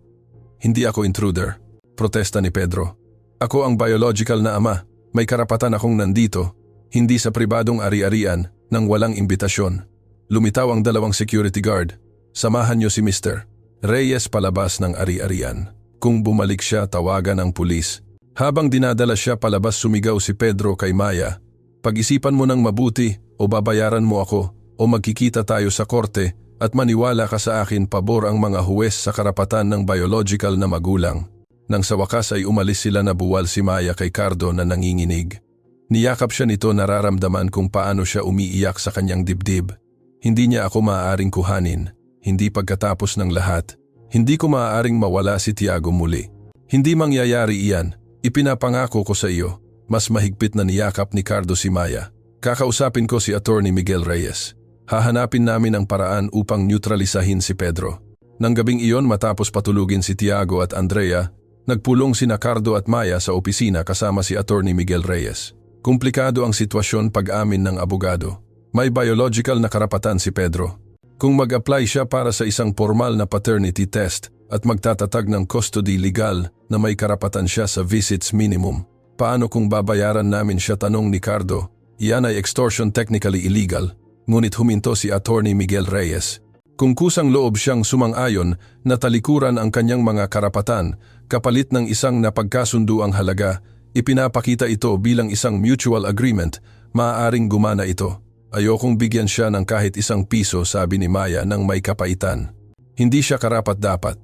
Hindi ako intruder. Protesta ni Pedro. Ako ang biological na ama. May karapatan akong nandito. Hindi sa pribadong ari-arian nang walang imbitasyon. Lumitaw ang 2 security guard. Samahan niyo si Mr. Reyes palabas ng ari-arian. Kung bumalik siya, tawagan ang pulis. Habang dinadala siya palabas, sumigaw si Pedro kay Maya. Pag-isipan mo ng mabuti o babayaran mo ako o magkikita tayo sa korte at maniwala ka sa akin, pabor ang mga huwes sa karapatan ng biological na magulang. Nang sa wakas ay umalis sila, na buwal si Maya kay Cardo na nanginginig. Niyakap siya nito, nararamdaman kung paano siya umiiyak sa kanyang dibdib. Hindi niya ako maaaring kuhanin. Hindi pagkatapos ng lahat. Hindi ko maaaring mawala si Tiago muli. Hindi mangyayari iyan. Ipinapangako ko sa iyo. Mas mahigpit na niyakap ni Cardo si Maya. Kakausapin ko si Attorney Miguel Reyes. Hahanapin namin ang paraan upang neutralisahin si Pedro. Nang gabing iyon, matapos patulugin si Tiago at Andrea, nagpulong sina Cardo at Maya sa opisina kasama si Attorney Miguel Reyes. Komplikado ang sitwasyon, pag-amin ng abogado. May biological na karapatan si Pedro. Kung mag-apply siya para sa isang formal na paternity test at magtatatag ng custody legal na may karapatan siya sa visits minimum, paano kung babayaran namin siya, tanong ni Cardo? Iyan ay extortion, technically illegal. Ngunit huminto si Attorney Miguel Reyes. Kung kusang loob siyang sumang-ayon na talikuran ang kanyang mga karapatan kapalit ng isang napagkasunduang halaga, ipinapakita ito bilang isang mutual agreement, maaaring gumana ito. Ayokong bigyan siya ng kahit 1 piso, sabi ni Maya nang may kapaitan. Hindi siya karapat-dapat.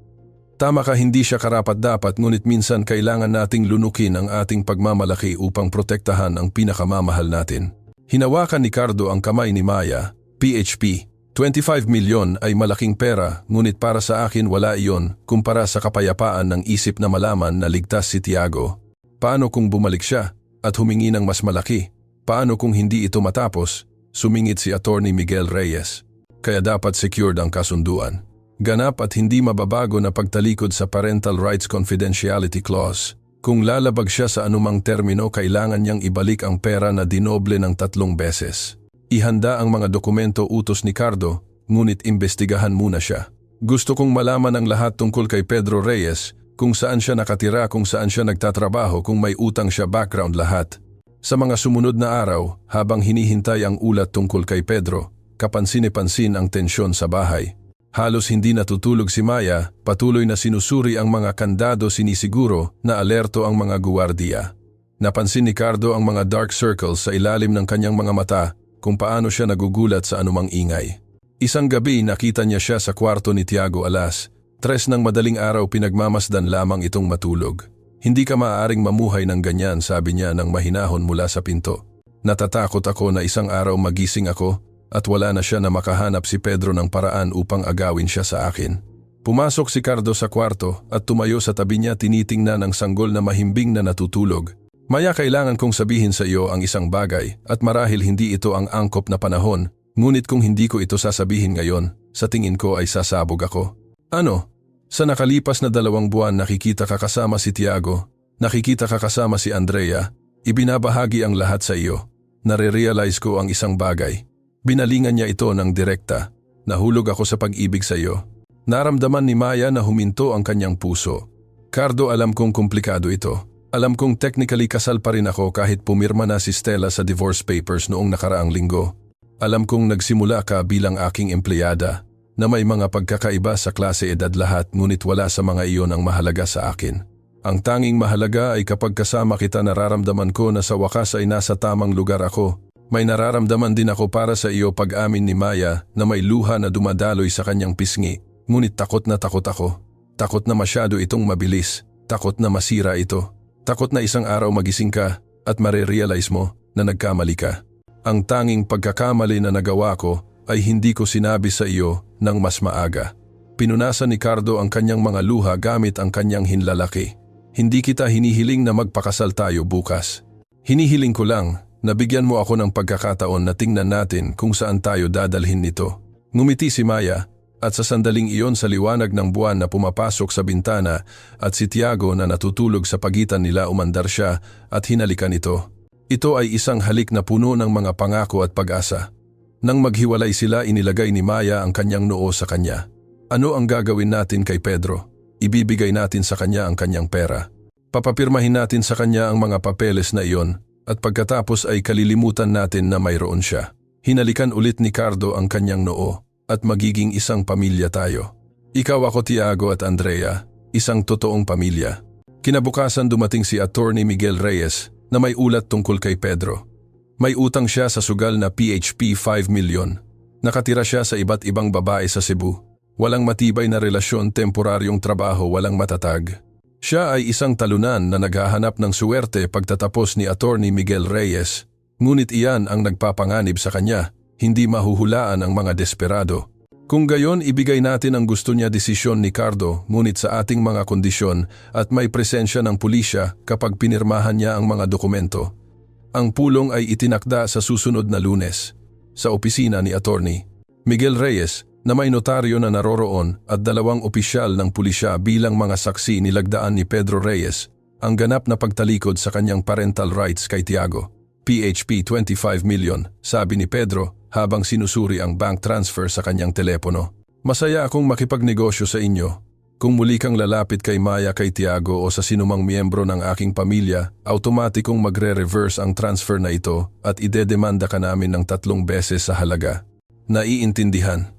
Tama ka, hindi siya karapat-dapat, ngunit minsan kailangan nating lunukin ang ating pagmamalaki upang protektahan ang pinakamamahal natin. Hinawakan ni Cardo ang kamay ni Maya. PHP 25 milyon ay malaking pera, ngunit para sa akin wala iyon kumpara sa kapayapaan ng isip na malaman na ligtas si Tiago. Paano kung bumalik siya at humingi ng mas malaki? Paano kung hindi ito matapos? Sumingit si Attorney Miguel Reyes. Kaya dapat secured ang kasunduan. Ganap at hindi mababago na pagtalikod sa Parental Rights Confidentiality Clause. Kung lalabag siya sa anumang termino, kailangan niyang ibalik ang pera na dinoble ng 3 beses. Ihanda ang mga dokumento utos ni Cardo, ngunit imbestigahan muna siya. Gusto kong malaman ang lahat tungkol kay Pedro Reyes, kung saan siya nakatira, kung saan siya nagtatrabaho, kung may utang siya, background lahat. Sa mga sumunod na araw, habang hinihintay ang ulat tungkol kay Pedro, kapansin-pansin ang tensyon sa bahay. Halos hindi natutulog si Maya, patuloy na sinusuri ang mga kandado, sinisiguro na alerto ang mga guwardiya. Napansin ni Cardo ang mga dark circles sa ilalim ng kanyang mga mata, kung paano siya nagugulat sa anumang ingay. Isang gabi nakita niya siya sa kwarto ni Tiago alas 3 ng madaling araw, pinagmamasdan lamang itong matulog. Hindi ka maaaring mamuhay ng ganyan, sabi niya nang mahinahon mula sa pinto. Natatakot ako na isang araw magising ako at wala na siya na makahanap si Pedro ng paraan upang agawin siya sa akin. Pumasok si Cardo sa kwarto at tumayo sa tabi niya, tinitingnan ang sanggol na mahimbing na natutulog. Maya, kailangan kong sabihin sa iyo ang isang bagay at marahil hindi ito ang angkop na panahon, ngunit kung hindi ko ito sasabihin ngayon, sa tingin ko ay sasabog ako. Ano? Sa nakalipas na 2 buwan nakikita ka kasama si Tiago, nakikita ka kasama si Andrea, ibinabahagi ang lahat sa iyo. Nare-realize ko ang isang bagay. Binalingan niya ito ng direkta. Nahulog ako sa pag-ibig sa iyo. Naramdaman ni Maya na huminto ang kanyang puso. Cardo, alam kong komplikado ito. Alam kong technically kasal pa rin ako kahit pumirma na si Stella sa divorce papers noong nakaraang linggo. Alam kong nagsimula ka bilang aking empleyada, na may mga pagkakaiba sa klase, edad lahat, ngunit wala sa mga iyon ang mahalaga sa akin. Ang tanging mahalaga ay kapag kasama kita, nararamdaman ko na sa wakas ay nasa tamang lugar ako. May nararamdaman din ako para sa iyo, pag-amin ni Maya na may luha na dumadaloy sa kanyang pisngi. Ngunit takot ako. Takot na masyado itong mabilis. Takot na masira ito. Takot na isang araw magising ka at marerealize mo na nagkamali ka. Ang tanging pagkakamali na nagawa ko ay hindi ko sinabi sa iyo ng mas maaga. Pinunasan ni Cardo ang kanyang mga luha gamit ang kanyang hinlalaki. Hindi kita hinihiling na magpakasal tayo bukas. Hinihiling ko lang na bigyan mo ako ng pagkakataon na tingnan natin kung saan tayo dadalhin nito. Ngumiti si Maya. At sa sandaling iyon, sa liwanag ng buwan na pumapasok sa bintana at si Tiago na natutulog sa pagitan nila, umandar siya at hinalikan ito. Ito ay isang halik na puno ng mga pangako at pag-asa. Nang maghiwalay sila, inilagay ni Maya ang kanyang noo sa kanya. Ano ang gagawin natin kay Pedro? Ibibigay natin sa kanya ang kanyang pera. Papapirmahin natin sa kanya ang mga papeles na iyon at pagkatapos ay kalilimutan natin na mayroon siya. Hinalikan ulit ni Cardo ang kanyang noo. At magiging isang pamilya tayo. Ikaw, ako, Tiago at Andrea, isang totoong pamilya. Kinabukasan dumating si Attorney Miguel Reyes na may ulat tungkol kay Pedro. May utang siya sa sugal na PHP 5 milyon. Nakatira siya sa iba't ibang babae sa Cebu. Walang matibay na relasyon, temporaryong trabaho, walang matatag. Siya ay isang talunan na naghahanap ng suwerte pagtatapos ni Attorney Miguel Reyes. Ngunit iyan ang nagpapanganib sa kanya. Hindi mahuhulaan ang mga desperado. Kung gayon, ibigay natin ang gusto niya, desisyon ni Cardo, ngunit sa ating mga kondisyon at may presensya ng pulisya kapag pinirmahan niya ang mga dokumento. Ang pulong ay itinakda sa susunod na Lunes, sa opisina ni Attorney Miguel Reyes, na may notaryo na naroroon at 2 opisyal ng pulisya bilang mga saksi. Nilagdaan ni Pedro Reyes ang ganap na pagtalikod sa kanyang parental rights kay Tiago. PHP 25 million, sabi ni Pedro habang sinusuri ang bank transfer sa kanyang telepono. Masaya akong makipagnegosyo sa inyo. Kung muli kang lalapit kay Maya, kay Tiago o sa sinumang miyembro ng aking pamilya, automatikong magre-reverse ang transfer na ito at idedemanda ka namin ng 3 beses sa halaga. Naiintindihan.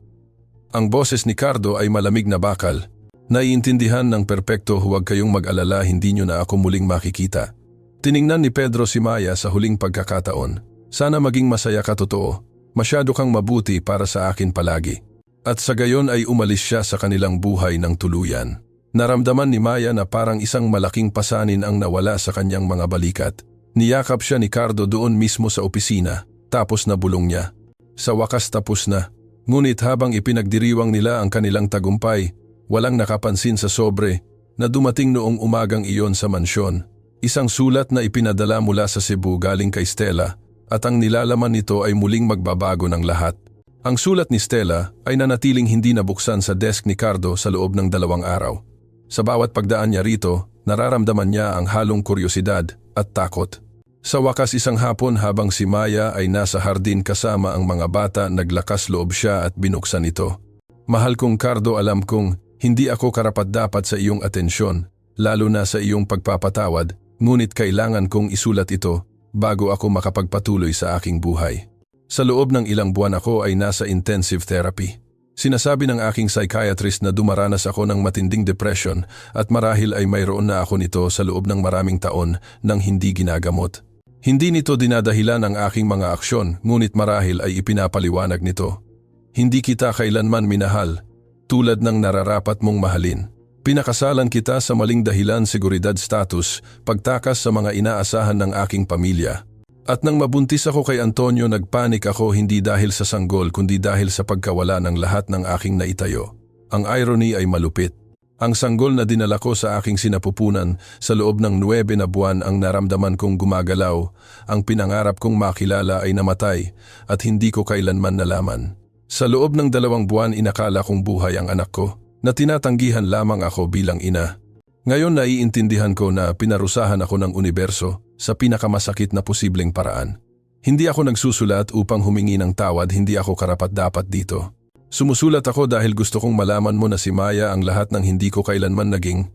Ang boses ni Cardo ay malamig na bakal. Naiintindihan ng perpekto, huwag kayong mag-alala, hindi nyo na ako muling makikita. Tiningnan ni Pedro si Maya sa huling pagkakataon. Sana maging masaya ka, totoo. Masyado kang mabuti para sa akin palagi. At sa gayon ay umalis siya sa kanilang buhay ng tuluyan. Naramdaman ni Maya na parang isang malaking pasanin ang nawala sa kanyang mga balikat. Niyakap siya ni Cardo doon mismo sa opisina, tapos nabulong niya. Sa wakas tapos na. Ngunit habang ipinagdiriwang nila ang kanilang tagumpay, walang nakapansin sa sobre na dumating noong umagang iyon sa mansyon. Isang sulat na ipinadala mula sa Cebu galing kay Stella at ang nilalaman nito ay muling magbabago ng lahat. Ang sulat ni Stella ay nanatiling hindi nabuksan sa desk ni Cardo sa loob ng 2 araw. Sa bawat pagdaan niya rito, nararamdaman niya ang halong kuryosidad at takot. Sa wakas isang hapon habang si Maya ay nasa hardin kasama ang mga bata, naglakas loob siya at binuksan ito. Mahal kong Cardo, alam kong hindi ako karapat-dapat sa iyong atensyon, lalo na sa iyong pagpapatawad, ngunit kailangan kong isulat ito bago ako makapagpatuloy sa aking buhay. Sa loob ng ilang buwan ako ay nasa intensive therapy. Sinasabi ng aking psychiatrist na dumaranas ako ng matinding depression at marahil ay mayroon na ako nito sa loob ng maraming taon nang hindi ginagamot. Hindi nito dinadahilan ang aking mga aksyon, ngunit marahil ay ipinapaliwanag nito. Hindi kita kailanman minahal, tulad ng nararapat mong mahalin. Pinakasalan kita sa maling dahilan, seguridad, status, pagtakas sa mga inaasahan ng aking pamilya. At nang mabuntis ako kay Antonio, nagpanik ako hindi dahil sa sanggol kundi dahil sa pagkawala ng lahat ng aking naitayo. Ang irony ay malupit. Ang sanggol na dinala ko sa aking sinapupunan, sa loob ng 9 na buwan ang naramdaman kong gumagalaw, ang pinangarap kong makilala ay namatay at hindi ko kailanman nalaman. Sa loob ng 2 buwan inakala kong buhay ang anak ko, na tinatanggihan lamang ako bilang ina. Ngayon naiintindihan ko na pinarusahan ako ng universo sa pinakamasakit na posibleng paraan. Hindi ako nagsusulat upang humingi ng tawad, hindi ako karapat-dapat dito. Sumusulat ako dahil gusto kong malaman mo na si Maya ang lahat ng hindi ko kailanman naging.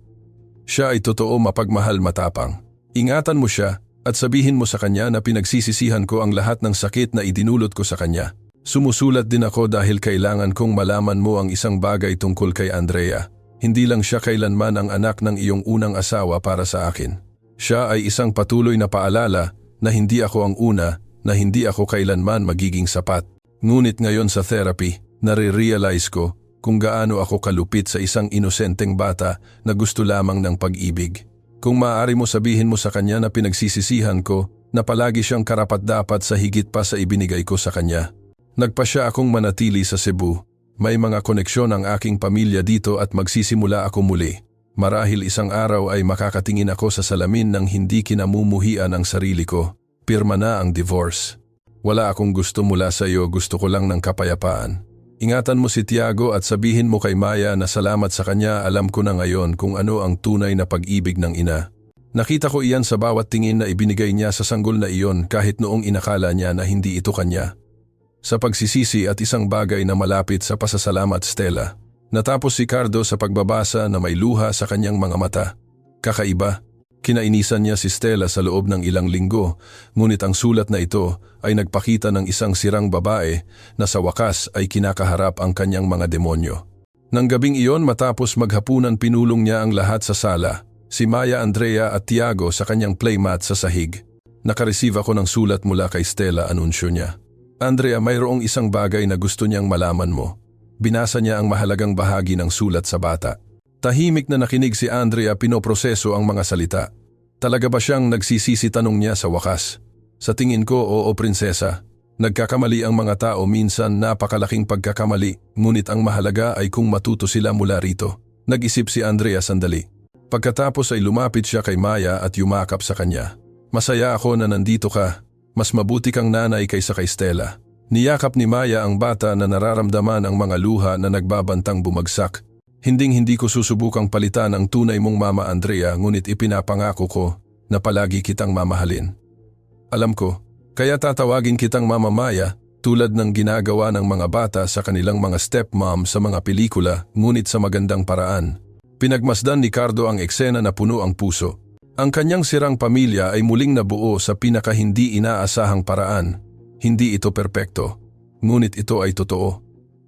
Siya ay totoo, mapagmahal, matapang. Ingatan mo siya at sabihin mo sa kanya na pinagsisisihan ko ang lahat ng sakit na idinulot ko sa kanya. Sumusulat din ako dahil kailangan kong malaman mo ang isang bagay tungkol kay Andrea. Hindi lang siya kailanman ang anak ng iyong unang asawa para sa akin. Siya ay isang patuloy na paalala na hindi ako ang una, na hindi ako kailanman magiging sapat. Ngunit ngayon sa therapy, nare-realize ko kung gaano ako kalupit sa isang inosenteng bata na gusto lamang ng pag-ibig. Kung maaari mo, sabihin mo sa kanya na pinagsisisihan ko na palagi siyang karapat-dapat sa higit pa sa ibinigay ko sa kanya. Nagpasya akong manatili sa Cebu. May mga koneksyon ang aking pamilya dito at magsisimula ako muli. Marahil isang araw ay makakatingin ako sa salamin ng hindi kinamumuhian ang sarili ko. Pirma na ang divorce. Wala akong gusto mula sa iyo, gusto ko lang ng kapayapaan. Ingatan mo si Tiago at sabihin mo kay Maya na salamat sa kanya, alam ko na ngayon kung ano ang tunay na pag-ibig ng ina. Nakita ko iyan sa bawat tingin na ibinigay niya sa sanggol na iyon kahit noong inakala niya na hindi ito kanya. Sa pagsisisi at isang bagay na malapit sa pasasalamat, Stella. Natapos si Cardo sa pagbabasa na may luha sa kanyang mga mata. Kakaiba. Kinainisan niya si Stella sa loob ng ilang linggo, ngunit ang sulat na ito ay nagpakita ng isang sirang babae na sa wakas ay kinakaharap ang kanyang mga demonyo. Nang gabing iyon, matapos maghapunan, pinulong niya ang lahat sa sala, si Maya, Andrea at Tiago sa kanyang playmat sa sahig. Nakareceive ako ng sulat mula kay Stella, anunsyo niya. Andrea, mayroong isang bagay na gusto niyang malaman mo. Binasa niya ang mahalagang bahagi ng sulat sa bata. Tahimik na nakinig si Andrea, pinoproseso ang mga salita. Talaga ba siyang nagsisisi, tanong niya sa wakas. Sa tingin ko, oo prinsesa. Nagkakamali ang mga tao, minsan napakalaking pagkakamali, ngunit ang mahalaga ay kung matuto sila mula rito. Nag-isip si Andrea sandali. Pagkatapos ay lumapit siya kay Maya at yumakap sa kanya. Masaya ako na nandito ka. Mas mabuti kang nanay kaysa kay Stella. Niyakap ni Maya ang bata na nararamdaman ang mga luha na nagbabantang bumagsak. Hinding-hindi ko susubukang palitan ang tunay mong mama, Andrea, ngunit ipinapangako ko na palagi kitang mamahalin. Alam ko, kaya tatawagin kitang Mama Maya, tulad ng ginagawa ng mga bata sa kanilang mga stepmom sa mga pelikula, ngunit sa magandang paraan. Pinagmasdan ni Cardo ang eksena na puno ang puso. Ang kanyang sirang pamilya ay muling nabuo sa pinaka-hindi inaasahang paraan. Hindi ito perpekto, ngunit ito ay totoo.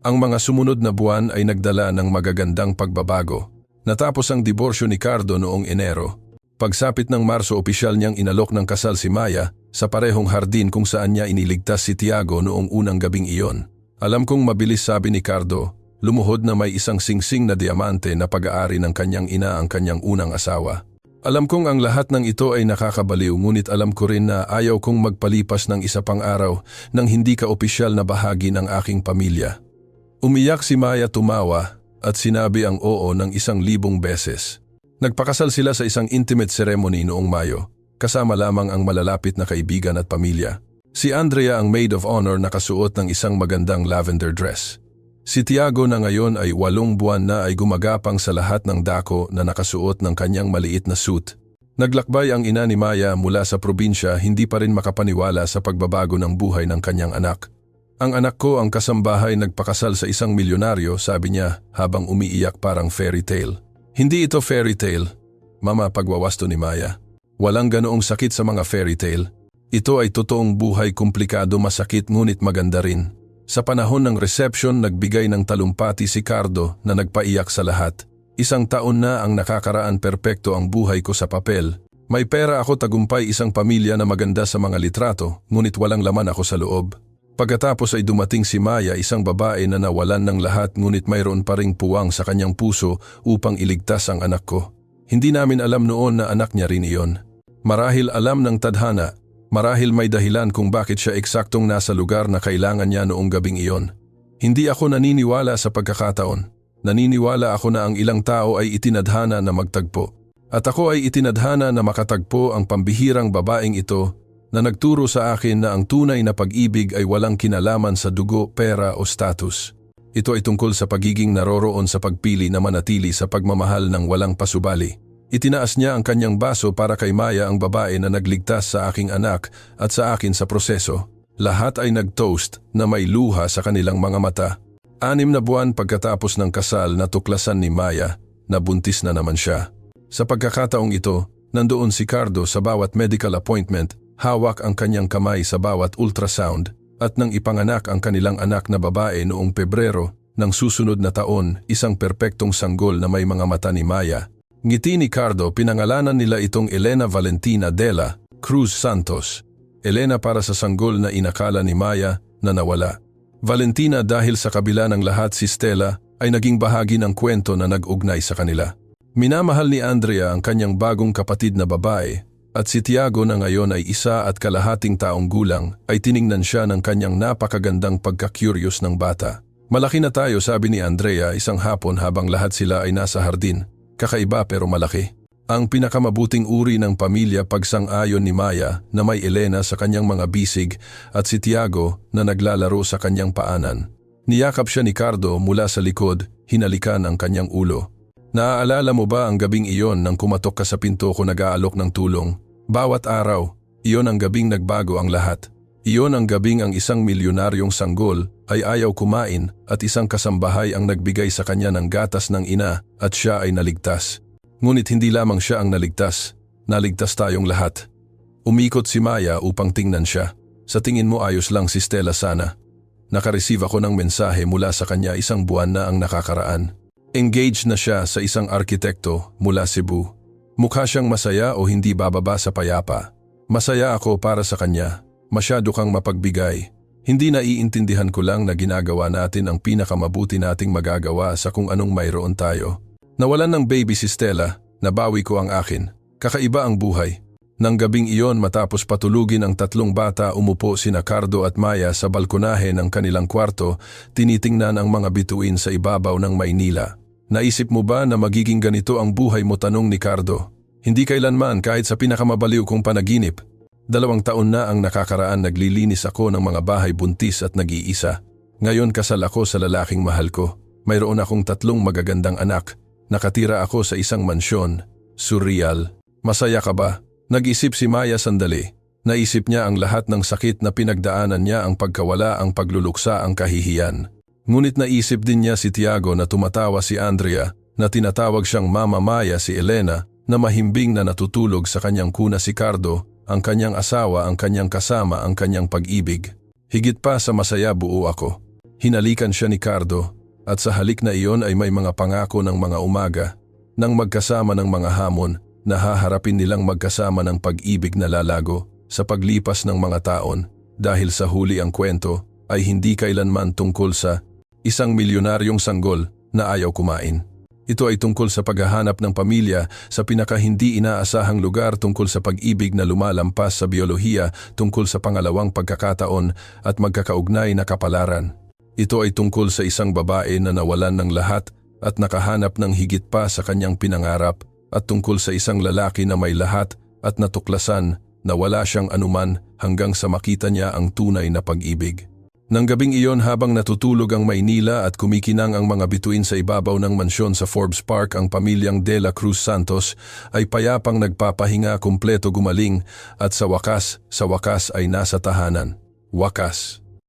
Ang mga sumunod na buwan ay nagdala ng magagandang pagbabago. Natapos ang diborsyo ni Cardo noong Enero. Pagsapit ng Marso, opisyal niyang inalok ng kasal si Maya sa parehong hardin kung saan niya iniligtas si Tiago noong unang gabing iyon. Alam kong mabilis, sabi ni Cardo, lumuhod na may isang singsing na diamante na pag-aari ng kanyang ina, ang kanyang unang asawa. Alam kong ang lahat ng ito ay nakakabaliw, ngunit alam ko rin na ayaw kong magpalipas ng isa pang araw nang hindi ka opisyal na bahagi ng aking pamilya. Umiyak si Maya, tumawa at sinabi ang oo ng 1,000 beses. Nagpakasal sila sa isang intimate ceremony noong Mayo, kasama lamang ang malalapit na kaibigan at pamilya. Si Andrea ang maid of honor na kasuot ng isang magandang lavender dress. Si Tiago na ngayon ay 8 buwan na ay gumagapang sa lahat ng dako na nakasuot ng kanyang maliit na suit. Naglakbay ang ina ni Maya mula sa probinsya, hindi pa rin makapaniwala sa pagbabago ng buhay ng kanyang anak. Ang anak ko ang kasambahay nagpakasal sa isang milyonaryo, sabi niya habang umiiyak parang fairy tale. Hindi ito fairy tale, Mama, pagwawasto ni Maya. Walang ganoong sakit sa mga fairy tale. Ito ay totoong buhay, komplikado, masakit ngunit maganda rin. Sa panahon ng reception, nagbigay ng talumpati si Cardo na nagpaiyak sa lahat. 1 taon na ang nakakaraan, perpekto ang buhay ko sa papel. May pera ako, tagumpay, isang pamilya na maganda sa mga litrato, ngunit walang laman ako sa loob. Pagkatapos ay dumating si Maya, isang babae na nawalan ng lahat ngunit mayroon pa ring puwang sa kanyang puso upang iligtas ang anak ko. Hindi namin alam noon na anak niya rin iyon. Marahil alam ng tadhana, marahil may dahilan kung bakit siya eksaktong nasa lugar na kailangan niya noong gabing iyon. Hindi ako naniniwala sa pagkakataon. Naniniwala ako na ang ilang tao ay itinadhana na magtagpo. At ako ay itinadhana na makatagpo ang pambihirang babaeng ito na nagturo sa akin na ang tunay na pag-ibig ay walang kinalaman sa dugo, pera o status. Ito ay tungkol sa pagiging naroroon sa pagpili na manatili sa pagmamahal ng walang pasubali. Itinaas niya ang kanyang baso para kay Maya, ang babae na nagligtas sa aking anak at sa akin sa proseso. Lahat ay nag-toast na may luha sa kanilang mga mata. 6 na buwan pagkatapos ng kasal, natuklasan ni Maya na buntis na naman siya. Sa pagkakataong ito, nandoon si Cardo sa bawat medical appointment, hawak ang kanyang kamay sa bawat ultrasound at nang ipanganak ang kanilang anak na babae noong Pebrero ng susunod na taon, isang perpektong sanggol na may mga mata ni Maya. Ngiti ni Cardo, pinangalanan nila itong Elena Valentina Dela Cruz Santos. Elena para sa sanggol na inakala ni Maya na nawala. Valentina dahil sa kabila ng lahat si Stella ay naging bahagi ng kwento na nag-ugnay sa kanila. Minamahal ni Andrea ang kanyang bagong kapatid na babae at si Tiago na ngayon ay 1.5 taong gulang ay tiningnan siya ng kanyang napakagandang pagka-curious ng bata. Malaki na tayo, sabi ni Andrea isang hapon habang lahat sila ay nasa hardin. Kakaiba pero malaki. Ang pinakamabuting uri ng pamilya, pagsang-ayon ni Maya na may Elena sa kanyang mga bisig at si Tiago na naglalaro sa kanyang paanan. Niyakap siya ni Cardo mula sa likod, hinalikan ang kanyang ulo. Naaalala mo ba ang gabing iyon nang kumatok ka sa pinto ko nag-aalok ng tulong? Bawat araw, iyon ang gabing nagbago ang lahat. Iyon ang gabing ang isang milyonaryong sanggol ay ayaw kumain at isang kasambahay ang nagbigay sa kanya ng gatas ng ina at siya ay naligtas. Ngunit hindi lamang siya ang naligtas tayong lahat. Umikot si Maya upang tingnan siya. Sa tingin mo ayos lang si Stella sana? Nakareceive ako ng mensahe mula sa kanya, 1 buwan na ang nakakaraan. Engaged na siya sa isang arkitekto mula Cebu. Mukha siyang masaya o hindi bababa sa payapa. Masaya ako para sa kanya. Masyado kang mapagbigay. Hindi naiintindihan ko lang na ginagawa natin ang pinakamabuti nating magagawa sa kung anong mayroon tayo. Nawalan ng baby si Stella, nabawi ko ang akin. Kakaiba ang buhay. Nang gabing iyon, matapos patulugin ang 3 bata, umupo sina Cardo at Maya sa balkonahe ng kanilang kwarto, tinitingnan ang mga bituin sa ibabaw ng Maynila. Naisip mo ba na magiging ganito ang buhay mo, tanong ni Cardo. Hindi kailanman, kahit sa pinakamabaliw kong panaginip. 2 taon na ang nakakaraan, naglilinis ako ng mga bahay, buntis at nag-iisa. Ngayon kasal ako sa lalaking mahal ko. Mayroon akong 3 magagandang anak. Nakatira ako sa isang mansyon. Surreal. Masaya ka ba? Nag-isip si Maya sandali. Naisip niya ang lahat ng sakit na pinagdaanan niya, ang pagkawala, ang pagluluksa, ang kahihiyan. Ngunit naisip din niya si Tiago, na tumatawa si Andrea, na tinatawag siyang Mama Maya, si Elena, na mahimbing na natutulog sa kanyang kuna, si Cardo, ang kanyang asawa, ang kanyang kasama, ang kanyang pag-ibig. Higit pa sa masaya, buo ako. Hinalikan siya ni Cardo. At sa halik na iyon ay may mga pangako ng mga umaga, nang magkasama ng mga hamon na haharapin nilang magkasama ng pag-ibig na lalago sa paglipas ng mga taon, dahil sa huli ang kwento ay hindi kailanman tungkol sa isang milyonaryong sanggol na ayaw kumain. Ito ay tungkol sa paghahanap ng pamilya sa pinaka-hindi inaasahang lugar, tungkol sa pag-ibig na lumalampas sa biolohiya, tungkol sa pangalawang pagkakataon at magkakaugnay na kapalaran. Ito ay tungkol sa isang babae na nawalan ng lahat at nakahanap ng higit pa sa kanyang pinangarap, at tungkol sa isang lalaki na may lahat at natuklasan na wala siyang anuman hanggang sa makita niya ang tunay na pag-ibig. Nang gabing iyon, habang natutulog ang Maynila at kumikinang ang mga bituin sa ibabaw ng mansyon sa Forbes Park, ang pamilyang De La Cruz Santos ay payapang nagpapahinga, kumpleto gumaling, at sa wakas ay nasa tahanan. Wakas.